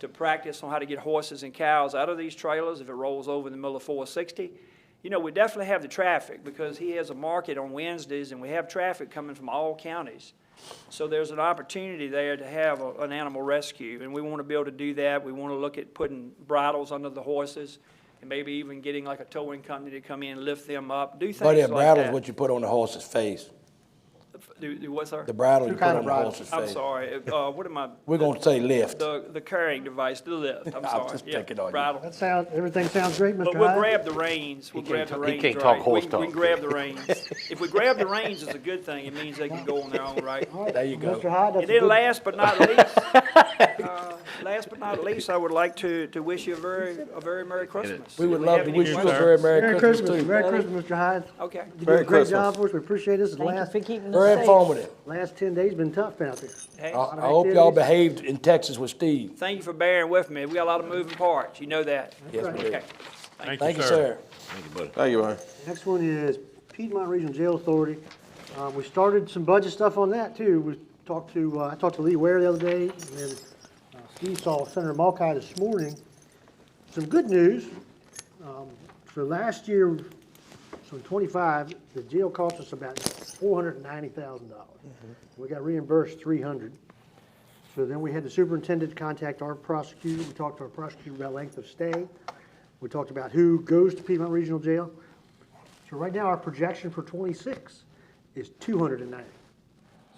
to practice on how to get horses and cows out of these trailers if it rolls over in the middle of 460. We definitely have the traffic because he has a market on Wednesdays, and we have traffic coming from all counties. So there's an opportunity there to have an animal rescue, and we want to be able to do that. We want to look at putting bridles under the horses and maybe even getting like a towing company to come in, lift them up, do things like that. Buddy, a bridle is what you put on the horse's face. Do what, sir? The bridle you put on the horse's face. I'm sorry. What am I? We're going to say lift. The carrying device, the lift. I'm sorry. I'm just picking on you. Bridle. Everything sounds great, Mr. But we'll Hyde. grab the reins. We'll grab the reins. He can't talk right. horse We talk. can grab the reins. If we grab the reins, it's a good thing. It means they can go on their own, right? There you go. Mr. Hyde, that's And then last but not least, I would like to wish you a very Merry Christmas. We would love to wish you a very Merry Christmas too. Merry Christmas, Mr. Hyde. Okay. You Merry did a great Christmas. job for us. We appreciate this. Thank you for keeping us Very safe. informative. Last 10 days been tough out there. Hey, I hope y'all behaved in Texas with Steve. thank you for bearing with me. We got a lot of moving parts. You know that. Yes, we do. Okay. Thank you, sir. Thank you, buddy. Thank you, man. Next one is Piedmont Regional Jail Authority. We started some budget stuff on that too. I talked to Lee Ware the other day, and then Steve saw Senator Mulcahy this morning. Some good news. For last year, so in '25, the jail cost us about $490,000. We got reimbursed $300,000. So then we had the superintendent contact our prosecutor. We talked to our prosecutor about length of stay. We talked about who goes to Piedmont Regional Jail. So right now, our projection for '26 is $290,000.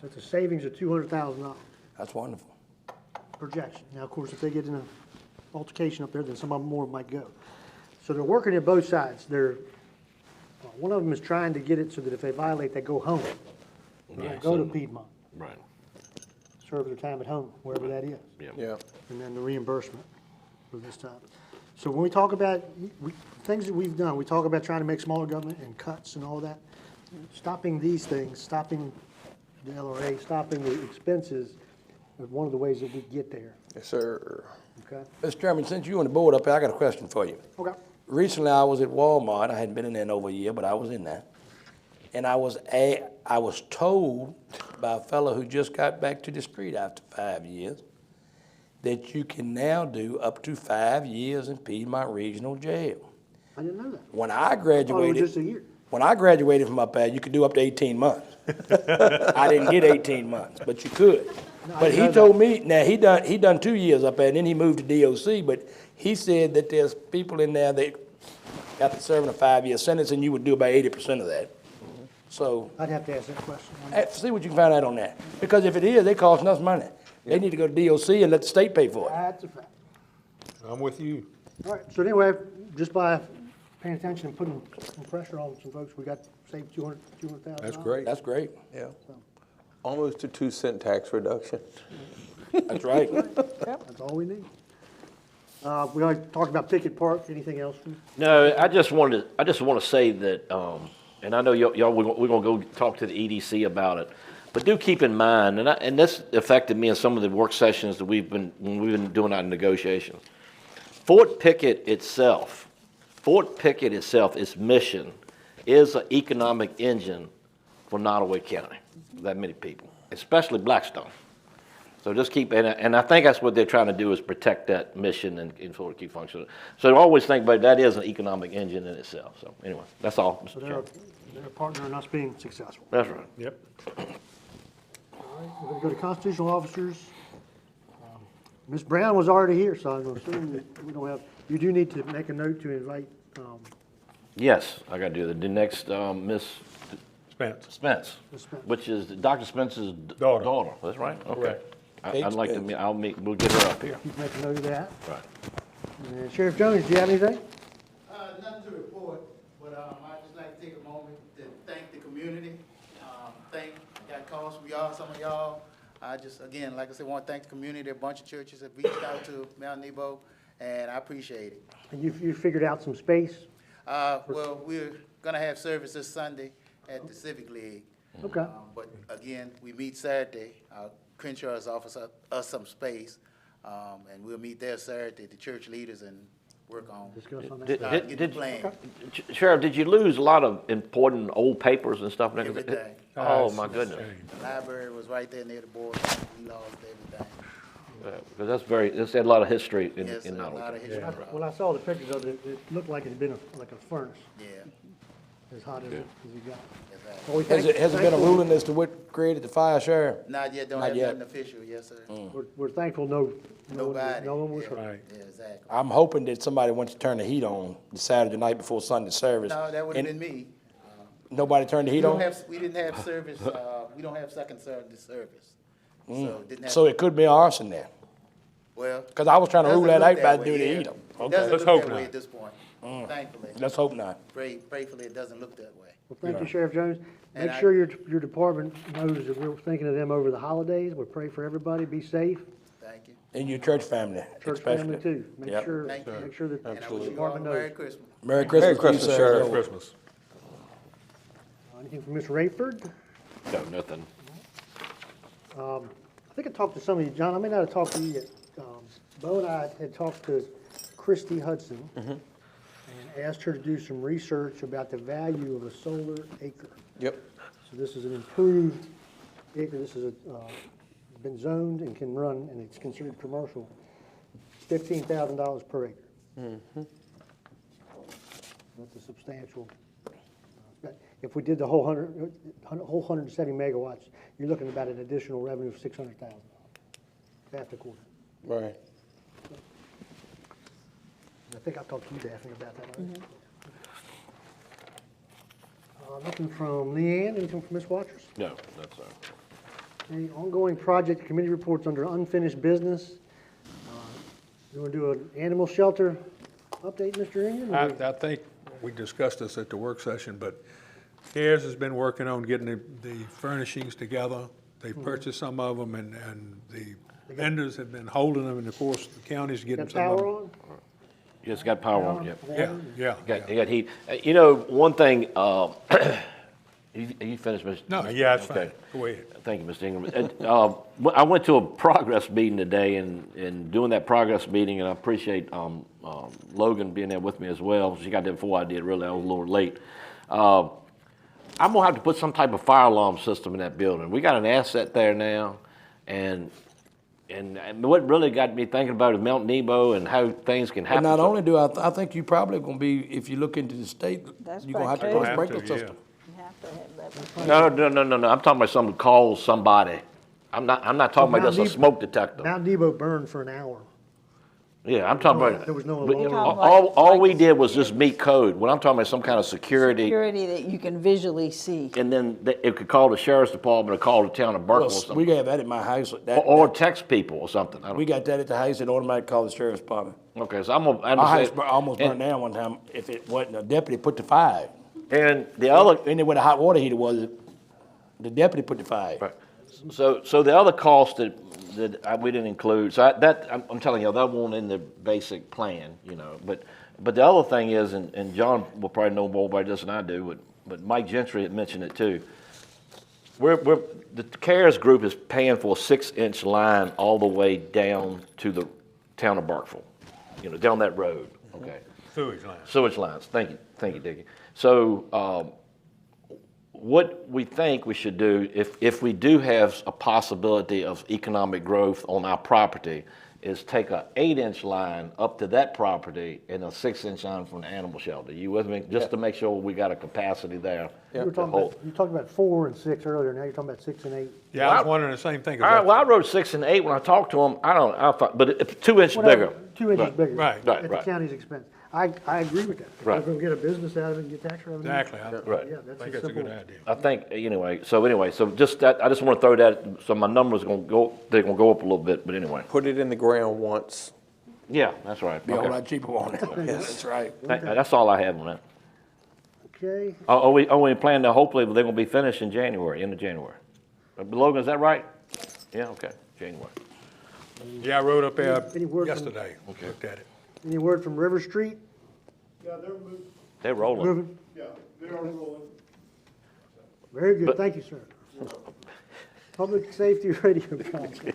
So it's a savings of $200,000 That's wonderful. projection. Now, of course, if they get in an altercation up there, then some of them more might go. So they're working at both sides. One of them is trying to get it so that if they violate, they go home. They don't go to Piedmont. Right. Serve their time at home, wherever that is. Yeah. And then the reimbursement for this time. So when we talk about things that we've done, we talk about trying to make smaller government and cuts and all that. Stopping these things, stopping the LRA, stopping the expenses is one of the ways that we get there. Yes, sir. Okay? Mr. Chairman, since you're on the board up here, I got a question for you. Okay. Recently, I was at Walmart. I hadn't been in there in over a year, but I was in there. And I was told by a fellow who just got back to the street after 5 years that you can now do up to 5 years in Piedmont Regional Jail. I didn't know that. When I I thought it graduated, was just a year. when I graduated from up there, you could do up to 18 months. I didn't get 18 months, but you could. But he told me, now he done 2 years up there, and then he moved to DOC, but he said that there's people in there that got to serving a 5-year sentence, and you would do about 80% of that. So, I'd have to ask that question. see what you can find out on that. Because if it is, they cost us money. They need to go to DOC and let the state pay for it. That's a fact. I'm with you. All right, so anyway, just by paying attention and putting some pressure on some folks, we got saved $200,000. That's great. That's great. Yeah. Almost a 2-cent tax reduction. That's right. That's all we need. We already talked about Pickett Park. Anything else? No, I just want to say that, and I know y'all we're gonna go talk to the EDC about it, but do keep in mind, and this affected me in some of the work sessions that we've been doing our negotiations. Fort Pickett itself, its mission is an economic engine for Nottoway County. That many people, especially Blackstone. So just keep, and I think that's what they're trying to do is protect that mission and sort of keep functioning. So always think about it, that is an economic engine in itself. So anyway, that's all, Mr. Chairman. They're a partner in us being successful. That's right. Yep. All right, we're going to go to constitutional officers. Ms. Brown was already here, so I'm assuming that we don't have, you do need to make a note to invite. Yes, I got to do that. The next, Miss Spence, which is Dr. Spence's daughter. That's right. Okay. Correct. I'd like to meet. We'll get her up here. You make a note of that. Right. And Sheriff Jones, do you have anything? Nothing to report, but I'd just like to take a moment to thank the community. I got calls from y'all, some of y'all. I just, again, like I said, want to thank the community. A bunch of churches have reached out to Mount Nebo, and I appreciate it. And you figured out some space? Well, we're going to have service this Sunday at the Civic League. Okay. But again, we meet Saturday. Crenshaw has offered us some space, and we'll meet there Saturday, the church leaders, and work on get the plan. Sheriff, did you lose a lot of important old papers and stuff? Everything. Oh, my goodness. The library was right there near the board. We lost everything. Because that's a lot of history in Yes, Nottoway. a lot of history. Yeah. When I saw the pictures of it, it looked like it had been like a furnace. Yeah. As hot as it got. Exactly. Has it been a ruling as to what created the fire, Sheriff? Not yet, don't Not have yet. nothing official, yes, sir. We're thankful no Nobody. one was hurt. Right. Yeah, exactly. I'm hoping that somebody went to turn the heat on the Saturday night before Sunday service. No, that would have And been me. Nobody turned the heat on? We didn't have service, we don't have second service. So didn't have. So it could be arson then? Well. Because I was trying to rule that out by doing the yeah. heat. It Okay. doesn't Let's look hope that way not. at this point, thankfully. Let's hope not. Prayfully, it doesn't look that way. Well, thank you, Sheriff Jones. And Make sure your department knows that we're thinking of them over the holidays. We pray for everybody. Be safe. Thank you. And your church family, Church especially. family too. Make Yep. sure Thank you. make sure that And I the wish you all a department Merry knows. Christmas. Merry Christmas, Merry Christmas, to you, Sheriff. Merry Christmas. Anything from Ms. Rayford? No, nothing. I think I talked to some of you, John. I may not have talked to you yet. Bo and I had talked to Christy Hudson and asked her to do some research about the value of a solar acre. Yep. So this is an improved acre. This is been zoned and can run, and it's considered commercial. It's $15,000 per acre. That's a substantial. If we did the whole 170 megawatts, you're looking about an additional revenue of $600,000. Half a quarter. Right. I think I talked to you, Daphne, about that. Right? Nothing from Leanne, anything from Ms. Watchers? No, that's all. Any ongoing project committee reports under unfinished business? You want to do an animal shelter update, Mr. Ingram? I think we discussed this at the work session, but CARES has been working on getting the furnishings together. They purchased some of them, and the vendors have been holding them, and of course, the county's getting Got some of power them. on? Yes, got power on, yep. Yeah. You got heat. You know, one thing, you finished, Mr.? No, yeah, it's fine. Okay. Go ahead. Thank you, Mr. Ingram. I went to a progress meeting today, and doing that progress meeting, and I appreciate Logan being there with me as well. She got there before I did, really. I was a little late. I'm going to have to put some type of fire alarm system in that building. We got an asset there now, and what really got me thinking about is Mount Nebo and how things can happen. But not only do I think you probably going to be, if you look into the state, you're going to have to put a sprinkler system. You have to have that. No. I'm talking about something calls somebody. I'm not talking about just a smoke detector. Mount Nebo burned for an hour. Yeah, I'm talking about. There was no but alarm. all we did was just meet code. What I'm talking about is some kind of security. Security that you can visually see. And then it could call the sheriff's department or call the town of Burkeville or Well, something. we got that at my house. Or text people or something. I don't We got that at the house and automatically call the sheriff's department. Okay, so I'm gonna. My house almost burned down one time if it wasn't a deputy put the fire. And the other. And where the hot water heater was, the deputy put the fire. Right. So the other cost that we didn't include, so I'm telling you, that won't in the basic plan, you know, but the other thing is, and John will probably know more about this than I do, but Mike Gentry had mentioned it too. The CARES group is paying for a 6-inch line all the way down to the town of Burkeville, you know, down that road, okay? Sewage lines. Sewage lines, thank you, Dickie. So, what we think we should do, if we do have a possibility of economic growth on our property, is take a 8-inch line up to that property and a 6-inch line from the animal shelter. You with me? Just to make sure we got a capacity there. You talked about 4 and 6 earlier, now you're talking about 6 and 8. Yeah, I was wondering the same thing. Well, I wrote 6 and 8 when I talked to them. But it's 2 inches bigger. 2 inches bigger. Right. At the county's expense. I agree with that. If Right. we're gonna get a business out of it and get tax revenue. Exactly. Right. Yeah, that's I think a that's a good simple. idea. I think, so just that, I just want to throw that, so my numbers they're gonna go up a little bit, but anyway. Put it in the ground once. Yeah, that's right. Be a whole Okay. lot cheaper on it. Yes. That's right. That's all I have on that. Okay, We plan to, hopefully, they're gonna be finished in January, end of January. Logan, is that right? Yeah, okay, January. Yeah, I rode up there Any word from- yesterday, looked at it. any word from River Street? Yeah, they're moving. They're rolling. Moving? Yeah, they are rolling. Very good, But- thank you, sir. Public Safety Radio Council.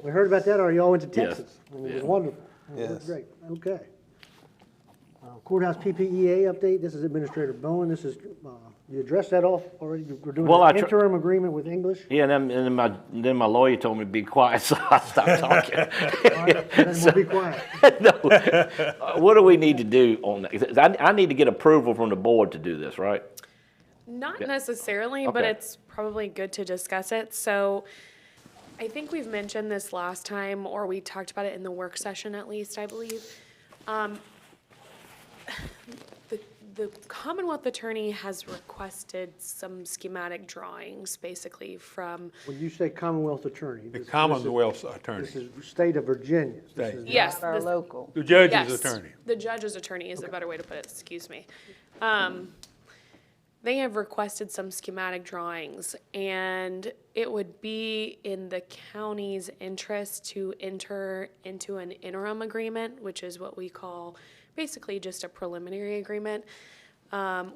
We heard about that, or y'all went to Yes. Texas? It was Yeah. wonderful. It was Yes. great, okay. Courthouse PPEA update, this is Administrator Bowen, this is, you addressed that off already? We're doing Well, an interim agreement with English? Yeah, and then my lawyer told me to be quiet, so I stopped talking. All right, then we'll be quiet. No. What do we need to do on that? I need to get approval from the board to do this, right? Not Yeah. necessarily, but Okay. it's probably good to discuss it. So I think we've mentioned this last time, or we talked about it in the work session at least, I believe. The Commonwealth Attorney has requested some schematic drawings, basically from, When you say Commonwealth Attorney. The this is- Commonwealth's attorney. This is state of Virginia. This State. is yes. Our this- local. The judge's Yes, attorney. the judge's attorney is a better way to put it, excuse me. They have requested some schematic drawings, and it would be in the county's interest to enter into an interim agreement, which is what we call basically just a preliminary agreement,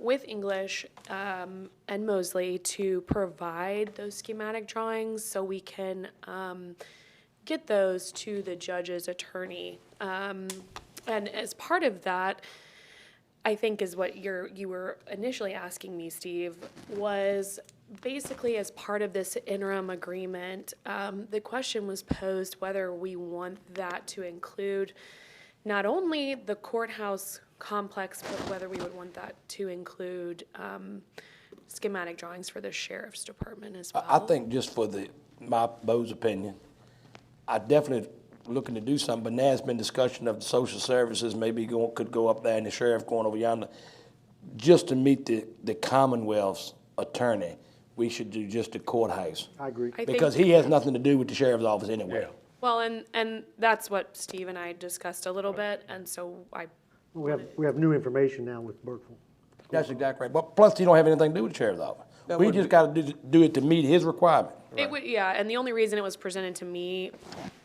with English and Mosley to provide those schematic drawings so we can get those to the judge's attorney. And as part of that, I think is what you were initially asking me, Steve, was basically as part of this interim agreement, the question was posed whether we want that to include not only the courthouse complex, but whether we would want that to include schematic drawings for the sheriff's department as well. I think just for Bo's opinion, I definitely looking to do something, but now it's been discussion of the social services, maybe could go up there and the sheriff going over yonder. Just to meet the Commonwealth's attorney, we should do just the courthouse. I agree. Because he has nothing to do with the sheriff's office anyway. Well, and that's what Steve and I discussed a little bit, and so We have new information now with Burkeville. That's exactly right. But plus, he don't have anything to do with the sheriff's office. We just got to do it to meet his requirement. It would, yeah, and the only reason it was presented to me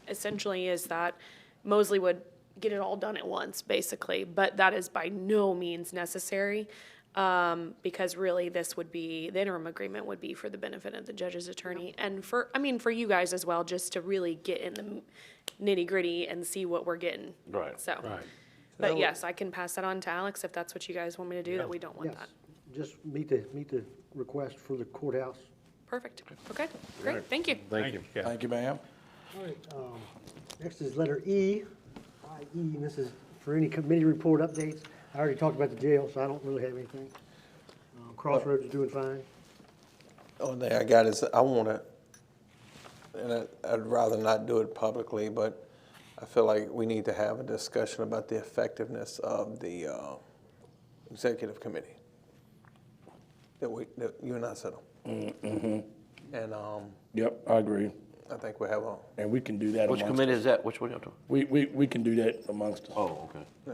essentially is that Mosley would get it all done at once, basically, but that is by no means necessary, because really this would be, the interim agreement would be for the benefit of the judge's attorney, and for you guys as well, just to really get in the nitty-gritty and see what we're getting. Right. So, but yes, I can pass that on to Alex if that's what you guys want me to do, that we don't want Yes. that. Just meet the request for the courthouse. Perfect. Okay, great, thank you. Thank you. Thank you, ma'am. All right, next is letter E, I-E, and this is for any committee report updates. I already talked about the jail, so I don't really have anything. Crossroads is doing fine. Only thing I got is, I want to, and I'd rather not do it publicly, but I feel like we need to have a discussion about the effectiveness of the executive committee that you and I sit on. Mm-hmm. And Yep, I agree. I think we have a. And we can do that Which amongst committee us. is that? Which one you talking? We can do that amongst us. Oh, okay. Yeah.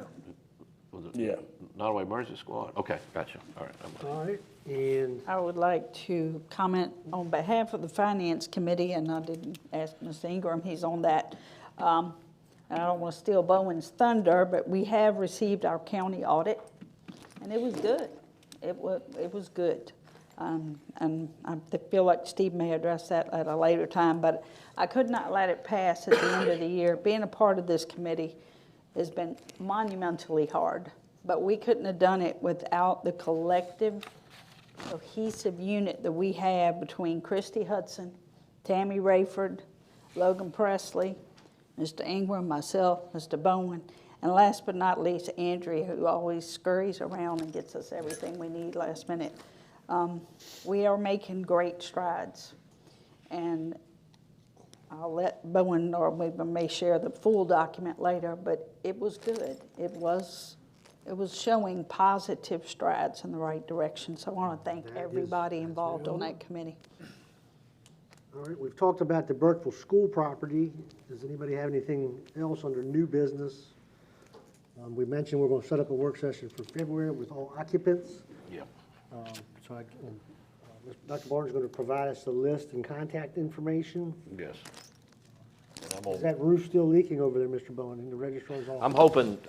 Was it Yeah. Nottoway Emergency Squad? Okay, gotcha. All right. All right, and I would like to comment on behalf of the Finance Committee, and I didn't ask Mr. Ingram, he's on that. And I don't want to steal Bowen's thunder, but we have received our county audit, and it was good. It was good. And I feel like Steve may address that at a later time, but I could not let it pass at the end of the year. Being a part of this committee has been monumentally hard, but we couldn't have done it without the collective, cohesive unit that we have between Christy Hudson, Tammy Rayford, Logan Presley, Mr. Ingram, myself, Mr. Bowen, and last but not least, Andrea, who always scurries around and gets us everything we need last minute. We are making great strides, and I'll let Bowen, or we may share the full document later, but it was good. It was showing positive strides in the right direction, so I want to thank everybody involved on that committee. all right, we've talked about the Burkeville School property. Does anybody have anything else under new business? We mentioned we're going to set up a work session for February with all occupants. Yep. So Dr. Barton's going to provide us the list and contact information. Yes. Is that roof still leaking over there, Mr. Bowen, in the registrar's office?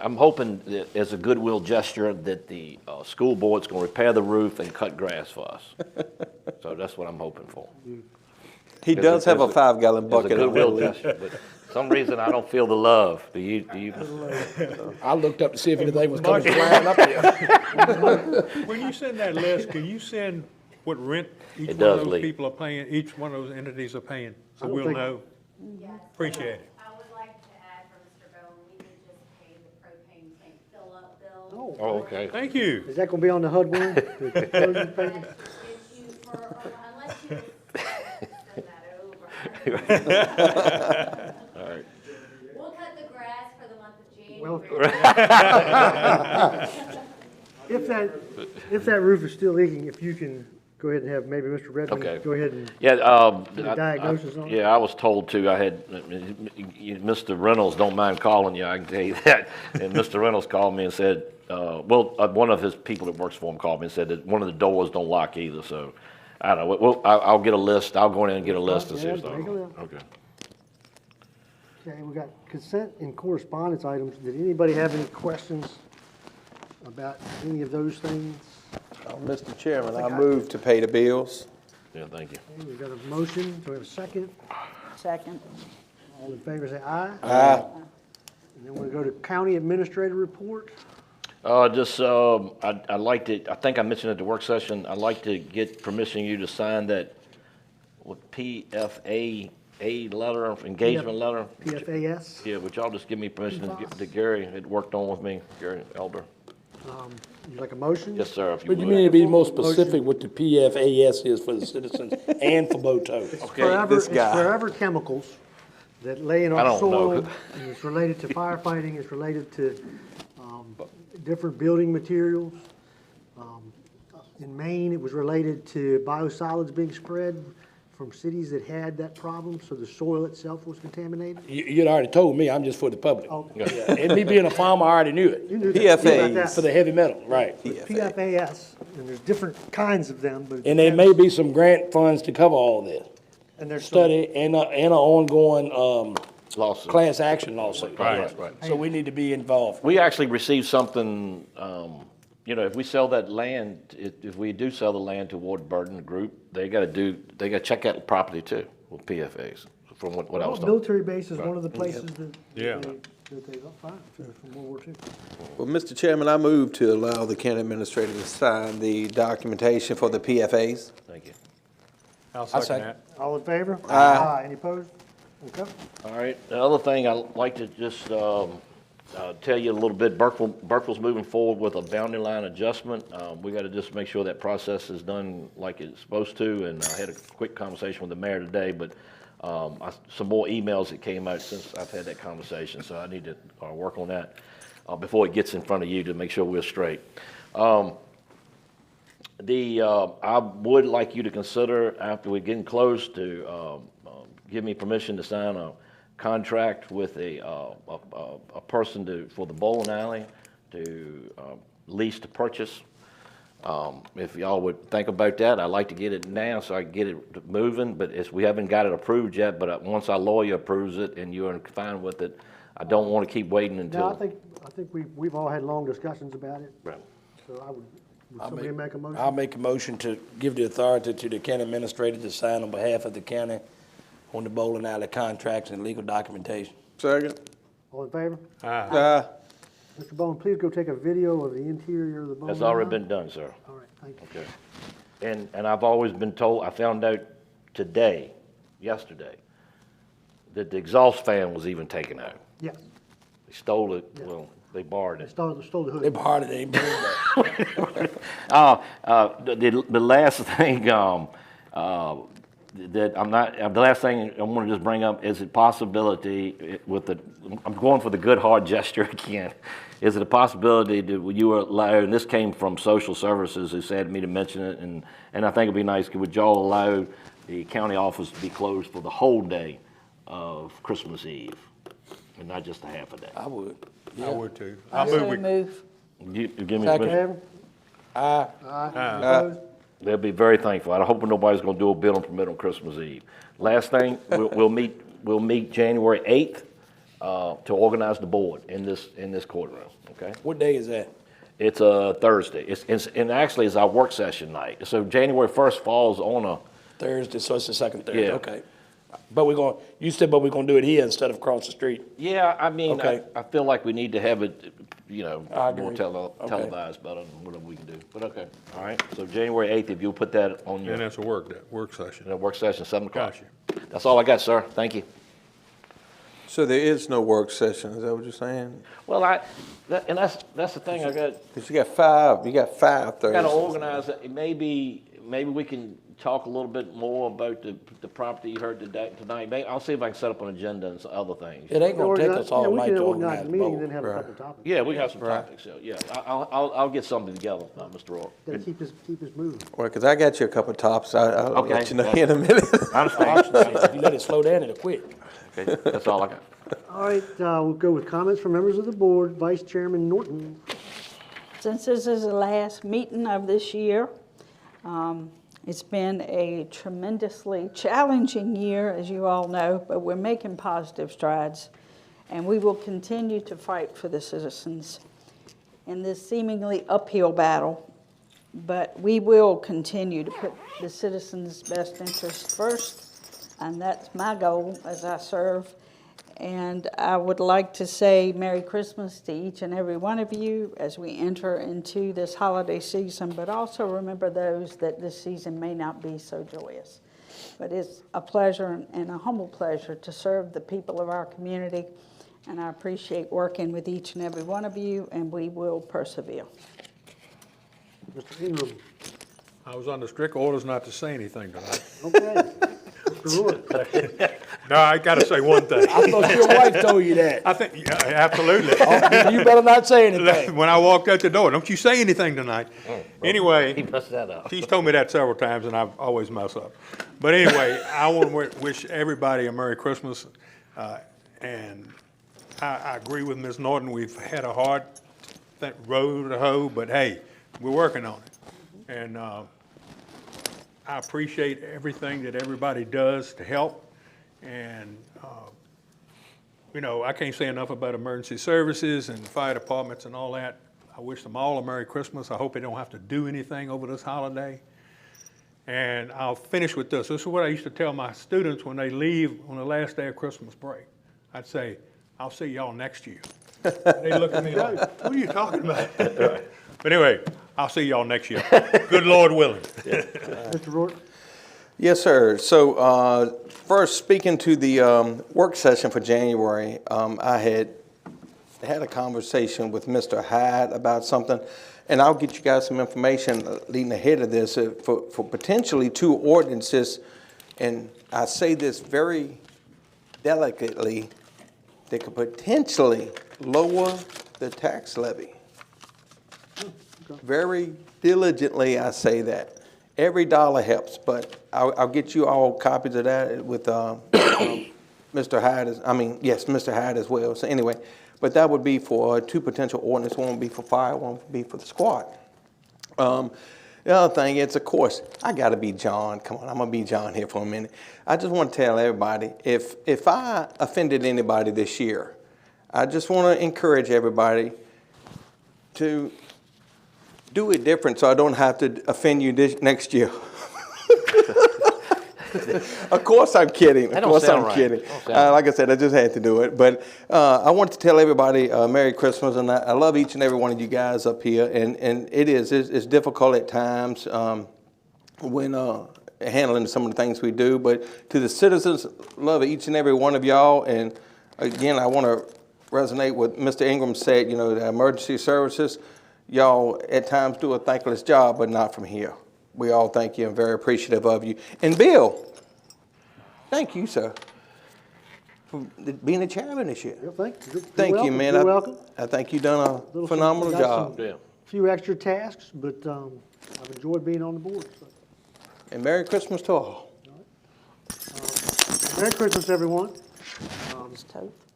I'm hoping that as a goodwill gesture that the school board's going to repair the roof and cut grass for us. So that's what I'm hoping for. He does have a 5-gallon bucket. It's a goodwill gesture, but for some reason I don't feel the love. Do you? I looked up to see if anything was coming flying up here. When you send that list, can you send what rent each It one of does those leak. people are paying, each one of those entities are paying, so I don't we'll think- know? Yes. Appreciate it. I would like to add for Mr. Bowen, we did just pay the propane tank fill-up bill. Oh, okay. Thank you. Is that going to be on the HUD one? The closing payment? If you, unless you send that over. All right. We'll cut the grass for the month of Well, January. if that roof is still leaking, if you can go ahead and have maybe Mr. Redmond Okay. go ahead and Yeah, get a diagnosis on it. yeah, I was told to. I had, Mr. Reynolds don't mind calling you, I can tell you that. And Mr. Reynolds called me and said, one of his people that works for him called me and said that one of the doors don't lock either, so, I don't know. I'll get a list. I'll go in and get a list and see Yeah, if take a look. Okay. Okay, we got consent and correspondence items. Did anybody have any questions about any of those things? Mr. Chairman, I move to pay the bills. Yeah, thank you. Okay, we've got a motion. Do we have a second? Second. All in favor, say aye. Aye. And then we'll go to county administrator report. I'd like to, I think I mentioned at the work session, I'd like to get permission you to sign that, PFA letter, engagement letter. PFAS. Yeah, would y'all just give me permission to give to Gary, it worked on with me, Gary Elder. You like a motion? Yes, sir, if you But would. you need to be more specific what the PFAS is for the citizens and for BOTO. It's forever chemicals that lay in I our don't know. soil. And it's related to firefighting, it's related to different building materials. In Maine, it was related to biosolids being spread from cities that had that problem, so the soil itself was contaminated. You'd already told me, I'm just for the public. Okay. Yeah, and me being a farmer, I already knew it. You knew that. You knew about that. For the heavy metal, right. PFAS, and there's different kinds of them, but. And there may be some grant funds to cover all this. And there's Study and an ongoing Lawsuit. class action lawsuit. Right. So we need to be involved. We actually received something, if we sell that land, if we do sell the land to Warburton Group, they gotta check out the property too, with PFAs, from what I was told. Military base is one of the places that. Yeah. That they find from World War II. Well, Mr. Chairman, I move to allow the county administrator to sign the documentation for the PFAs. Thank you. I'll second second that. All in favor? Aye. Any opposed? Okay. All right, the other thing I'd like to just tell you a little bit, Burkeville's moving forward with a boundary line adjustment. We got to just make sure that process is done like it's supposed to, and I had a quick conversation with the mayor today, but some more emails that came out since I've had that conversation, so I need to work on that before it gets in front of you to make sure we're straight. I would like you to consider, after we're getting close, to give me permission to sign a contract with a person for the bowling alley to lease to purchase. If y'all would think about that, I'd like to get it now so I can get it moving, but we haven't got it approved yet, but once our lawyer approves it and you're fine with it, I don't want to keep waiting until. No, I think we've all had long discussions about it. Right. So would somebody make a motion? I'll make a motion to give the authority to the county administrator to sign on behalf of the county on the bowling alley contracts and legal documentation. Second. All in favor? Aye. Mr. Bowling, please go take a video of the interior of the bowling alley. That's already been done, sir. All right, thank you. Okay. And I've always been told, I found out yesterday, that the exhaust fan was even taken out. Yes. They stole it, Yeah. well, they borrowed They it. stole the hood. They borrowed it, they ain't bringing it back. The last thing, that the last thing I want to just bring up is a possibility I'm going for the good hard gesture again. Is it a possibility that you allow, and this came from social services who said to me to mention it, and I think it'd be nice, would y'all allow the county office to be closed for the whole day of Christmas Eve, and not just a half a day? I would. I would too. I so move. You give me Second. permission? Aye. Opposed? They'll be very thankful. I hope nobody's going to do a building permit on Christmas Eve. Last thing, we'll meet January 8th to organize the board in this courtroom. Okay. What day is that? It's a Thursday. And actually it's our work session night. So January 1st falls on a Thursday, so it's the second Thursday. Yeah. Okay. But you said we're going to do it here instead of across the street. Yeah, I mean, Okay. I feel like we need to have it, I agree. more televised better than whatever we can do. But okay, all right. So January 8th, if you'll put that on your. And that's a work session. A work session, 7 o'clock. Gotcha. That's all I got, sir. Thank you. So there is no work session, is that what you're saying? Well, that's the thing. Because you got five Thursdays. I got to organize it. Maybe we can talk a little bit more about the property you heard tonight. Maybe I'll see if I can set up an agenda and some other things. It ain't going to take us all night to organize organize the the meeting bowl. and then have a couple topics. Yeah, we got some topics. So yeah, I'll get something together, Mr. Roy. Gotta keep this moving. Well, because I got you a couple of tops. I'll Okay. let you know in a minute. I understand. If you let it slow down, it'll quit. Okay, that's all I got. All right, we'll go with comments from members of the board. Vice Chairman Norton. Since this is the last meeting of this year, it's been a tremendously challenging year, as you all know, but we're making positive strides, and we will continue to fight for the citizens in this seemingly uphill battle, but we will continue to put the citizens' best interests first, and that's my goal as I serve. And I would like to say Merry Christmas to each and every one of you as we enter into this holiday season, but also remember those that this season may not be so joyous. But it's a pleasure and a humble pleasure to serve the people of our community, and I appreciate working with each and every one of you, and we will persevere. Mr. Ingram. I was under strict orders not to say anything tonight. Okay. Mr. Roy. No, I got to say one thing. I thought your wife told you that. I think, yeah, absolutely. You better not say anything. When I walked out the door, don't you say anything tonight. Anyway, He messed that up. she's told me that several times, and I always mess up. But anyway, I want to wish everybody a Merry Christmas. And I agree with Ms. Norton. We've had a hard road to hoe, but hey, we're working on it. And I appreciate everything that everybody does to help. And, I can't say enough about emergency services and fire departments and all that. I wish them all a Merry Christmas. I hope they don't have to do anything over this holiday. And I'll finish with this. This is what I used to tell my students when they leave on the last day of Christmas break. I'd say, I'll see y'all next year. They look at me like, what are you talking about? But anyway, I'll see y'all next year. Good Lord willing. Mr. Roy. Yes, sir. So first, speaking to the work session for January, I had had a conversation with Mr. Hyde about something, and I'll get you guys some information leading ahead of this for potentially 2 ordinances, and I say this very delicately, they could potentially lower the tax levy. Very diligently, I say that. Every dollar helps, but I'll get you all copies of that with Mr. Hyde, Mr. Hyde as well. So anyway, but that would be for 2 potential ordinances. One would be for fire, one would be for the squad. The other thing is, of course, I got to be John. Come on, I'm going to be John here for a minute. I just want to tell everybody, if I offended anybody this year, I just want to encourage everybody to do it different so I don't have to offend you next year. Of course I'm kidding. Of course I'm kidding. Like I said, I just had to do it. But I want to tell everybody Merry Christmas, and I love each and every one of you guys up here. And it's difficult at times when handling some of the things we do. But to the citizens, love each and every one of y'all. And again, I want to resonate with Mr. Ingram said, you know, the emergency services, y'all at times do a thankless job, but not from here. We all thank you and very appreciative of you. And Bill, thank you, sir, for being the chairman this year. Thank you, man. You're welcome. I think you've done a phenomenal job. A few extra tasks, but I've enjoyed being on the board. So. And Merry Christmas to all. Merry Christmas, everyone.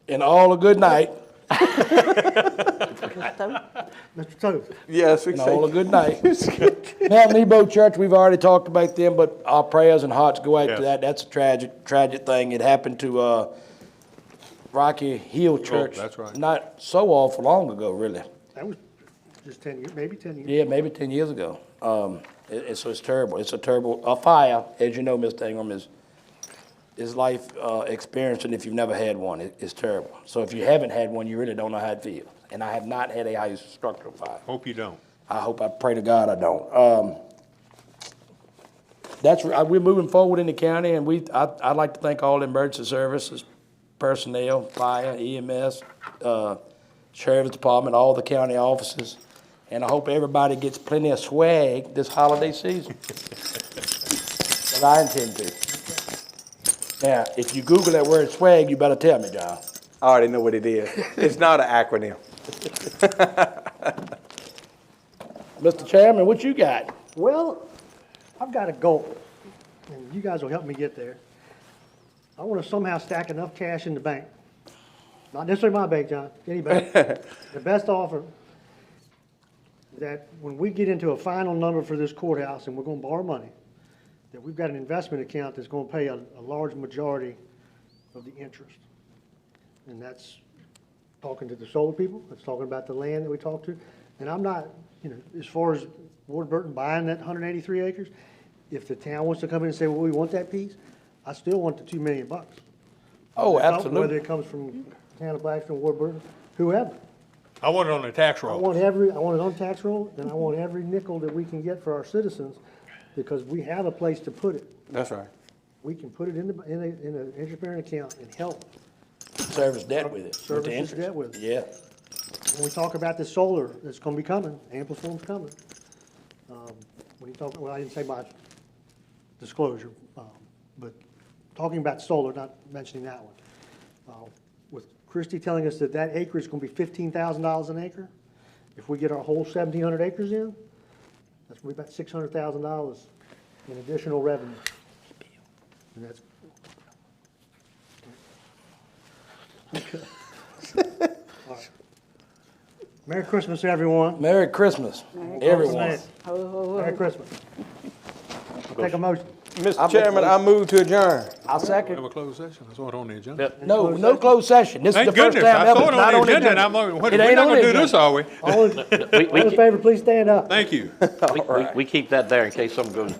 And all a good night. Mr. Toth. Yes, we and all a good night. Now, Nebo Church, we've already talked about them, but our prayers and hearts go out to that. That's a tragic thing. It happened to Rocky Hill Church. That's right. Not so awful long ago, really. That was just 10 years, maybe 10 years. Yeah, maybe 10 years ago. So it's terrible. It's a terrible fire, as you know, Mr. Ingram, is life experience, and if you've never had one, it's terrible. So if you haven't had one, you really don't know how it feels. And I have not had a high structural fire. Hope you don't. I pray to God I don't. We're moving forward in the county, and I'd like to thank all the emergency services, personnel, fire, EMS, sheriff's department, all the county offices, and I hope everybody gets plenty of swag this holiday season. But I intend to. Now, if you Google that word swag, you better tell me, John. I already know what it is. It's not an acronym. Mr. Chairman, what you got? Well, I've got a goal, and you guys will help me get there. I want to somehow stack enough cash in the bank. Not necessarily my bank, John, any bank. The best offer that when we get into a final number for this courthouse and we're going to borrow money, that we've got an investment account that's going to pay a large majority of the interest. And that's talking to the solar people, that's talking about the land that we talked to. And I'm not, as far as Ward Burton buying that 183 acres, if the town wants to come in and say, well, we want that piece, I still want the $2 million. Oh, absolutely. Whether it comes from town of Blackstone, Ward Burton, whoever. I want it on the tax roll. I want it on tax roll, and I want every nickel that we can get for our citizens, because we have a place to put it. That's right. We can put it in an interest-bearing account and help. Service debt with it. Service debt with it. Yeah. When we talk about the solar that's going to be coming, Ampliform's coming. When you talk, well, I didn't say my disclosure, but talking about solar, not mentioning that one. With Christie telling us that acre is going to be $15,000 an acre, if we get our whole 1,700 acres in, that's going to be about $600,000 in additional revenue. And that's all right. Merry Christmas, everyone. Merry Christmas, everyone. Merry Christmas. Take a motion. Mr. Chairman, I move to adjourn. I'll second. Have a closed session. I saw it on the agenda. No closed session. This is Thank the first goodness. time I ever. saw it It's not on the agenda, and I'm agenda. like, It we're ain't not on going to the do this, are we? All in favor, please stand up. Thank you. We keep that there in case something goes